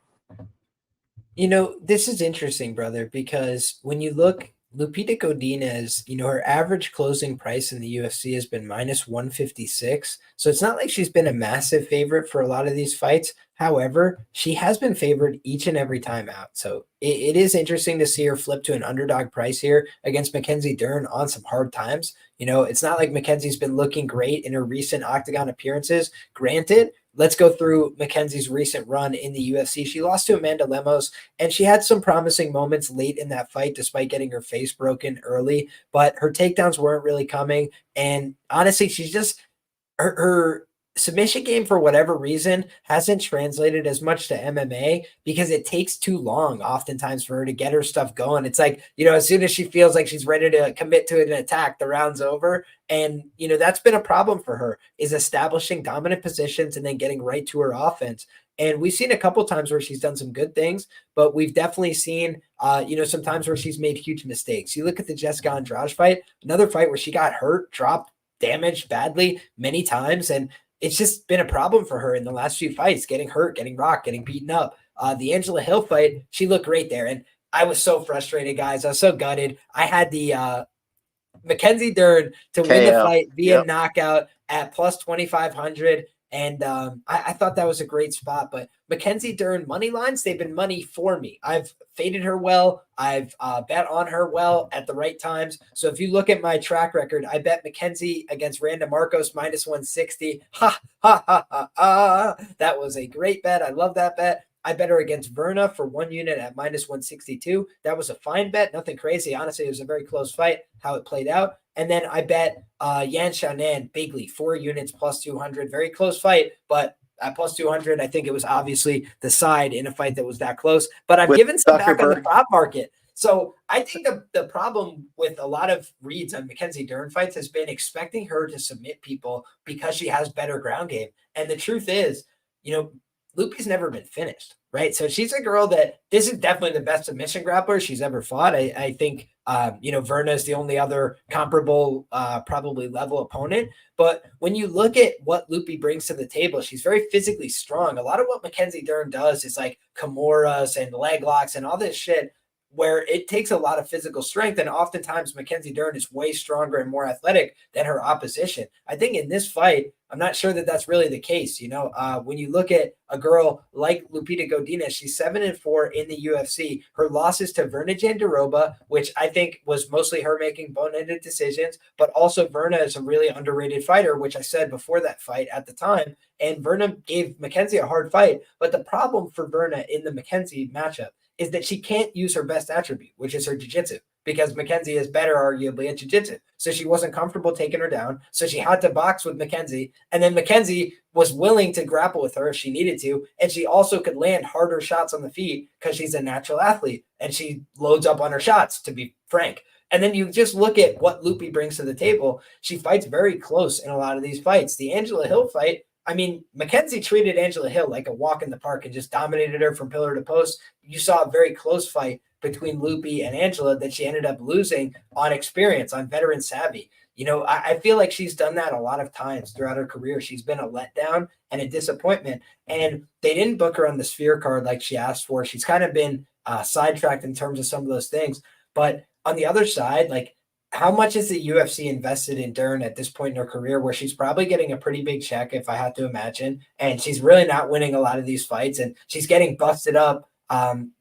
This is interesting, brother, because when you look, Lupita Godinez, her average closing price in the UFC has been minus 156. So it's not like she's been a massive favorite for a lot of these fights. However, she has been favored each and every time out. So it is interesting to see her flip to an underdog price here against MacKenzie Dern on some hard times. It's not like MacKenzie's been looking great in her recent octagon appearances. Granted, let's go through MacKenzie's recent run in the UFC. She lost to Amanda Lemos, and she had some promising moments late in that fight despite getting her face broken early, but her takedowns weren't really coming. And honestly, she's just her submission game, for whatever reason, hasn't translated as much to MMA because it takes too long oftentimes for her to get her stuff going. It's like, as soon as she feels like she's ready to commit to an attack, the round's over. And, that's been a problem for her, is establishing dominant positions and then getting right to her offense. And we've seen a couple times where she's done some good things, but we've definitely seen, some times where she's made huge mistakes. You look at the Jessica Andrade fight, another fight where she got hurt, dropped, damaged badly many times. And it's just been a problem for her in the last few fights, getting hurt, getting rocked, getting beaten up. The Angela Hill fight, she looked great there. And I was so frustrated, guys. I was so gutted. I had the MacKenzie Dern to win the fight via knockout at plus 2,500. And I thought that was a great spot. But MacKenzie Dern money lines, they've been money for me. I've faded her well. I've bet on her well at the right times. So if you look at my track record, I bet MacKenzie against Randa Marcos minus 160. Ha, ha, ha, ha, ha. That was a great bet. I love that bet. I bet her against Verna for 1 unit at minus 162. That was a fine bet. Nothing crazy. Honestly, it was a very close fight, how it played out. And then I bet Yan Xiaonan bigly, 4 units plus 200. Very close fight, but at plus 200, I think it was obviously the side in a fight that was that close. But I've given some back on the prop market. So I think the problem with a lot of reads on MacKenzie Dern fights has been expecting her to submit people because she has better ground game. And the truth is, Lupi's never been finished, right? So she's a girl that this is definitely the best submission grappler she's ever fought. I think, Verna is the only other comparable, probably level opponent. But when you look at what Lupi brings to the table, she's very physically strong. A lot of what MacKenzie Dern does is like Kimuras and leg locks and all this shit, where it takes a lot of physical strength. And oftentimes MacKenzie Dern is way stronger and more athletic than her opposition. I think in this fight, I'm not sure that that's really the case. When you look at a girl like Lupita Godinez, she's 7-4 in the UFC. Her losses to Verna Jandiroba, which I think was mostly her making boneheaded decisions, but also Verna is a really underrated fighter, which I said before that fight at the time. And Verna gave MacKenzie a hard fight. But the problem for Verna in the MacKenzie matchup is that she can't use her best attribute, which is her jiu-jitsu, because MacKenzie is better arguably at jiu-jitsu. So she wasn't comfortable taking her down. So she had to box with MacKenzie. And then MacKenzie was willing to grapple with her if she needed to. And she also could land harder shots on the feet because she's a natural athlete and she loads up on her shots, to be frank. And then you just look at what Lupi brings to the table. She fights very close in a lot of these fights. The Angela Hill fight, MacKenzie treated Angela Hill like a walk in the park and just dominated her from pillar to post. You saw a very close fight between Lupi and Angela that she ended up losing on experience, on veteran savvy. I feel like she's done that a lot of times throughout her career. She's been a letdown and a disappointment, and they didn't book her on the Sphere card like she asked for. She's kind of been sidetracked in terms of some of those things. But on the other side, how much is the UFC invested in Dern at this point in her career, where she's probably getting a pretty big check, if I had to imagine, and she's really not winning a lot of these fights, and she's getting busted up.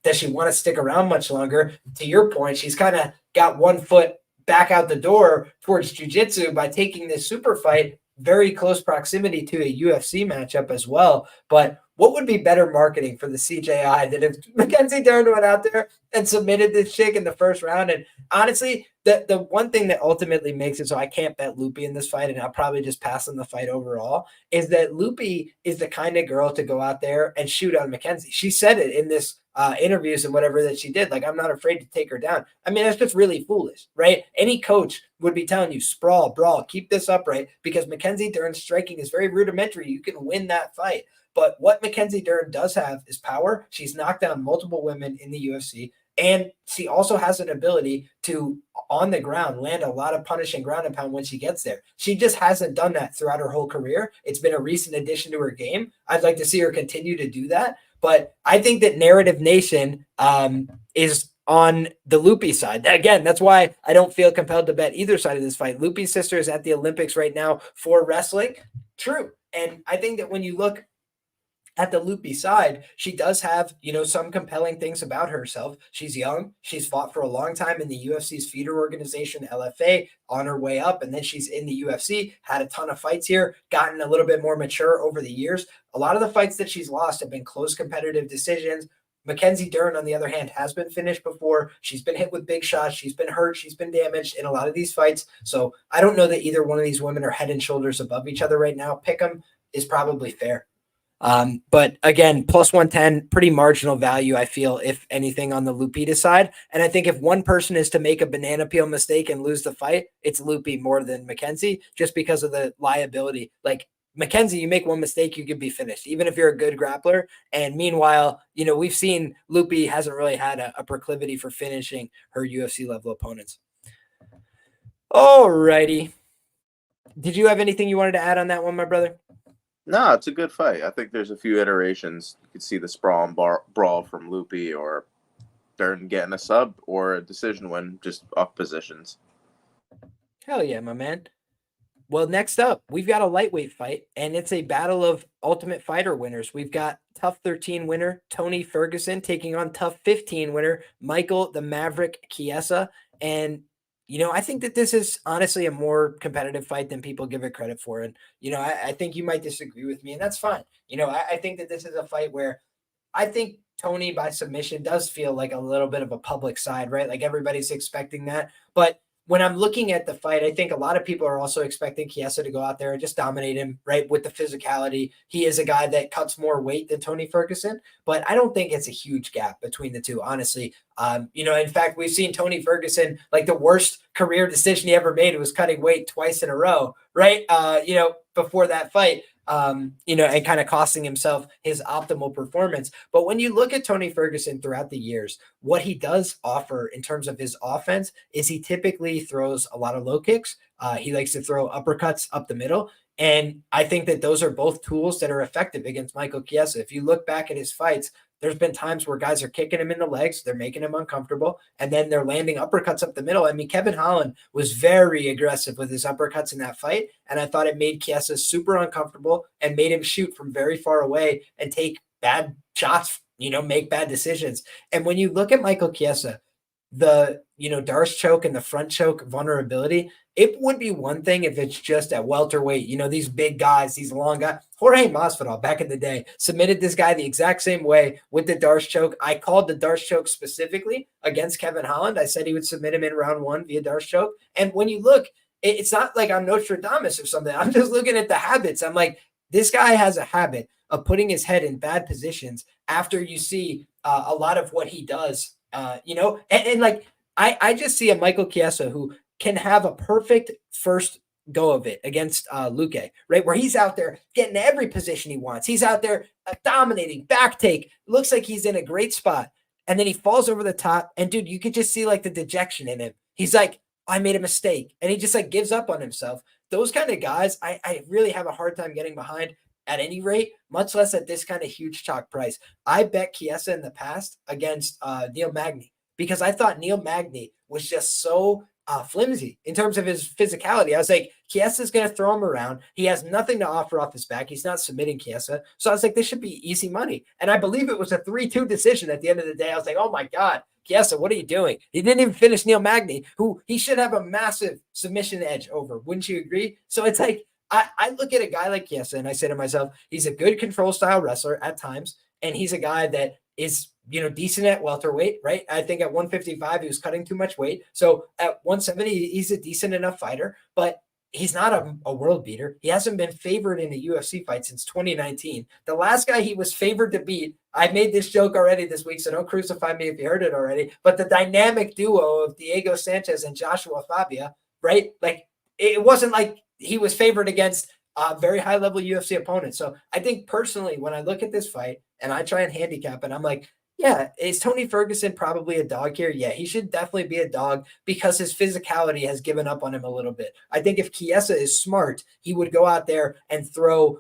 Does she want to stick around much longer? To your point, she's kind of got one foot back out the door towards jiu-jitsu by taking this super fight, very close proximity to a UFC matchup as well. But what would be better marketing for the CJI than if MacKenzie Dern went out there and submitted this chick in the first round? And honestly, the one thing that ultimately makes it so I can't bet Lupi in this fight, and I'll probably just pass on the fight overall, is that Lupi is the kind of girl to go out there and shoot on MacKenzie. She said it in this interviews and whatever that she did. I'm not afraid to take her down. That's just really foolish, right? Any coach would be telling you, sprawl, brawl, keep this upright, because MacKenzie Dern's striking is very rudimentary. You can win that fight. But what MacKenzie Dern does have is power. She's knocked down multiple women in the UFC. And she also has an ability to, on the ground, land a lot of punishing ground and pound when she gets there. She just hasn't done that throughout her whole career. It's been a recent addition to her game. I'd like to see her continue to do that. But I think that Narrative Nation is on the Lupi side. Again, that's why I don't feel compelled to bet either side of this fight. Lupi's sister is at the Olympics right now for wrestling. True. And I think that when you look at the Lupi side, she does have, some compelling things about herself. She's young. She's fought for a long time in the UFC's feeder organization, LFA, on her way up. And then she's in the UFC, had a ton of fights here, gotten a little bit more mature over the years. A lot of the fights that she's lost have been close competitive decisions. MacKenzie Dern, on the other hand, has been finished before. She's been hit with big shots. She's been hurt. She's been damaged in a lot of these fights. So I don't know that either one of these women are head and shoulders above each other right now. Pick them is probably fair. But again, plus 110, pretty marginal value, I feel, if anything, on the Lupita side. And I think if one person is to make a banana peel mistake and lose the fight, it's Lupi more than MacKenzie, just because of the liability. MacKenzie, you make one mistake, you could be finished, even if you're a good grappler. And meanwhile, we've seen Lupi hasn't really had a proclivity for finishing her UFC level opponents. All righty. Did you have anything you wanted to add on that one, my brother? No, it's a good fight. I think there's a few iterations. You could see the sprawl and brawl from Loopy, or Dern getting a sub, or a decision win just off positions. Hell yeah, my man. Well, next up, we've got a lightweight fight, and it's a battle of Ultimate Fighter winners. We've got Tough 13 winner Tony Ferguson taking on Tough 15 winner Michael the Maverick Chiesa. And, I think that this is honestly a more competitive fight than people give it credit for. And, I think you might disagree with me, and that's fine. I think that this is a fight where I think Tony by submission does feel like a little bit of a public side, right? Like everybody's expecting that. But when I'm looking at the fight, I think a lot of people are also expecting Chiesa to go out there and just dominate him, right? With the physicality. He is a guy that cuts more weight than Tony Ferguson, but I don't think it's a huge gap between the two, honestly. In fact, we've seen Tony Ferguson, like the worst career decision he ever made was cutting weight twice in a row, right? Before that fight. And kind of costing himself his optimal performance. But when you look at Tony Ferguson throughout the years, what he does offer in terms of his offense is he typically throws a lot of low kicks. He likes to throw uppercuts up the middle. And I think that those are both tools that are effective against Michael Chiesa. If you look back at his fights, there's been times where guys are kicking him in the legs, they're making him uncomfortable, and then they're landing uppercuts up the middle. I mean, Kevin Holland was very aggressive with his uppercuts in that fight, and I thought it made Chiesa super uncomfortable and made him shoot from very far away and take bad shots, make bad decisions. And when you look at Michael Chiesa, the Darce choke and the front choke vulnerability, it would be one thing if it's just at welterweight, these big guys, these long guys. Jorge Masvidal back in the day submitted this guy the exact same way with the Darce choke. I called the Darce choke specifically against Kevin Holland. I said he would submit him in round 1 via Darce choke. And when you look, it's not like I'm Nostradamus or something. I'm just looking at the habits. I'm like, this guy has a habit of putting his head in bad positions after you see a lot of what he does. I just see a Michael Chiesa who can have a perfect first go of it against Luque, right? Where he's out there getting every position he wants. He's out there dominating, back take. Looks like he's in a great spot. And then he falls over the top. And dude, you could just see like the dejection in him. He's like, I made a mistake. And he just like gives up on himself. Those kind of guys, I really have a hard time getting behind at any rate, much less at this kind of huge chalk price. I bet Chiesa in the past against Neil Magny because I thought Neil Magny was just so flimsy in terms of his physicality. I was like, Chiesa's going to throw him around. He has nothing to offer off his back. He's not submitting Chiesa. So I was like, this should be easy money. And I believe it was a 3-2 decision at the end of the day. I was like, oh my God, Chiesa, what are you doing? He didn't even finish Neil Magny, who he should have a massive submission edge over. Wouldn't you agree? So it's like, I look at a guy like Chiesa and I say to myself, he's a good control style wrestler at times. And he's a guy that is, decent at welterweight, right? I think at 155, he was cutting too much weight. So at 170, he's a decent enough fighter, but he's not a world beater. He hasn't been favored in a UFC fight since 2019. The last guy he was favored to beat, I made this joke already this week, so don't crucify me if you heard it already, but the dynamic duo of Diego Sanchez and Joshua Fabia, right? Like, it wasn't like he was favored against very high-level UFC opponents. So I think personally, when I look at this fight and I try and handicap it, I'm like, yeah, is Tony Ferguson probably a dog here? Yeah, he should definitely be a dog because his physicality has given up on him a little bit. I think if Chiesa is smart, he would go out there and throw,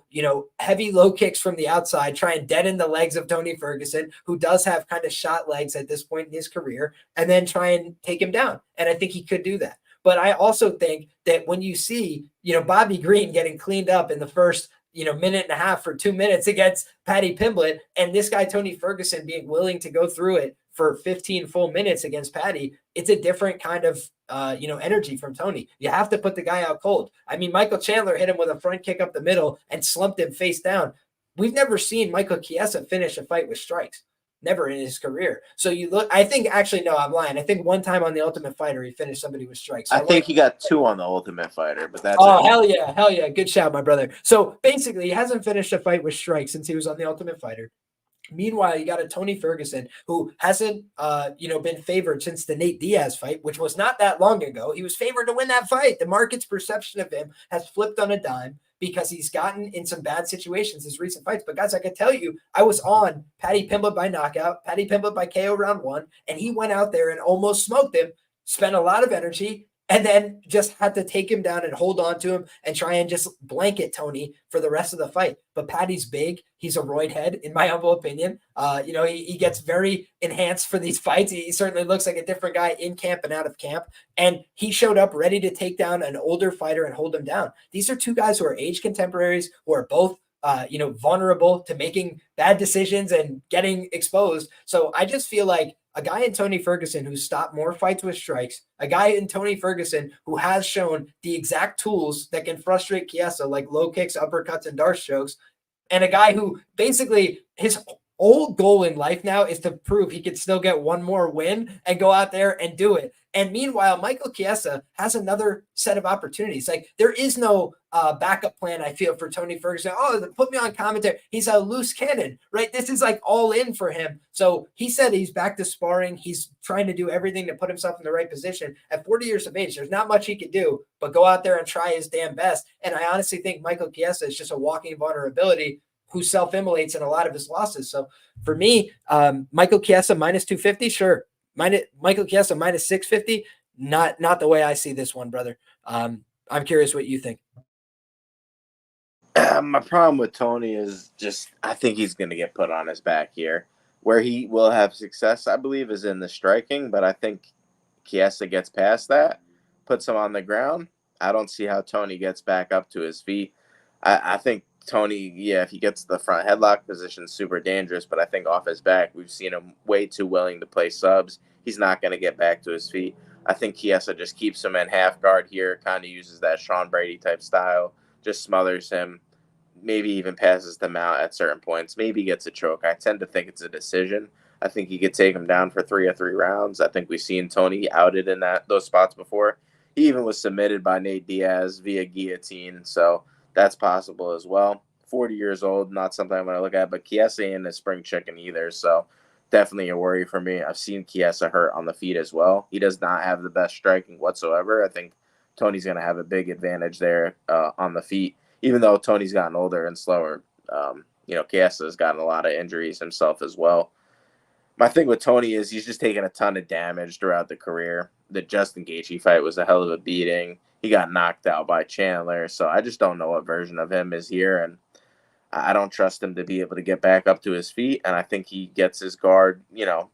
heavy low kicks from the outside, try and deaden the legs of Tony Ferguson, who does have kind of shot legs at this point in his career, and then try and take him down. And I think he could do that. But I also think that when you see, Bobby Green getting cleaned up in the first, minute and a half for 2 minutes against Paddy Pimblett, and this guy, Tony Ferguson, being willing to go through it for 15 full minutes against Paddy, it's a different kind of, energy from Tony. You have to put the guy out cold. I mean, Michael Chandler hit him with a front kick up the middle and slumped him face down. We've never seen Michael Chiesa finish a fight with strikes. Never in his career. So you look, I think actually, no, I'm lying. I think one time on The Ultimate Fighter, he finished somebody with strikes. So I think he got 2 on The Ultimate Fighter, but that's it. Hell yeah. Good shout, my brother. So basically, he hasn't finished a fight with strikes since he was on The Ultimate Fighter. Meanwhile, you got a Tony Ferguson who hasn't, been favored since the Nate Diaz fight, which was not that long ago. He was favored to win that fight. The market's perception of him has flipped on a dime because he's gotten in some bad situations his recent fights. But guys, I can tell you, I was on Paddy Pimblett by knockout, Paddy Pimblett by KO round 1, and he went out there and almost smoked him, spent a lot of energy, and then just had to take him down and hold on to him and try and just blanket Tony for the rest of the fight. But Paddy's big. He's a roid head, in my humble opinion. He gets very enhanced for these fights. He certainly looks like a different guy in camp and out of camp. And he showed up ready to take down an older fighter and hold him down. These are two guys who are age contemporaries, who are both vulnerable to making bad decisions and getting exposed. So I just feel like a guy in Tony Ferguson who stopped more fights with strikes, a guy in Tony Ferguson who has shown the exact tools that can frustrate Chiesa, like low kicks, uppercuts, and dart strokes, and a guy who basically his whole goal in life now is to prove he can still get one more win and go out there and do it. And meanwhile, Michael Chiesa has another set of opportunities. Like there is no backup plan, I feel, for Tony Ferguson. Oh, put me on commentary. He's a loose cannon, right? This is like all in for him. So he said he's back to sparring. He's trying to do everything to put himself in the right position. At 40 years of age, there's not much he could do but go out there and try his damn best. And I honestly think Michael Chiesa is just a walking vulnerability who self-immolates in a lot of his losses. So for me, Michael Chiesa minus 250, sure. Michael Chiesa minus 650, not the way I see this one, brother. I'm curious what you think. My problem with Tony is just I think he's going to get put on his back here. Where he will have success, I believe, is in the striking, but I think Chiesa gets past that, puts him on the ground. I don't see how Tony gets back up to his feet. I think Tony, if he gets the front headlock position, super dangerous, but I think off his back, we've seen him way too willing to play subs. He's not going to get back to his feet. I think Chiesa just keeps him in half guard here, kind of uses that Sean Brady type style, just smothers him, maybe even passes them out at certain points, maybe gets a choke. I tend to think it's a decision. I think he could take him down for 3 or 3 rounds. I think we've seen Tony outed in those spots before. He even was submitted by Nate Diaz via guillotine, so that's possible as well. 40 years old, not something I'm going to look at, but Chiesa ain't a spring chicken either, so definitely a worry for me. I've seen Chiesa hurt on the feet as well. He does not have the best striking whatsoever. I think Tony's going to have a big advantage there on the feet, even though Tony's gotten older and slower. Chiesa's gotten a lot of injuries himself as well. My thing with Tony is he's just taken a ton of damage throughout the career. The Justin Gaethje fight was a hell of a beating. He got knocked out by Chandler, so I just don't know what version of him is here, and I don't trust him to be able to get back up to his feet, and I think he gets his guard,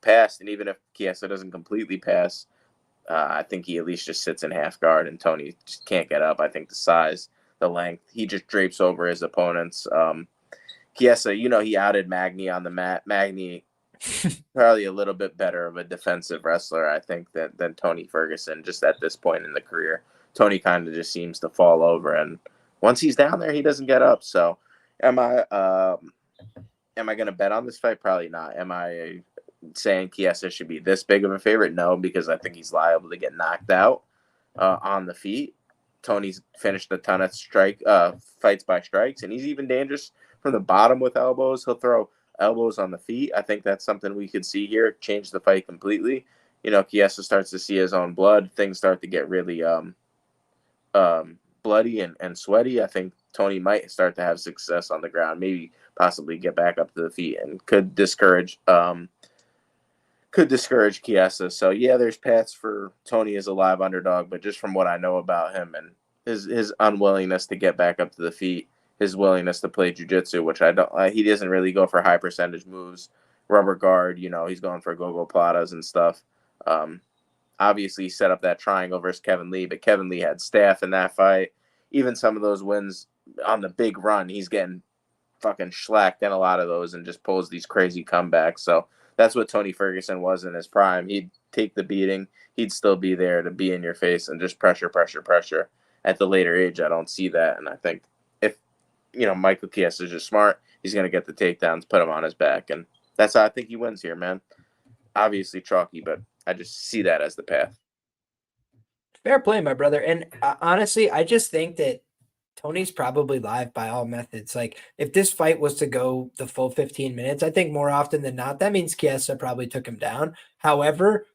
passed, and even if Chiesa doesn't completely pass, I think he at least just sits in half guard, and Tony just can't get up. I think the size, the length, he just drapes over his opponents. Chiesa, he outed Magny on the mat. Magny, probably a little bit better of a defensive wrestler, I think, than Tony Ferguson, just at this point in the career. Tony kind of just seems to fall over, and once he's down there, he doesn't get up. So am I going to bet on this fight? Probably not. Am I saying Chiesa should be this big of a favorite? No, because I think he's liable to get knocked out on the feet. Tony's finished a ton of fights by strikes, and he's even dangerous from the bottom with elbows. He'll throw elbows on the feet. I think that's something we could see here, change the fight completely. Chiesa starts to see his own blood. Things start to get really bloody and sweaty. I think Tony might start to have success on the ground, maybe possibly get back up to the feet, and could discourage Chiesa. So there's paths for Tony as a live underdog, but just from what I know about him and his unwillingness to get back up to the feet, his willingness to play jiu-jitsu, which he doesn't really go for high percentage moves, rubber guard, he's going for go-go platas and stuff. Obviously he set up that triangle versus Kevin Lee, but Kevin Lee had staff in that fight. Even some of those wins on the big run, he's getting fucking shellacked in a lot of those and just pulls these crazy comebacks. So that's what Tony Ferguson was in his prime. He'd take the beating. He'd still be there to be in your face and just pressure. At the later age, I don't see that. And I think if, Michael Chiesa is just smart, he's going to get the takedowns, put him on his back. And that's how I think he wins here, man. Obviously chalky, but I just see that as the path. Fair play, my brother. And honestly, I just think that Tony's probably live by all methods. Like if this fight was to go the full 15 minutes, I think more often than not, that means Chiesa probably took him down. However,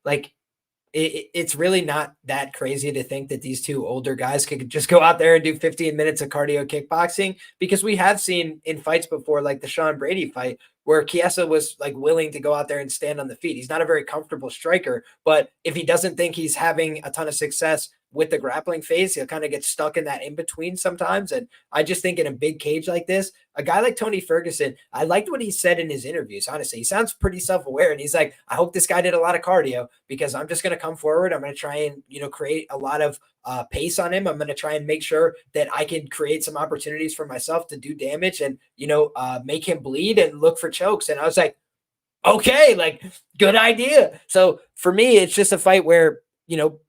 it's really not that crazy to think that these two older guys could just go out there and do 15 minutes of cardio kickboxing, because we have seen in fights before, like the Sean Brady fight, where Chiesa was willing to go out there and stand on the feet. He's not a very comfortable striker, but if he doesn't think he's having a ton of success with the grappling phase, he'll kind of get stuck in that in between sometimes. And I just think in a big cage like this, a guy like Tony Ferguson, I liked what he said in his interviews. Honestly, he sounds pretty self-aware, and he's like, I hope this guy did a lot of cardio because I'm just going to come forward. I'm going to try and, create a lot of pace on him. I'm going to try and make sure that I can create some opportunities for myself to do damage and, make him bleed and look for chokes. And I was like, okay, like good idea. So for me, it's just a fight where,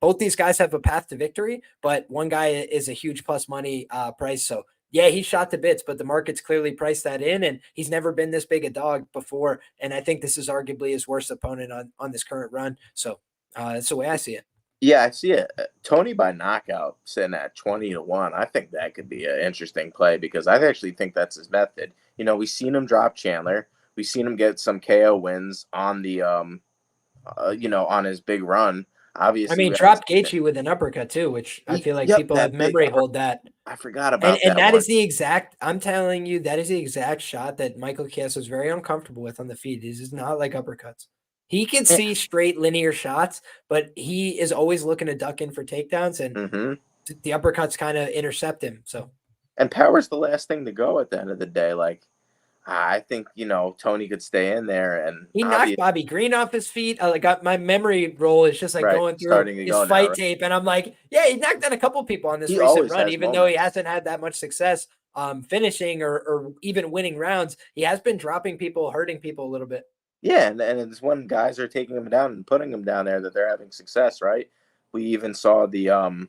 both these guys have a path to victory, but one guy is a huge plus money price. So yeah, he's shot to bits, but the market's clearly priced that in, and he's never been this big a dog before. And I think this is arguably his worst opponent on this current run. So that's the way I see it. Yeah, I see it. Tony by knockout sitting at 20-1. I think that could be an interesting play because I actually think that's his method. We've seen him drop Chandler. We've seen him get some KO wins on the, on his big run. Obviously, dropped Gaethje with an uppercut too, which I feel like people have memory hold that. I forgot about that. And that is the exact, I'm telling you, that is the exact shot that Michael Chiesa was very uncomfortable with on the feet. This is not like uppercuts. He can see straight linear shots, but he is always looking to duck in for takedowns, and the uppercuts kind of intercept him. So, and power's the last thing to go at the end of the day. Like, I think, Tony could stay in there. And he knocked Bobby Green off his feet. My memory roll is just like going through his fight tape. And I'm like, yeah, he knocked down a couple people on this recent run, even though he hasn't had that much success finishing or even winning rounds. He has been dropping people, hurting people a little bit. Yeah, and it's when guys are taking him down and putting him down there that they're having success, right? We even saw the, the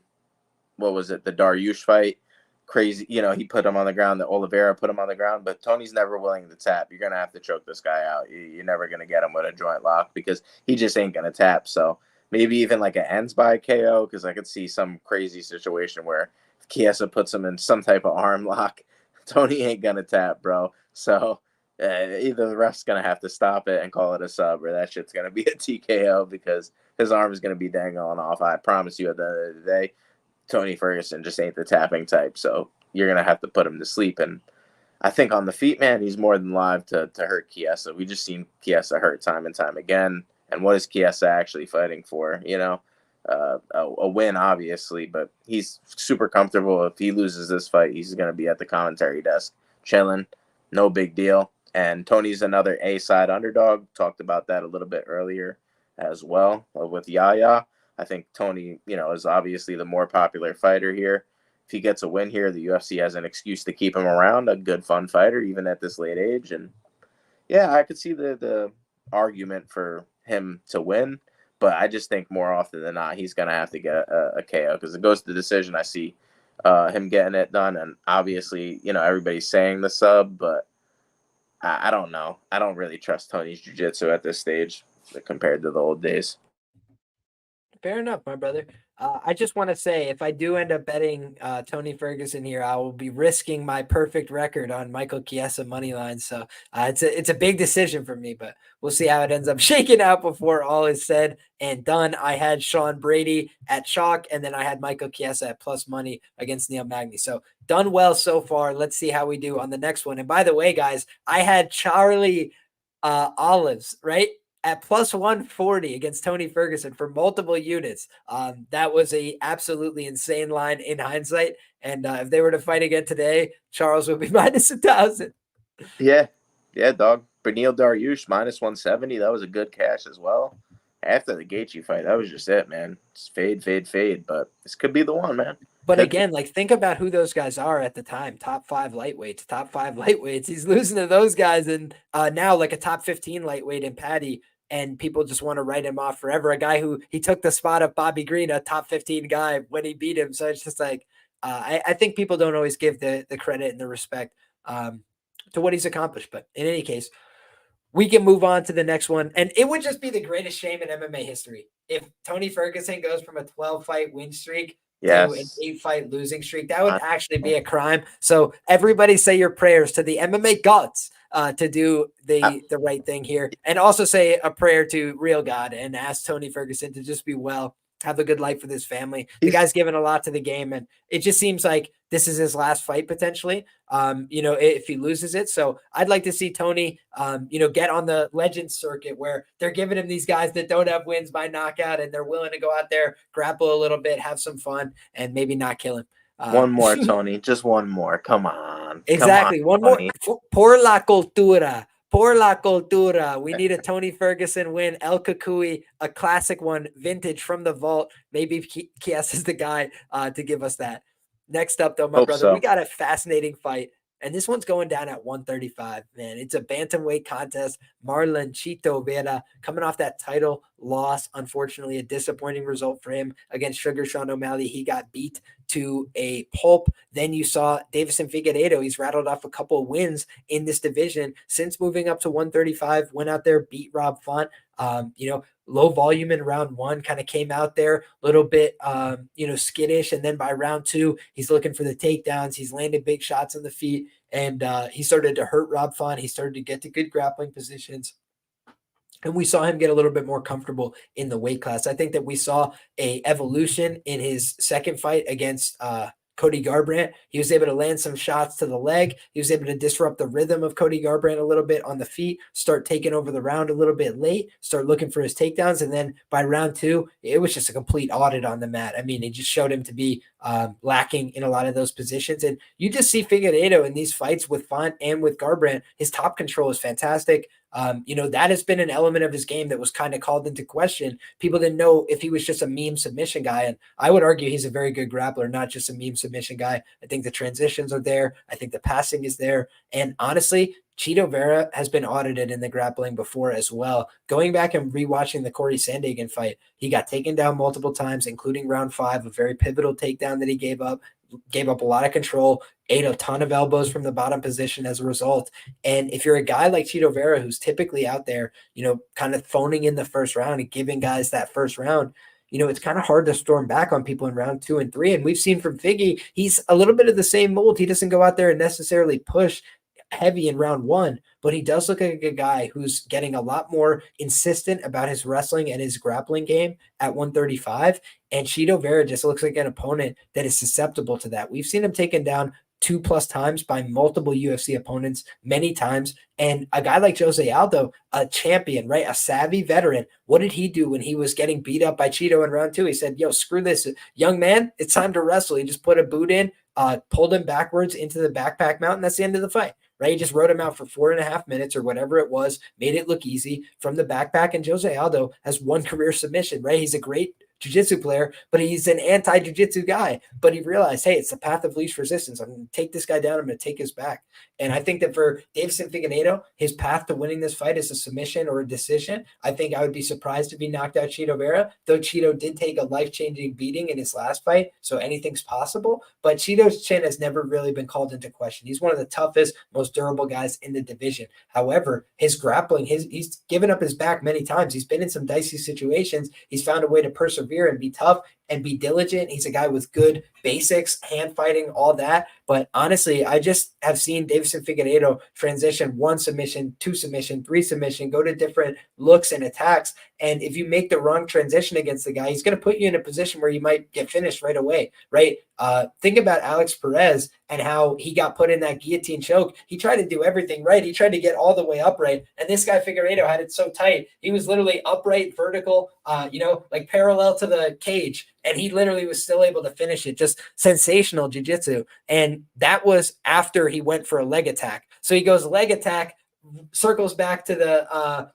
Dariush fight. Crazy, he put him on the ground. The Oliveira put him on the ground, but Tony's never willing to tap. You're gonna have to choke this guy out. You're never gonna get him with a joint lock because he just ain't gonna tap. So maybe even like an ends by KO, because I could see some crazy situation where if Chiesa puts him in some type of arm lock, Tony ain't gonna tap, bro. So either the ref's gonna have to stop it and call it a sub, or that shit's gonna be a TKO because his arm is gonna be dangling off. I promise you, at the end of the day, Tony Ferguson just ain't the tapping type, so you're going to have to put him to sleep. And I think on the feet, man, he's more than live to hurt Chiesa. We just seen Chiesa hurt time and time again. And what is Chiesa actually fighting for? A win, obviously, but he's super comfortable. If he loses this fight, he's going to be at the commentary desk chilling. No big deal. And Tony's another A-side underdog. Talked about that a little bit earlier as well with Yahya. I think Tony, is obviously the more popular fighter here. If he gets a win here, the UFC has an excuse to keep him around, a good, fun fighter, even at this late age. And, yeah, I could see the argument for him to win, but I just think more often than not he's going to have to get a KO because it goes to the decision. I see him getting it done, and obviously, everybody's saying the sub, but I don't know. I don't really trust Tony's jiu-jitsu at this stage compared to the old days. Fair enough, my brother. I just want to say, if I do end up betting Tony Ferguson here, I will be risking my perfect record on Michael Chiesa money line. So it's a big decision for me, but we'll see how it ends up shaking out before all is said and done. I had Sean Brady at chalk, and then I had Michael Chiesa at plus money against Neil Magny. So done well so far. Let's see how we do on the next one. And by the way, guys, I had Charlie Olives, right, at plus 140 against Tony Ferguson for multiple units. That was a absolutely insane line in hindsight. And if they were to fight again today, Charles would be minus 1,000. Yeah, dog. Beneil Dariush minus 170. That was a good cash as well. After the Gaethje fight, that was just it, man. Just fade. But this could be the one, man. But again, think about who those guys are at the time. Top 5 lightweights. He's losing to those guys. And now a top 15 lightweight in Patty. And people just want to write him off forever. A guy who he took the spot of Bobby Green, a top 15 guy, when he beat him. So it's just I think people don't always give the credit and the respect to what he's accomplished. But in any case, we can move on to the next one. And it would just be the greatest shame in MMA history if Tony Ferguson goes from a 12-fight win streak to an 8-fight losing streak. That would actually be a crime. So everybody say your prayers to the MMA gods to do the right thing here. And also say a prayer to real God and ask Tony Ferguson to just be well have a good life with his family. The He's- guy's given a lot to the game, and it just seems like this is his last fight potentially, if he loses it. So I'd like to see Tony, get on the Legends circuit where they're giving him these guys that don't have wins by knockout, and they're willing to go out there, grapple a little bit, have some fun, and maybe not kill him. One more, Tony. Just one more. Come on. Exactly. Come on, one Tony. more. Por la cultura. Por la cultura. We need a Tony Ferguson win. El Kukui, a classic one, vintage from the vault. Maybe Kies is the guy to give us that. Next up, though, my brother, we got a fascinating fight. And this one's going down at 135, man. It's a bantamweight contest. Marlon Chito Vera coming off that title loss. Unfortunately, a disappointing result for him against Sugar Sean O'Malley. He got beat to a pulp. Then you saw Davison Figueiredo. He's rattled off a couple of wins in this division since moving up to 135. Went out there, beat Rob Font. Low volume in round one, kind of came out there a little bit, skittish. And then by round two, he's looking for the takedowns. He's landed big shots on the feet, and he started to hurt Rob Font. He started to get to good grappling positions. And we saw him get a little bit more comfortable in the weight class. I think that we saw a evolution in his second fight against Cody Garbrandt. He was able to land some shots to the leg. He was able to disrupt the rhythm of Cody Garbrandt a little bit on the feet, start taking over the round a little bit late, start looking for his takedowns. And then by round two, it was just a complete audit on the mat. I mean, it just showed him to be lacking in a lot of those positions. And you just see Figueiredo in these fights with Font and with Garbrandt, his top control is fantastic. That has been an element of his game that was kind of called into question. People didn't know if he was just a meme submission guy. And I would argue he's a very good grappler, not just a meme submission guy. I think the transitions are there. I think the passing is there. And honestly, Chito Vera has been audited in the grappling before as well. Going back and rewatching the Cory Sandhagen fight, he got taken down multiple times, including round 5, a very pivotal takedown that he gave up a lot of control, ate a ton of elbows from the bottom position as a result. And if you're a guy like Chito Vera, who's typically out there, kind of phoning in the first round and giving guys that first round, it's kind of hard to storm back on people in round 2 and 3. And we've seen from Figgy, he's a little bit of the same mold. He doesn't go out there and necessarily push heavy in round 1, but he does look like a guy who's getting a lot more insistent about his wrestling and his grappling game at 135. And Chito Vera just looks like an opponent that is susceptible to that. We've seen him taken down 2+ times by multiple UFC opponents many times. And a guy like Jose Aldo, a champion, right? A savvy veteran. What did he do when he was getting beat up by Chito in round 2? He said, yo, screw this. Young man, it's time to wrestle. He just put a boot in, pulled him backwards into the backpack mount, and that's the end of the fight. Right? He just wrote him out for 4.5 minutes or whatever it was, made it look easy from the backpack. And Jose Aldo has one career submission, right? He's a great jiu-jitsu player, but he's an anti-jiu-jitsu guy. But he realized, hey, it's the path of least resistance. I'm going to take this guy down. I'm going to take his back. And I think that for Davison Figueiredo, his path to winning this fight is a submission or a decision. I think I would be surprised if he knocked out Chito Vera, though Chito did take a life-changing beating in his last fight, so anything's possible. But Chito's chin has never really been called into question. He's one of the toughest, most durable guys in the division. However, his grappling, he's given up his back many times. He's been in some dicey situations. He's found a way to persevere and be tough and be diligent. He's a guy with good basics, hand fighting, all that. But honestly, I just have seen Davison Figueiredo transition 1 submission, 2 submission, 3 submission, go to different looks and attacks. And if you make the wrong transition against the guy, he's going to put you in a position where you might get finished right away, right? Think about Alex Perez and how he got put in that guillotine choke. He tried to do everything right. He tried to get all the way upright. And this guy Figueiredo had it so tight. He was literally upright, vertical, like parallel to the cage. And he literally was still able to finish it. Just sensational jiu-jitsu. And that was after he went for a leg attack. So he goes leg attack, circles back to the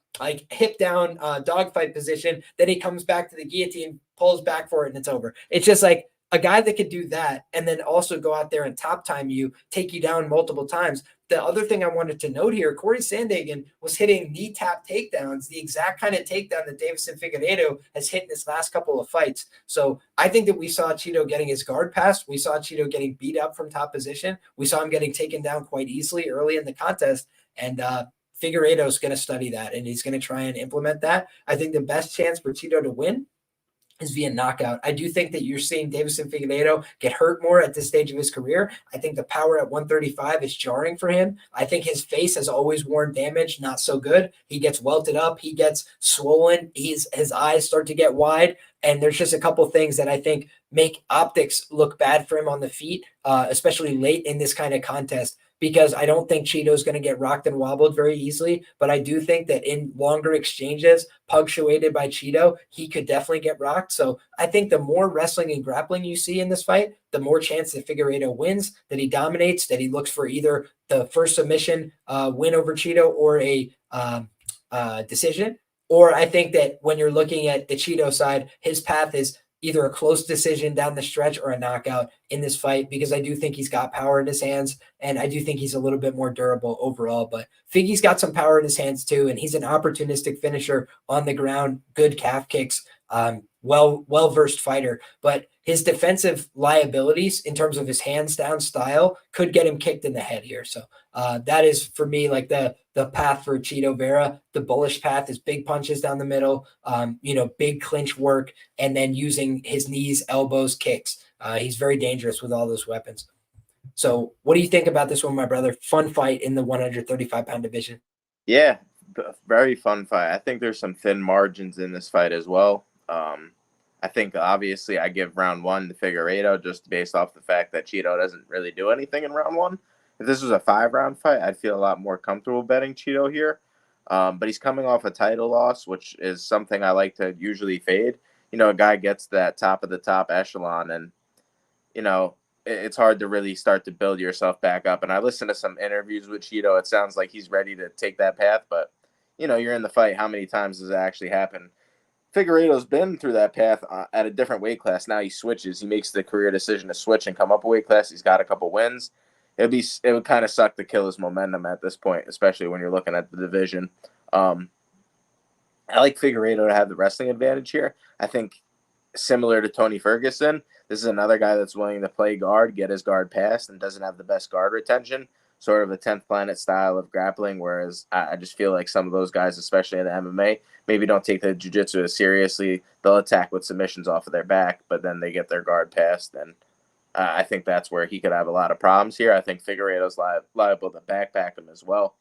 hip down dogfight position. Then he comes back to the guillotine, pulls back for it, and it's over. It's just like a guy that could do that and then also go out there and top time you, take you down multiple times. The other thing I wanted to note here, Cory Sandhagen was hitting knee tap takedowns, the exact kind of takedown that Davison Figueiredo has hit in his last couple of fights. So I think that we saw Chito getting his guard passed. We saw Chito getting beat up from top position. We saw him getting taken down quite easily early in the contest. And Figueiredo is going to study that, and he's going to try and implement that. I think the best chance for Chito to win is via knockout. I do think that you're seeing Deiveson Figueiredo get hurt more at this stage of his career. I think the power at 135 is jarring for him. I think his face has always worn damage, not so good. He gets welted up, he gets swollen, his eyes start to get wide, and there's just a couple things that I think make optics look bad for him on the feet, especially late in this kind of contest, because I don't think Cheeto's going to get rocked and wobbled very easily. But I do think that in longer exchanges, punctuated by Cheeto, he could definitely get rocked. So I think the more wrestling and grappling you see in this fight, the more chance that Figueiredo wins, that he dominates, that he looks for either the first submission win over Cheeto or a decision. Or I think that when you're looking at the Cheeto side, his path is either a close decision down the stretch or a knockout in this fight, because I do think he's got power in his hands, and I do think he's a little bit more durable overall. But Figgy's got some power in his hands too, and he's an opportunistic finisher on the ground, good calf kicks, well-versed fighter. But his defensive liabilities in terms of his hands down style could get him kicked in the head here. So that is, for me, like the path for Cheeto Vera. The bullish path is big punches down the middle, big clinch work, and then using his knees, elbows, kicks. He's very dangerous with all those weapons. So what do you think about this one, my brother? Fun fight in the 135-pound division. Yeah, very fun fight. I think there's some thin margins in this fight as well. I think, obviously, I give round one to Figueiredo just based off the fact that Cheeto doesn't really do anything in round one. If this was a 5-round fight, I'd feel a lot more comfortable betting Cheeto here. But he's coming off a title loss, which is something I like to usually fade. A guy gets that top of the top echelon, and, it's hard to really start to build yourself back up. And I listened to some interviews with Cheeto. It sounds like he's ready to take that path, but, you're in the fight. How many times does it actually happen? Figueiredo's been through that path at a different weight class. Now he switches. He makes the career decision to switch and come up a weight class. He's got a couple wins. It would kind of suck to kill his momentum at this point, especially when you're looking at the division. I like Figueiredo to have the wrestling advantage here. I think similar to Tony Ferguson, this is another guy that's willing to play guard, get his guard passed, and doesn't have the best guard retention. Sort of a 10th planet style of grappling, whereas I just feel like some of those guys, especially in the MMA, maybe don't take the jiu-jitsu as seriously. They'll attack with submissions off of their back, but then they get their guard passed, and I think that's where he could have a lot of problems here. I think Figueiredo's liable to backpack him as well.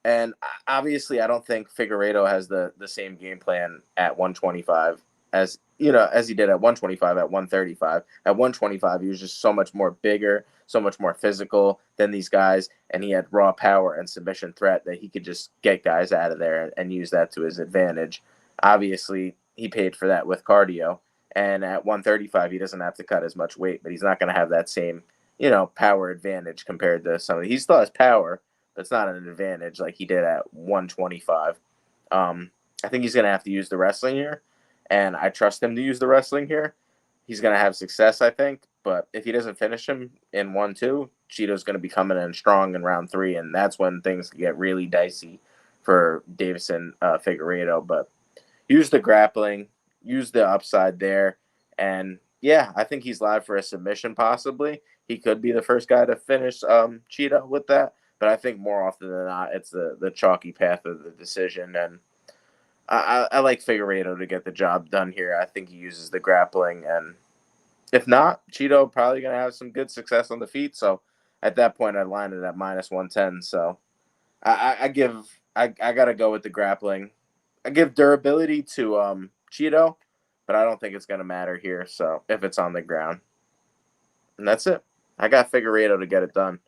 And obviously, I don't think Figueiredo has the same game plan at 125 as he did at 125, at 135. At 125, he was just so much more bigger, so much more physical than these guys, and he had raw power and submission threat that he could just get guys out of there and use that to his advantage. Obviously, he paid for that with cardio, and at 135, he doesn't have to cut as much weight, but he's not going to have that same, power advantage compared to somebody. He still has power, but it's not an advantage like he did at 125. I think he's going to have to use the wrestling here, and I trust him to use the wrestling here. He's going to have success, I think, but if he doesn't finish him in 1-2, Cheeto's going to be coming in strong in round 3, and that's when things get really dicey for Deiveson Figueiredo. But use the grappling, use the upside there, and yeah, I think he's live for a submission possibly. He could be the first guy to finish Cheeto with that, but I think more often than not, it's the chalky path of the decision, and I like Figueiredo to get the job done here. I think he uses the grappling, and if not, Cheeto probably going to have some good success on the feet. So at that point, I'd line it at -110. So I got to go with the grappling. I give durability to Cheeto, but I don't think it's going to matter here. So if it's on the ground, and that's it. I got Figueiredo to get it done.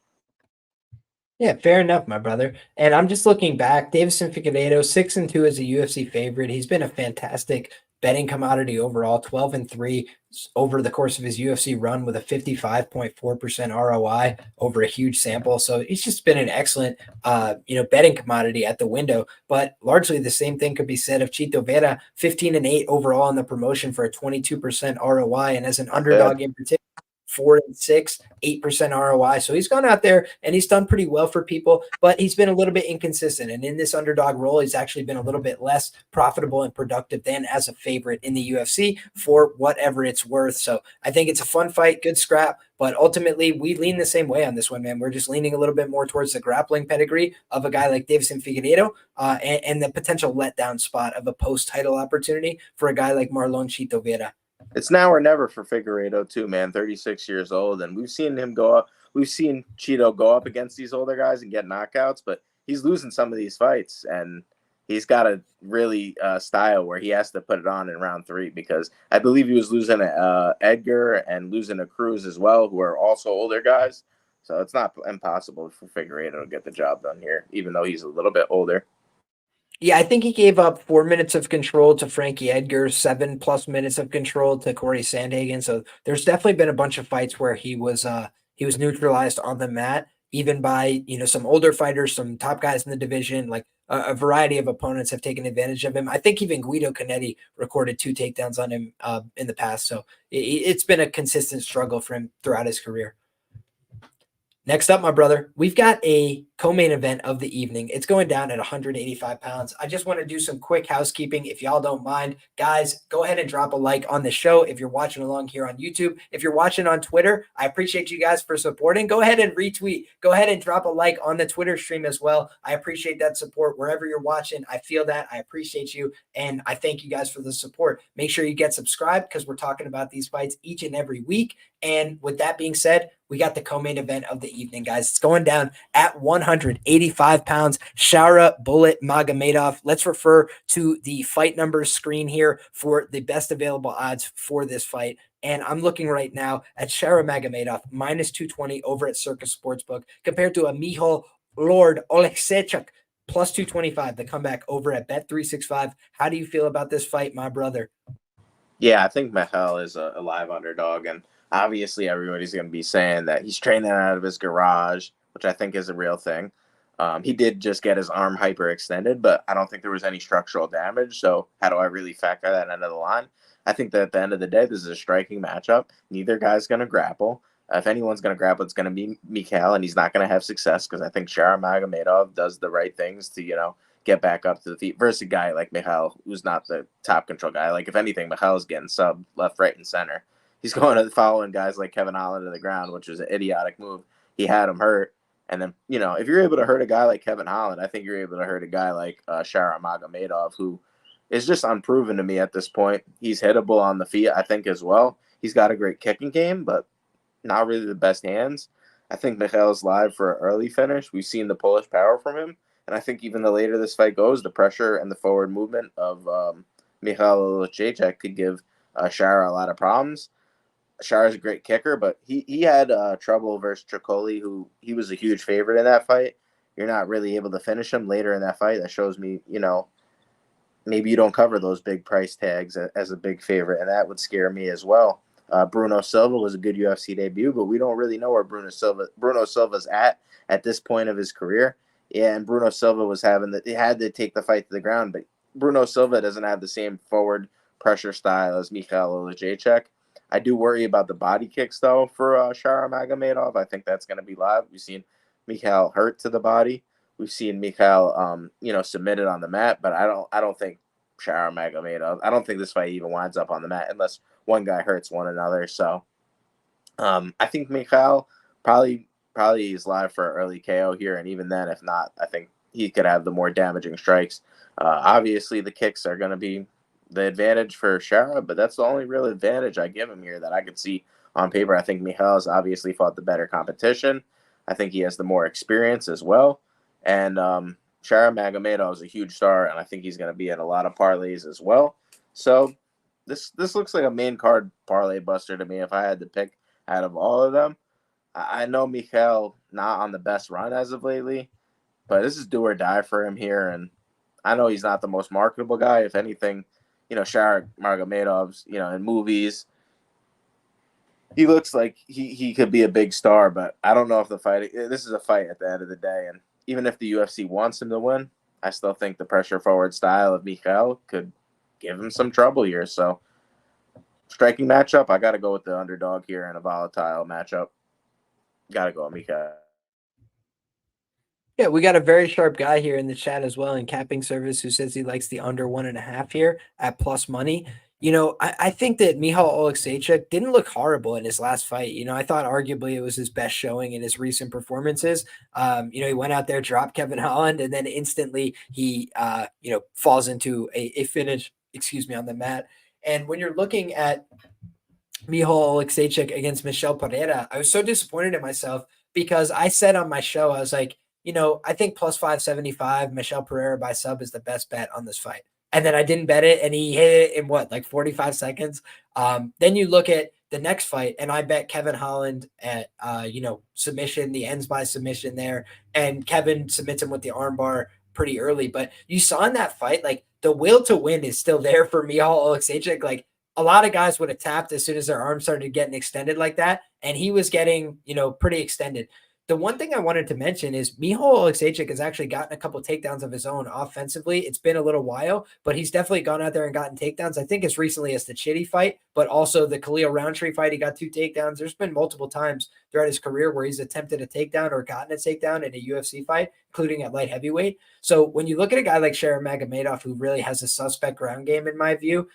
Yeah, fair enough, my brother. And I'm just looking back. Deiveson Figueiredo, 6-2 as a UFC favorite. He's been a fantastic betting commodity overall, 12-3 over the course of his UFC run with a 55.4% ROI over a huge sample. So he's just been an excellent, betting commodity at the window. But largely the same thing could be said of Cheeto Vera, 15-8 overall in the promotion for a 22% ROI, and as an underdog in particular. 4-6, 8% ROI. So he's gone out there and he's done pretty well for people, but he's been a little bit inconsistent. And in this underdog role, he's actually been a little bit less profitable and productive than as a favorite in the UFC for whatever it's worth. So I think it's a fun fight, good scrap, but ultimately we lean the same way on this one, man. We're just leaning a little bit more towards the grappling pedigree of a guy like Davison Figueiredo and the potential letdown spot of a post-title opportunity for a guy like Marlon Chito Vera. It's now or never for Figueiredo too, man. 36 years old, and we've seen him go up. We've seen Chito go up against these older guys and get knockouts, but he's losing some of these fights, and he's got a really style where he has to put it on in round 3 because I believe he was losing Edgar and losing a Cruz as well, who are also older guys. So it's not impossible for Figueiredo to get the job done here, even though he's a little bit older. Yeah, I think he gave up 4 minutes of control to Frankie Edgar, 7+ minutes of control to Cory Sandhagen. So there's definitely been a bunch of fights where he was neutralized on the mat, even by some older fighters, some top guys in the division. Like a variety of opponents have taken advantage of him. I think even Guido Canetti recorded 2 takedowns on him in the past. So it's been a consistent struggle for him throughout his career. Next up, my brother, we've got a co-main event of the evening. It's going down at 185 pounds. I just want to do some quick housekeeping if y'all don't mind. Guys, go ahead and drop a like on the show if you're watching along here on YouTube. If you're watching on Twitter, I appreciate you guys for supporting. Go ahead and retweet. Go ahead and drop a like on the Twitter stream as well. I appreciate that support wherever you're watching. I feel that. I appreciate you, and I thank you guys for the support. Make sure you get subscribed because we're talking about these fights each and every week. And with that being said, we got the co-main event of the evening, guys. It's going down at 185 pounds. Shara Bullet Magomedov. Let's refer to the fight numbers screen here for the best available odds for this fight. And I'm looking right now at Shara Magomedov, -220 over at Circus Sportsbook, compared to a Michal Lord Oleksiejczuk, +225, the comeback over at Bet365. How do you feel about this fight, my brother? Yeah, I think Michal is a live underdog, and obviously everybody's going to be saying that he's training out of his garage, which I think is a real thing. He did just get his arm hyperextended, but I don't think there was any structural damage. So how do I really factor that end of the line? I think that at the end of the day, this is a striking matchup. Neither guy's going to grapple. If anyone's going to grapple, it's going to be Michal, and he's not going to have success because I think Shara Magomedov does the right things to, get back up to the feet versus a guy like Michal, who's not the top control guy. Like, if anything, Michal's getting subbed left, right, and center. He's going to following guys like Kevin Holland to the ground, which was an idiotic move. He had him hurt. And then, if you're able to hurt a guy like Kevin Holland, I think you're able to hurt a guy like Shara Magomedov, who is just unproven to me at this point. He's hittable on the feet, I think, as well. He's got a great kicking game, but not really the best hands. I think Michal's live for an early finish. We've seen the Polish power from him. And I think even the later this fight goes, the pressure and the forward movement of Michal Oleksiejczuk could give Shara a lot of problems. Shara's a great kicker, but he had trouble versus Tricoli, who he was a huge favorite in that fight. You're not really able to finish him later in that fight. That shows me, maybe you don't cover those big price tags as a big favorite, and that would scare me as well. Bruno Silva was a good UFC debut, but we don't really know where Bruno Silva's at this point of his career. Yeah, and Bruno Silva was he had to take the fight to the ground, but Bruno Silva doesn't have the same forward pressure style as Michal Oleksiejczuk. I do worry about the body kicks, though, for Shara Magomedov. I think that's going to be live. We've seen Michal hurt to the body. We've seen Michal, submitted on the mat, but I don't think Shara Magomedov. I don't think this fight even winds up on the mat unless one guy hurts one another. So, I think Michal probably is live for an early KO here, and even then, if not, I think he could have the more damaging strikes. Obviously, the kicks are going to be the advantage for Shara, but that's the only real advantage I give him here that I could see on paper. I think Michal's obviously fought the better competition. I think he has the more experience as well. And Shara Magomedov is a huge star, and I think he's going to be in a lot of parlays as well. So this looks like a main card parlay buster to me if I had to pick out of all of them. I know Michal not on the best run as of lately, but this is do or die for him here. And I know he's not the most marketable guy. If anything, Shara Magomedov's, in movies, he looks like he could be a big star, but I don't know if this is a fight at the end of the day. And even if the UFC wants him to win, I still think the pressure forward style of Michal could give him some trouble here. So striking matchup, I got to go with the underdog here in a volatile matchup. Got to go, Mika. Yeah, we got a very sharp guy here in the chat as well in Capping Service who says he likes the under 1.5 here at plus money. I think that Michal Oleksiejczuk didn't look horrible in his last fight. I thought arguably it was his best showing in his recent performances. He went out there, dropped Kevin Holland, and then instantly he, falls into a finish, on the mat. And when you're looking at Michal Oleksiejczuk against Michel Pereira, I was so disappointed in myself because I said on my show, I was like, I think plus 575 Michel Pereira by sub is the best bet on this fight. And then I didn't bet it, and he hit it in 45 seconds. Then you look at the next fight, and I bet Kevin Holland at submission, the ends by submission there, and Kevin submits him with the armbar pretty early. But you saw in that fight, like the will to win is still there for Michal Oleksiejczuk. Like a lot of guys would have tapped as soon as their arms started getting extended like that, and he was getting pretty extended. The one thing I wanted to mention is Michal Oleksiejczuk has actually gotten a couple of takedowns of his own offensively. It's been a little while, but he's definitely gone out there and gotten takedowns. I think as recently as the Chitty fight, but also the Khalil Roundtree fight, he got 2 takedowns. There's been multiple times throughout his career where he's attempted a takedown or gotten a takedown in a UFC fight, including at light heavyweight. So when you look at a guy like Nurmagomedov, who really has a suspect ground game, in my view,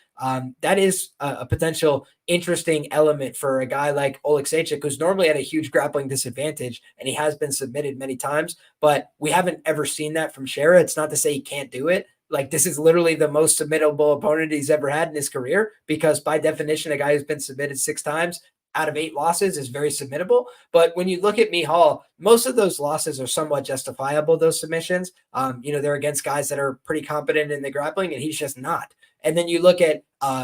that is a potential interesting element for a guy like Oleksiejczuk, who's normally at a huge grappling disadvantage, and he has been submitted many times, but we haven't ever seen that from Shera. It's not to say he can't do it. Like, this is literally the most submittable opponent he's ever had in his career, because by definition, a guy who's been submitted 6 times out of 8 losses is very submittable. But when you look at Michal, most of those losses are somewhat justifiable, those submissions. They're against guys that are pretty competent in the grappling, and he's just not. And then you look at,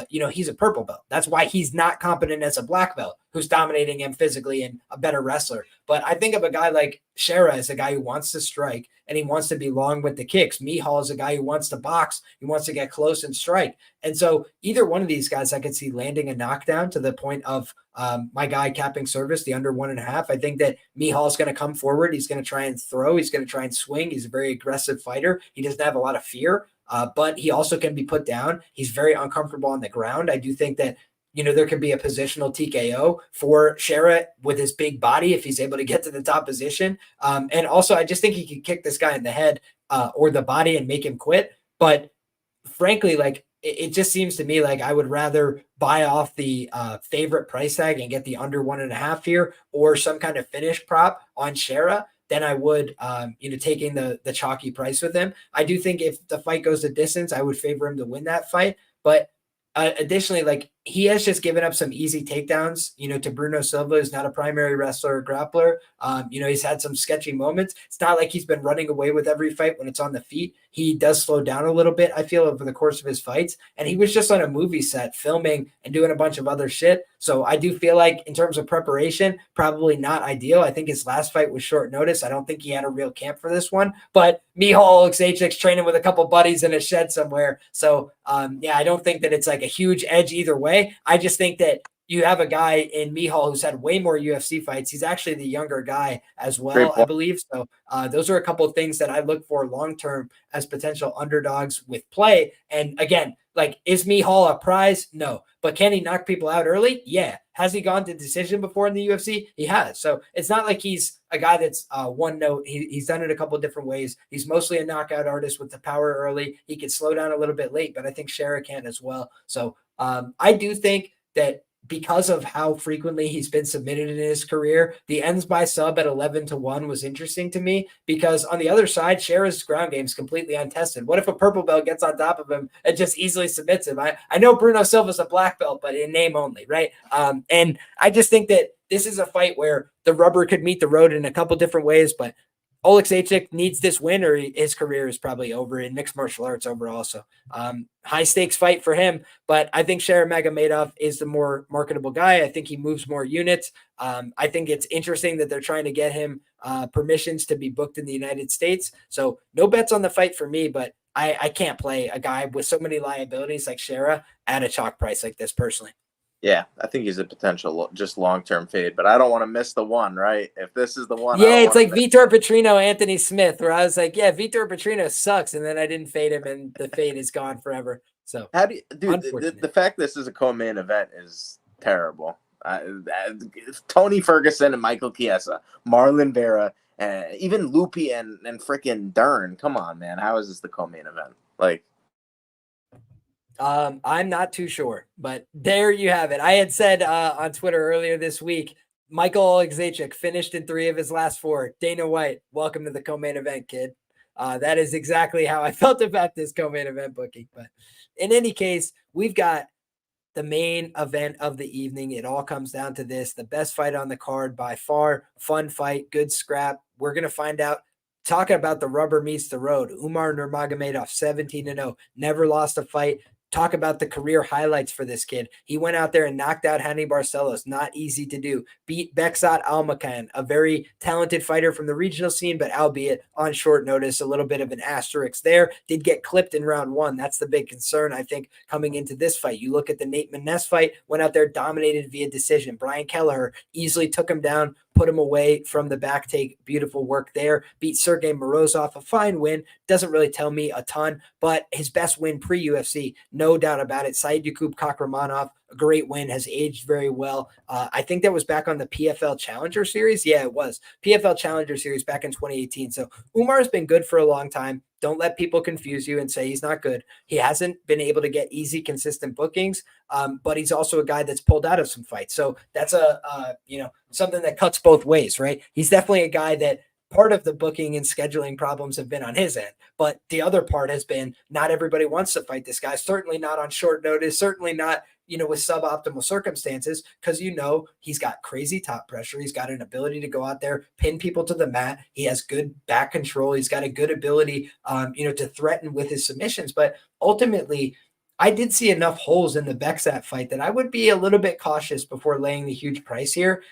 he's a purple belt. That's why he's not competent as a black belt who's dominating him physically and a better wrestler. But I think of a guy like Shera as a guy who wants to strike and he wants to be long with the kicks. Michal is a guy who wants to box. He wants to get close and strike. And so either one of these guys I could see landing a knockdown to the point of my guy Capping Service, the under 1.5. I think that Michal is going to come forward. He's going to try and throw. He's going to try and swing. He's a very aggressive fighter. He doesn't have a lot of fear. But he also can be put down. He's very uncomfortable on the ground. I do think that, there could be a positional TKO for Shera with his big body if he's able to get to the top position. And also, I just think he could kick this guy in the head or the body and make him quit. But frankly, like, it just seems to me like I would rather buy off the favorite price tag and get the under 1.5 here, or some kind of finish prop on Shera, than I would, taking the chalky price with him. I do think if the fight goes the distance, I would favor him to win that fight. But additionally, like, he has just given up some easy takedowns, to Bruno Silva, who's not a primary wrestler or grappler. He's had some sketchy moments. It's not like he's been running away with every fight when it's on the feet. He does slow down a little bit, I feel, over the course of his fights. And he was just on a movie set filming and doing a bunch of other shit. So I do feel like in terms of preparation, probably not ideal. I think his last fight was short notice. I don't think he had a real camp for this one. But Michal Oleksiejczuk's training with a couple buddies in a shed somewhere. So, I don't think that it's like a huge edge either way. I just think that you have a guy in Michal who's had way more UFC fights. He's actually the younger guy as well, I believe. So those are a couple of things that I look for long-term as potential underdogs with play. And again, like, is Michal a prize? No. But can he knock people out early? Yeah. Has he gone to decision before in the UFC? He has. So it's not like he's a guy that's one note. He's done it a couple of different ways. He's mostly a knockout artist with the power early. He can slow down a little bit late, but I think Shera can as well. So I do think that because of how frequently he's been submitted in his career, the ends by sub at 11-1 was interesting to me, because on the other side, Shera's ground game is completely untested. What if a purple belt gets on top of him and just easily submits him? I know Bruno Silva's a black belt, but in name only, right? And I just think that this is a fight where the rubber could meet the road in a couple different ways, but Oleksiejczuk needs this win or his career is probably over in mixed martial arts overall. So high stakes fight for him, but I think Nurmagomedov is the more marketable guy. I think he moves more units. I think it's interesting that they're trying to get him permissions to be booked in the United States. So no bets on the fight for me, but I can't play a guy with so many liabilities like Shera at a chalk price like this personally. Yeah, I think he's a potential just long-term fade, but I don't want to miss the one, right? If this is the one. Yeah, it's like Vitor Petrino, Anthony Smith, where I was like, yeah, Vitor Petrino sucks, and then I didn't fade him, and the fade is gone forever. So how do you, dude? unfortunate. The fact this is a co-main event is terrible. Tony Ferguson and Michael Chiesa, Marlon Vera, even Loopy and freaking Dern. Come on, man. How is this the co-main event? Like, I'm not too sure, but there you have it. I had said on Twitter earlier this week, Michael Oleksiejczuk finished in 3 of his last 4. Dana White, welcome to the co-main event, kid. That is exactly how I felt about this co-main event booking. But in any case, we've got the main event of the evening. It all comes down to this. The best fight on the card by far. Fun fight, good scrap. We're going to find out. Talking about the rubber meets the road. Umar Nurmagomedov, 17-0. Never lost a fight. Talk about the career highlights for this kid. He went out there and knocked out Hani Barcelos. Not easy to do. Beat Beksat Almakan, a very talented fighter from the regional scene, but albeit on short notice, a little bit of an asterisk there. Did get clipped in round 1. That's the big concern, I think, coming into this fight. You look at the Nate Maness fight, went out there, dominated via decision. Brian Kelleher easily took him down, put him away from the back take. Beautiful work there. Beat Sergey Morozov, a fine win. Doesn't really tell me a ton, but his best win pre-UFC, no doubt about it. Said Yakub Kakramanov, a great win, has aged very well. I think that was back on the PFL Challenger Series. Yeah, it was. PFL Challenger Series back in 2018. So Umar has been good for a long time. Don't let people confuse you and say he's not good. He hasn't been able to get easy, consistent bookings, but he's also a guy that's pulled out of some fights. So that's something that cuts both ways, right? He's definitely a guy that part of the booking and scheduling problems have been on his end, but the other part has been not everybody wants to fight this guy. Certainly not on short notice. Certainly not, with suboptimal circumstances, because he's got crazy top pressure. He's got an ability to go out there, pin people to the mat. He has good back control. He's got a good ability, to threaten with his submissions. But ultimately, I did see enough holes in the Beksat fight that I would be a little bit cautious before laying the huge price here.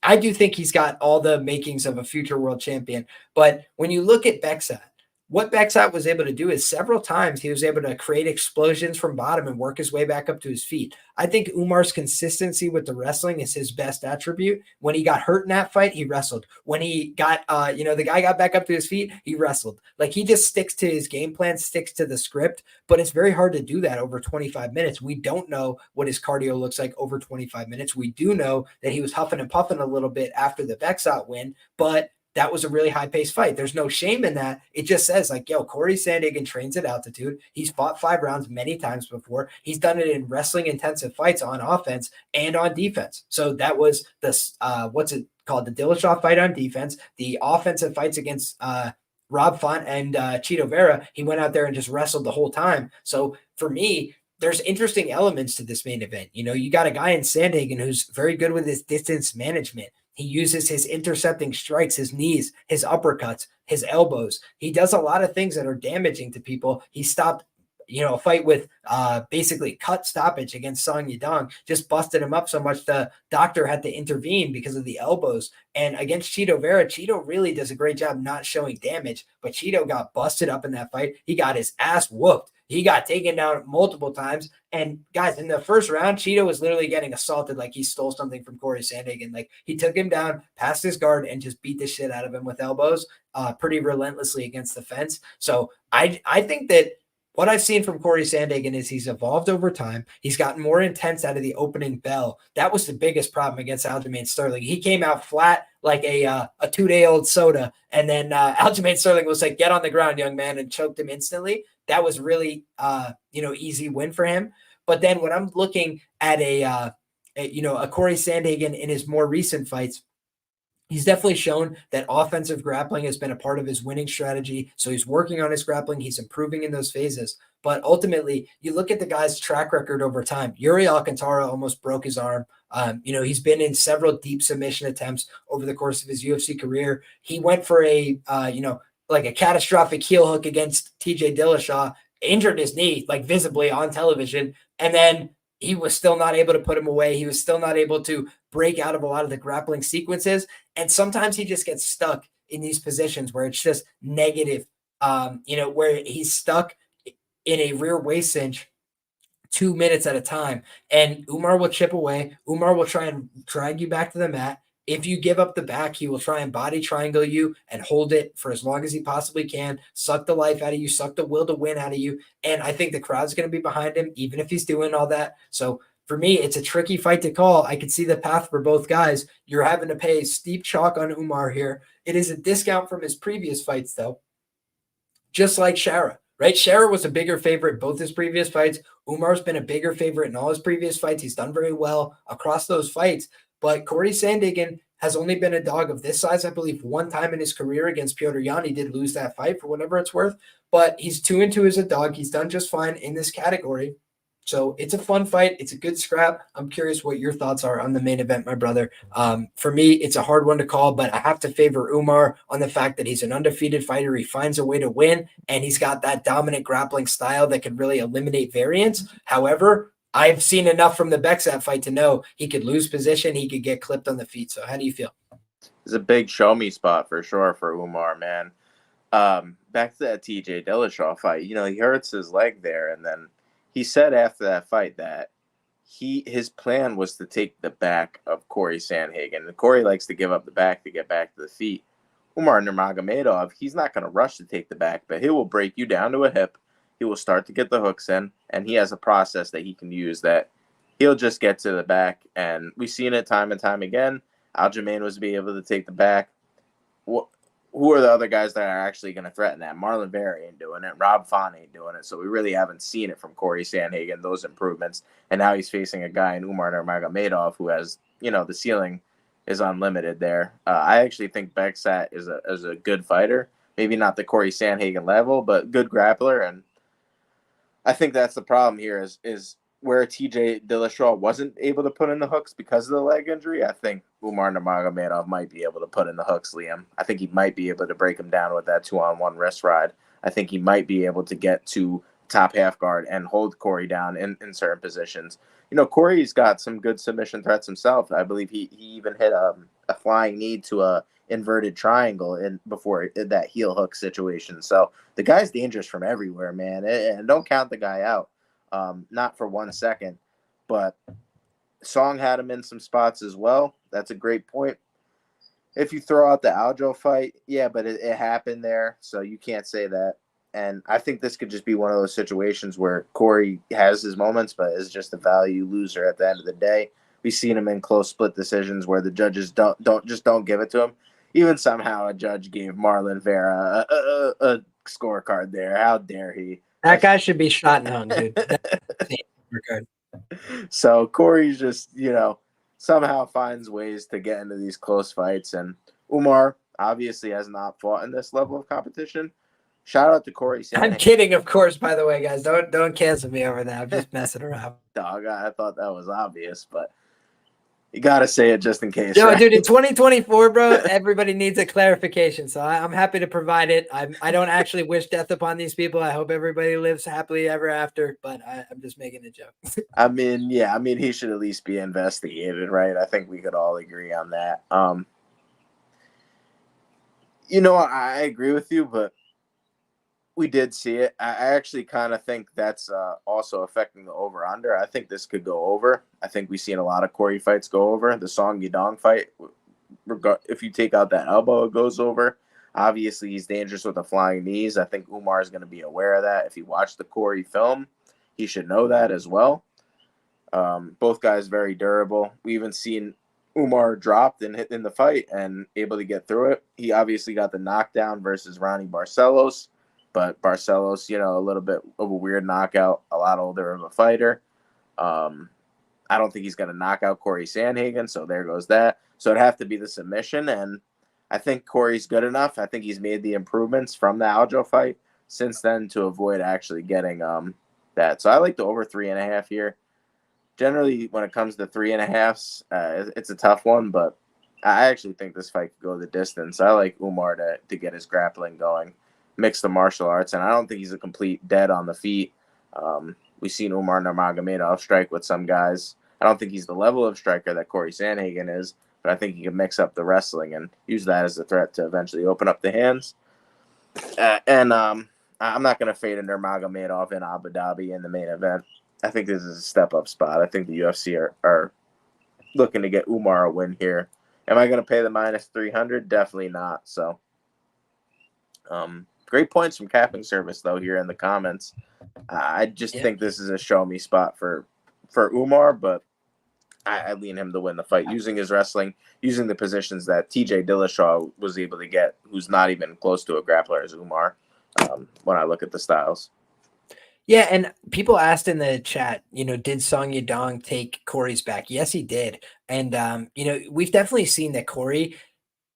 I do think he's got all the makings of a future world champion. But when you look at Beksat, what Beksat was able to do is several times he was able to create explosions from bottom and work his way back up to his feet. I think Umar's consistency with the wrestling is his best attribute. When he got hurt in that fight, he wrestled. When he got, the guy got back up to his feet, he wrestled. Like, he just sticks to his game plan, sticks to the script, but it's very hard to do that over 25 minutes. We don't know what his cardio looks like over 25 minutes. We do know that he was huffing and puffing a little bit after the Beksat win, but that was a really high-paced fight. There's no shame in that. It just says, Cory Sandhagen trains at altitude. He's fought 5 rounds many times before. He's done it in wrestling-intensive fights on offense and on defense. So that was the the Dillashaw fight on defense. The offensive fights against Rob Font and Chito Vera, he went out there and just wrestled the whole time. So for me, there's interesting elements to this main event. You got a guy in Sandhagen who's very good with his distance management. He uses his intercepting strikes, his knees, his uppercuts, his elbows. He does a lot of things that are damaging to people. He stopped, a fight with basically cut stoppage against Song Yadong, just busted him up so much the doctor had to intervene because of the elbows. And against Chito Vera, Chito really does a great job not showing damage, but Chito got busted up in that fight. He got his ass whooped. He got taken down multiple times. And guys, in the first round, Chito was literally getting assaulted like he stole something from Cory Sandhagen. Like, he took him down, passed his guard, and just beat the shit out of him with elbows pretty relentlessly against the fence. So I think that what I've seen from Cory Sandhagen is he's evolved over time. He's gotten more intense out of the opening bell. That was the biggest problem against Aljamain Sterling. He came out flat like a 2-day-old soda, and then Aljamain Sterling was like, "Get on the ground, young man," and choked him instantly. That was really, easy win for him. But then when I'm looking at a Cory Sandhagen in his more recent fights, he's definitely shown that offensive grappling has been a part of his winning strategy. So he's working on his grappling. He's improving in those phases. But ultimately, you look at the guy's track record over time. Yuri Alcantara almost broke his arm. He's been in several deep submission attempts over the course of his UFC career. He went for a catastrophic heel hook against TJ Dillashaw, injured his knee, visibly on television. And then he was still not able to put him away. He was still not able to break out of a lot of the grappling sequences. And sometimes he just gets stuck in these positions where it's just negative, where he's stuck in a rear waist cinch 2 minutes at a time. And Umar will chip away. Umar will try and drag you back to the mat. If you give up the back, he will try and body triangle you and hold it for as long as he possibly can, suck the life out of you, suck the will to win out of you. And I think the crowd's going to be behind him, even if he's doing all that. So for me, it's a tricky fight to call. I can see the path for both guys. You're having to pay steep chalk on Umar here. It is a discount from his previous fights, though, just like Shara, right? Shara was a bigger favorite both his previous fights. Umar's been a bigger favorite in all his previous fights. He's done very well across those fights. But Cory Sandhagen has only been a dog of this size, I believe, one time in his career against Petr Yan. He did lose that fight for whatever it's worth. But he's 2-2 as a dog. He's done just fine in this category. So it's a fun fight. It's a good scrap. I'm curious what your thoughts are on the main event, my brother. For me, it's a hard one to call, but I have to favor Umar on the fact that he's an undefeated fighter. He finds a way to win, and he's got that dominant grappling style that can really eliminate variance. However, I've seen enough from the Bexat fight to know he could lose position. He could get clipped on the feet. So how do you feel? It's a big show-me spot for sure for Umar, man. Back to that TJ Dillashaw fight, he hurts his leg there, and then he said after that fight that his plan was to take the back of Cory Sandhagen. And Cory likes to give up the back to get back to the feet. Umar Nurmagomedov, he's not going to rush to take the back, but he will break you down to a hip. He will start to get the hooks in, and he has a process that he can use that he'll just get to the back. And we've seen it time and time again. Aljamain was able to take the back. Who are the other guys that are actually going to threaten that? Marlon Vera ain't doing it. Rob Font ain't doing it. So we really haven't seen it from Cory Sandhagen, those improvements. And now he's facing a guy in Umar Nurmagomedov who has, the ceiling is unlimited there. I actually think Bexat is a good fighter. Maybe not the Cory Sandhagen level, but good grappler. And I think that's the problem here is where TJ Dillashaw wasn't able to put in the hooks because of the leg injury. I think Umar Nurmagomedov might be able to put in the hooks, Liam. I think he might be able to break him down with that 2-on-1 wrist ride. I think he might be able to get to top half guard and hold Cory down in certain positions. Cory's got some good submission threats himself. I believe he even hit a flying knee to a inverted triangle before that heel hook situation. So the guy's dangerous from everywhere, man. And don't count the guy out. Not for 1 second, but Song had him in some spots as well. That's a great point. If you throw out the Aljo fight, yeah, but it happened there, so you can't say that. And I think this could just be one of those situations where Cory has his moments, but is just a value loser at the end of the day. We've seen him in close split decisions where the judges don't give it to him. Even somehow a judge gave Marlon Vera a scorecard there. How dare he? That guy should be shot and hung, dude. So Cory's just, somehow finds ways to get into these close fights. And Umar obviously has not fought in this level of competition. Shout out to Cory Sandhagen. I'm kidding, of course, by the way, guys. Don't cancel me over that. I'm just messing around. Dog, I thought that was obvious, but you got to say it just in case. No, right? dude, in 2024, bro, everybody needs a clarification. So I'm happy to provide it. I don't actually wish death upon these people. I hope everybody lives happily ever after, but I'm just making a joke. I mean, he should at least be investigated, right? I think we could all agree on that. I agree with you, but we did see it. I actually kind of think that's also affecting the over-under. I think this could go over. I think we've seen a lot of Cory fights go over. The Song Yadong fight, if you take out that elbow, it goes over. Obviously, he's dangerous with the flying knees. I think Umar is going to be aware of that. If you watch the Cory film, he should know that as well. Both guys very durable. We even seen Umar dropped and hit in the fight and able to get through it. He obviously got the knockdown versus Ronnie Barcelos. But Barcelos, a little bit of a weird knockout, a lot older of a fighter. I don't think he's going to knock out Cory Sandhagen, so there goes that. So it'd have to be the submission, and I think Cory's good enough. I think he's made the improvements from the Aljo fight since then to avoid actually getting that. So I like the over 3.5 here. Generally, when it comes to 3.5s, it's a tough one, but I actually think this fight could go the distance. I like Umar to get his grappling going. Mix the martial arts, and I don't think he's a complete dead on the feet. We've seen Umar Nurmagomedov strike with some guys. I don't think he's the level of striker that Cory Sandhagen is, but I think he can mix up the wrestling and use that as a threat to eventually open up the hands. I'm not going to fade a Nurmagomedov in Abu Dhabi in the main event. I think this is a step-up spot. I think the UFC are looking to get Umar a win here Am I going to pay the minus 300? Definitely not. So, great points from Capping Service, though, here in the comments. I just think this is a show me spot for Umar, but I lean him to win the fight using his wrestling, using the positions that TJ Dillashaw was able to get, who's not even close to a grappler as Umar, when I look at the styles. Yeah, and people asked in the chat, did Song Yadong take Cory's back? Yes, he did. And, we've definitely seen that Cory,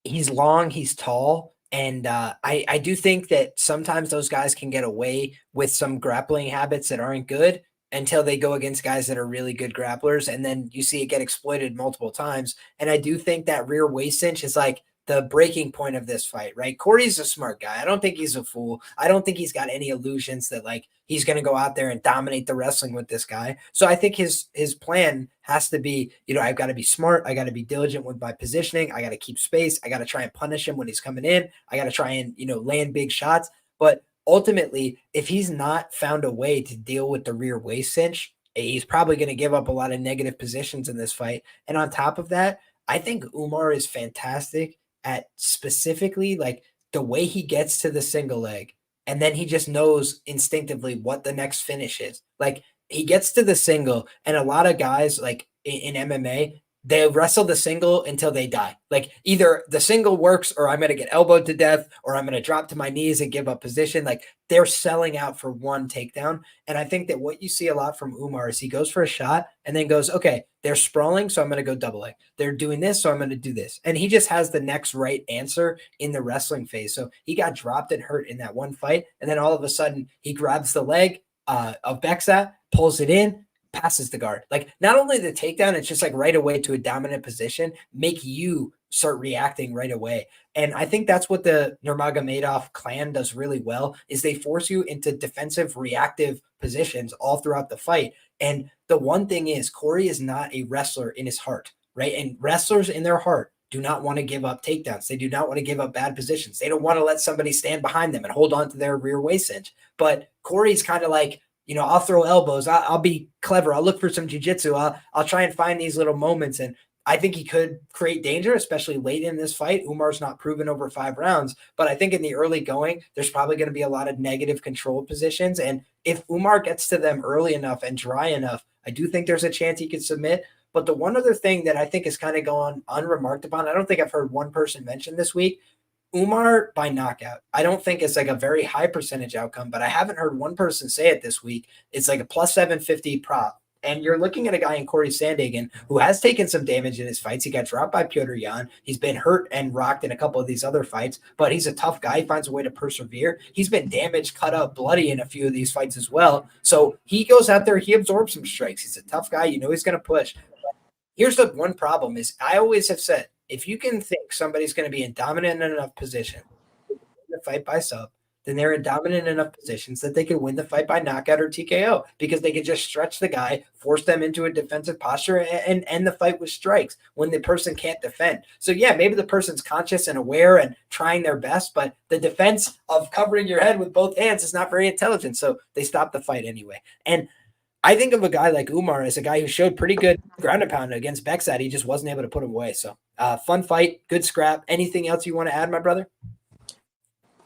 he's long, he's tall, and I do think that sometimes those guys can get away with some grappling habits that aren't good until they go against guys that are really good grapplers, and then you see it get exploited multiple times. And I do think that rear waist cinch is like the breaking point of this fight, right? Cory's a smart guy. I don't think he's a fool. I don't think he's got any illusions that like he's going to go out there and dominate the wrestling with this guy. So I think his plan has to be, I've got to be smart. I got to be diligent with my positioning. I got to keep space. I got to try and punish him when he's coming in. I got to try and, land big shots. But ultimately, if he's not found a way to deal with the rear waist cinch, he's probably going to give up a lot of negative positions in this fight. And on top of that, I think Umar is fantastic at specifically like the way he gets to the single leg, and then he just knows instinctively what the next finish is. Like he gets to the single, and a lot of guys like in MMA, they wrestle the single until they die. Like either the single works or I'm going to get elbowed to death or I'm going to drop to my knees and give up position. Like they're selling out for one takedown. And I think that what you see a lot from Umar is he goes for a shot and then goes, okay, they're sprawling, so I'm going to go double leg. They're doing this, so I'm going to do this. And he just has the next right answer in the wrestling phase. So he got dropped and hurt in that one fight. And then all of a sudden he grabs the leg of Beksa, pulls it in, passes the guard. Like not only the takedown, it's just like right away to a dominant position, make you start reacting right away. And I think that's what the Nurmagomedov clan does really well is they force you into defensive reactive positions all throughout the fight. And the one thing is Cory is not a wrestler in his heart, right? And wrestlers in their heart do not want to give up takedowns. They do not want to give up bad positions. They don't want to let somebody stand behind them and hold on to their rear waist cinch. But Cory's kind of like, I'll throw elbows. I'll be clever. I'll look for some jiu-jitsu. I'll try and find these little moments. And I think he could create danger, especially late in this fight. Umar's not proven over 5 rounds, but I think in the early going, there's probably going to be a lot of negative control positions. And if Umar gets to them early enough and dry enough, I do think there's a chance he could submit. But the one other thing that I think is kind of going unremarked upon, I don't think I've heard one person mention this week, Umar by knockout. I don't think it's like a very high percentage outcome, but I haven't heard one person say it this week. It's like a plus 750 prop. And you're looking at a guy in Cory Sandhagen who has taken some damage in his fights. He got dropped by Petr Yan. He's been hurt and rocked in a couple of these other fights, but he's a tough guy. He finds a way to persevere. He's been damaged, cut up, bloody in a few of these fights as well. So he goes out there, he absorbs some strikes. He's a tough guy. He's going to push. Here's the one problem is I always have said, if you can think somebody's going to be in dominant enough position to win the fight by sub, then they're in dominant enough positions that they can win the fight by knockout or TKO because they can just stretch the guy, force them into a defensive posture, and end the fight with strikes when the person can't defend. So, yeah, maybe the person's conscious and aware and trying their best, but the defense of covering your head with both hands is not very intelligent, so they stop the fight anyway. And I think of a guy like Umar as a guy who showed pretty good ground and pound against Beksa. He just wasn't able to put him away. So fun fight, good scrap. Anything else you want to add, my brother?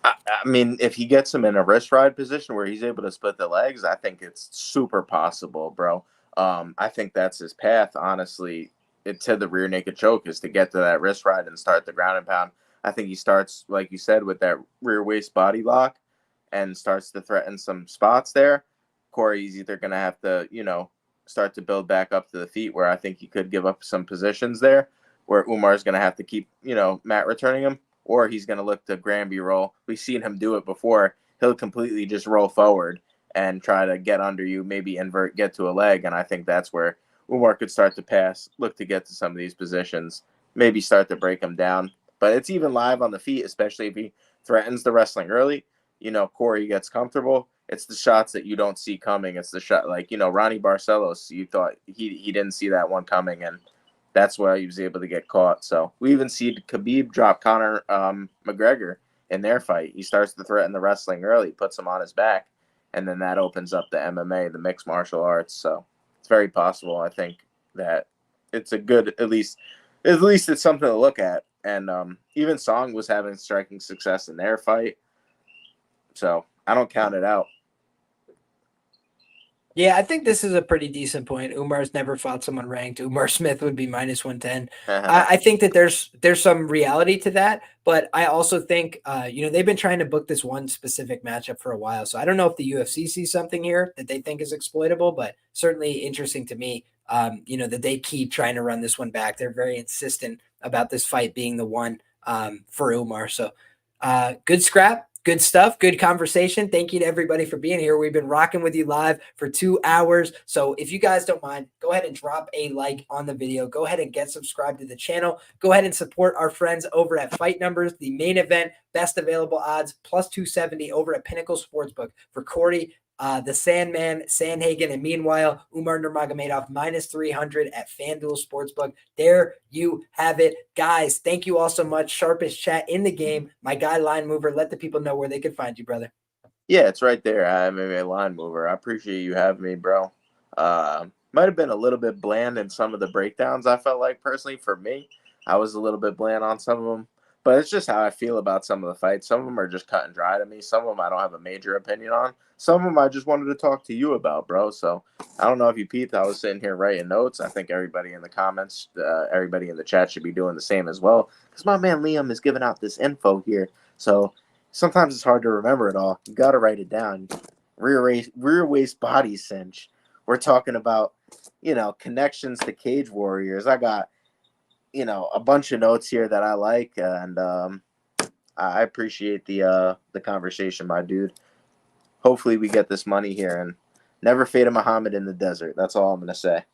I mean, if he gets him in a wrist ride position where he's able to split the legs, I think it's super possible, bro. I think that's his path, honestly, to the rear naked choke is to get to that wrist ride and start the ground and pound. I think he starts, like you said, with that rear waist body lock and starts to threaten some spots there. Cory's either going to have to, start to build back up to the feet where I think he could give up some positions there where Umar's going to have to keep, mat returning him, or he's going to look to Granby roll. We've seen him do it before. He'll completely just roll forward and try to get under you, maybe invert, get to a leg. And I think that's where Umar could start to pass, look to get to some of these positions, maybe start to break him down. But it's even live on the feet, especially if he threatens the wrestling early. Cory gets comfortable. It's the shots that you don't see coming. It's the shot like, Ronnie Barcelos, you thought he didn't see that one coming, and that's why he was able to get caught. So we even see Khabib drop Conor McGregor in their fight. He starts to threaten the wrestling early, puts him on his back, and then that opens up the MMA, the mixed martial arts. So it's very possible, I think, that it's a good, at least at least it's something to look at. And even Song was having striking success in their fight. So I don't count it out. Yeah, I think this is a pretty decent point. Umar's never fought someone ranked. Umar Smith would be minus 110. I think that there's some reality to that, but I also think, they've been trying to book this one specific matchup for a while. So I don't know if the UFC sees something here that they think is exploitable, but certainly interesting to me, that they keep trying to run this one back. They're very insistent about this fight being the one for Umar. So good scrap. Good stuff. Good conversation. Thank you to everybody for being here. We've been rocking with you live for 2 hours. So if you guys don't mind, go ahead and drop a like on the video. Go ahead and get subscribed to the channel. Go ahead and support our friends over at Fight Numbers, the main event, best available odds, plus 270 over at Pinnacle Sportsbook for Cory, the Sandman, Sandhagen, and meanwhile, Umar Nurmagomedov minus 300 at FanDuel Sportsbook. There you have it. Guys, thank you all so much. Sharpest chat in the game. My guy, Line Mover, let the people know where they can find you, brother. Yeah, it's right there. I'm a line mover. I appreciate you having me, bro. Might have been a little bit bland in some of the breakdowns, I felt like, personally, for me. I was a little bit bland on some of them. But it's just how I feel about some of the fights. Some of them are just cut and dry to me. Some of them I don't have a major opinion on. Some of them I just wanted to talk to you about, bro. So I don't know if you peeped. I was sitting here writing notes. I think everybody in the comments, everybody in the chat should be doing the same as well. Because my man Liam is giving out this info here. So sometimes it's hard to remember it all. You got to write it down. Rear waist body cinch. We're talking about, connections to Cage Warriors. I got a bunch of notes here that I like, and I appreciate the conversation, my dude. Hopefully we get this money here, and never fade a Mohammad in the desert. That's all I'm going to say.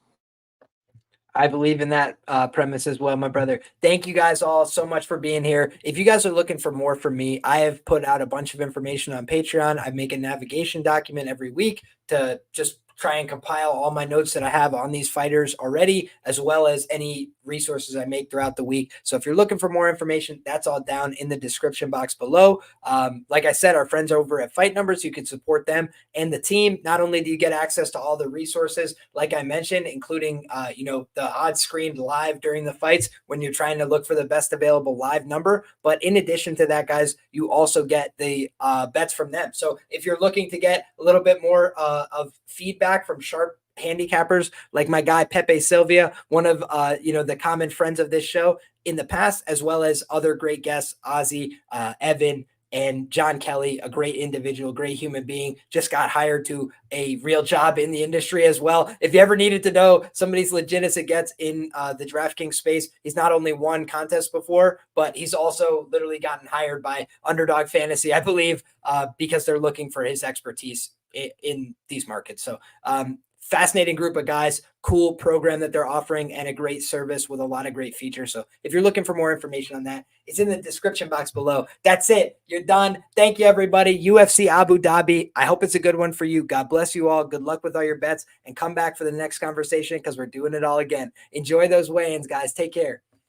I believe in that premise as well, my brother. Thank you guys all so much for being here. If you guys are looking for more from me, I have put out a bunch of information on Patreon. I make a navigation document every week to just try and compile all my notes that I have on these fighters already, as well as any resources I make throughout the week. So if you're looking for more information, that's all down in the description box below. Like I said, our friends over at Fight Numbers, you can support them and the team. Not only do you get access to all the resources, like I mentioned, including, the odds screened live during the fights when you're trying to look for the best available live number. But in addition to that, guys, you also get the bets from them. So if you're looking to get a little bit more of feedback from sharp handicappers like my guy Pepe Sylvia, one of the common friends of this show in the past, as well as other great guests, Ozzy, Evan, and John Kelly, a great individual, great human being, just got hired to a real job in the industry as well. If you ever needed to know somebody's legit as it gets in the DraftKings space, he's not only won contests before, but he's also literally gotten hired by Underdog Fantasy, I believe, because they're looking for his expertise in these markets. So fascinating group of guys, cool program that they're offering, and a great service with a lot of great features. So if you're looking for more information on that, it's in the description box below. That's it. You're done. Thank you, everybody. UFC Abu Dhabi. I hope it's a good one for you. God bless you all. Good luck with all your bets, and come back for the next conversation because we're doing it all again. Enjoy those weigh-ins, guys. Take care.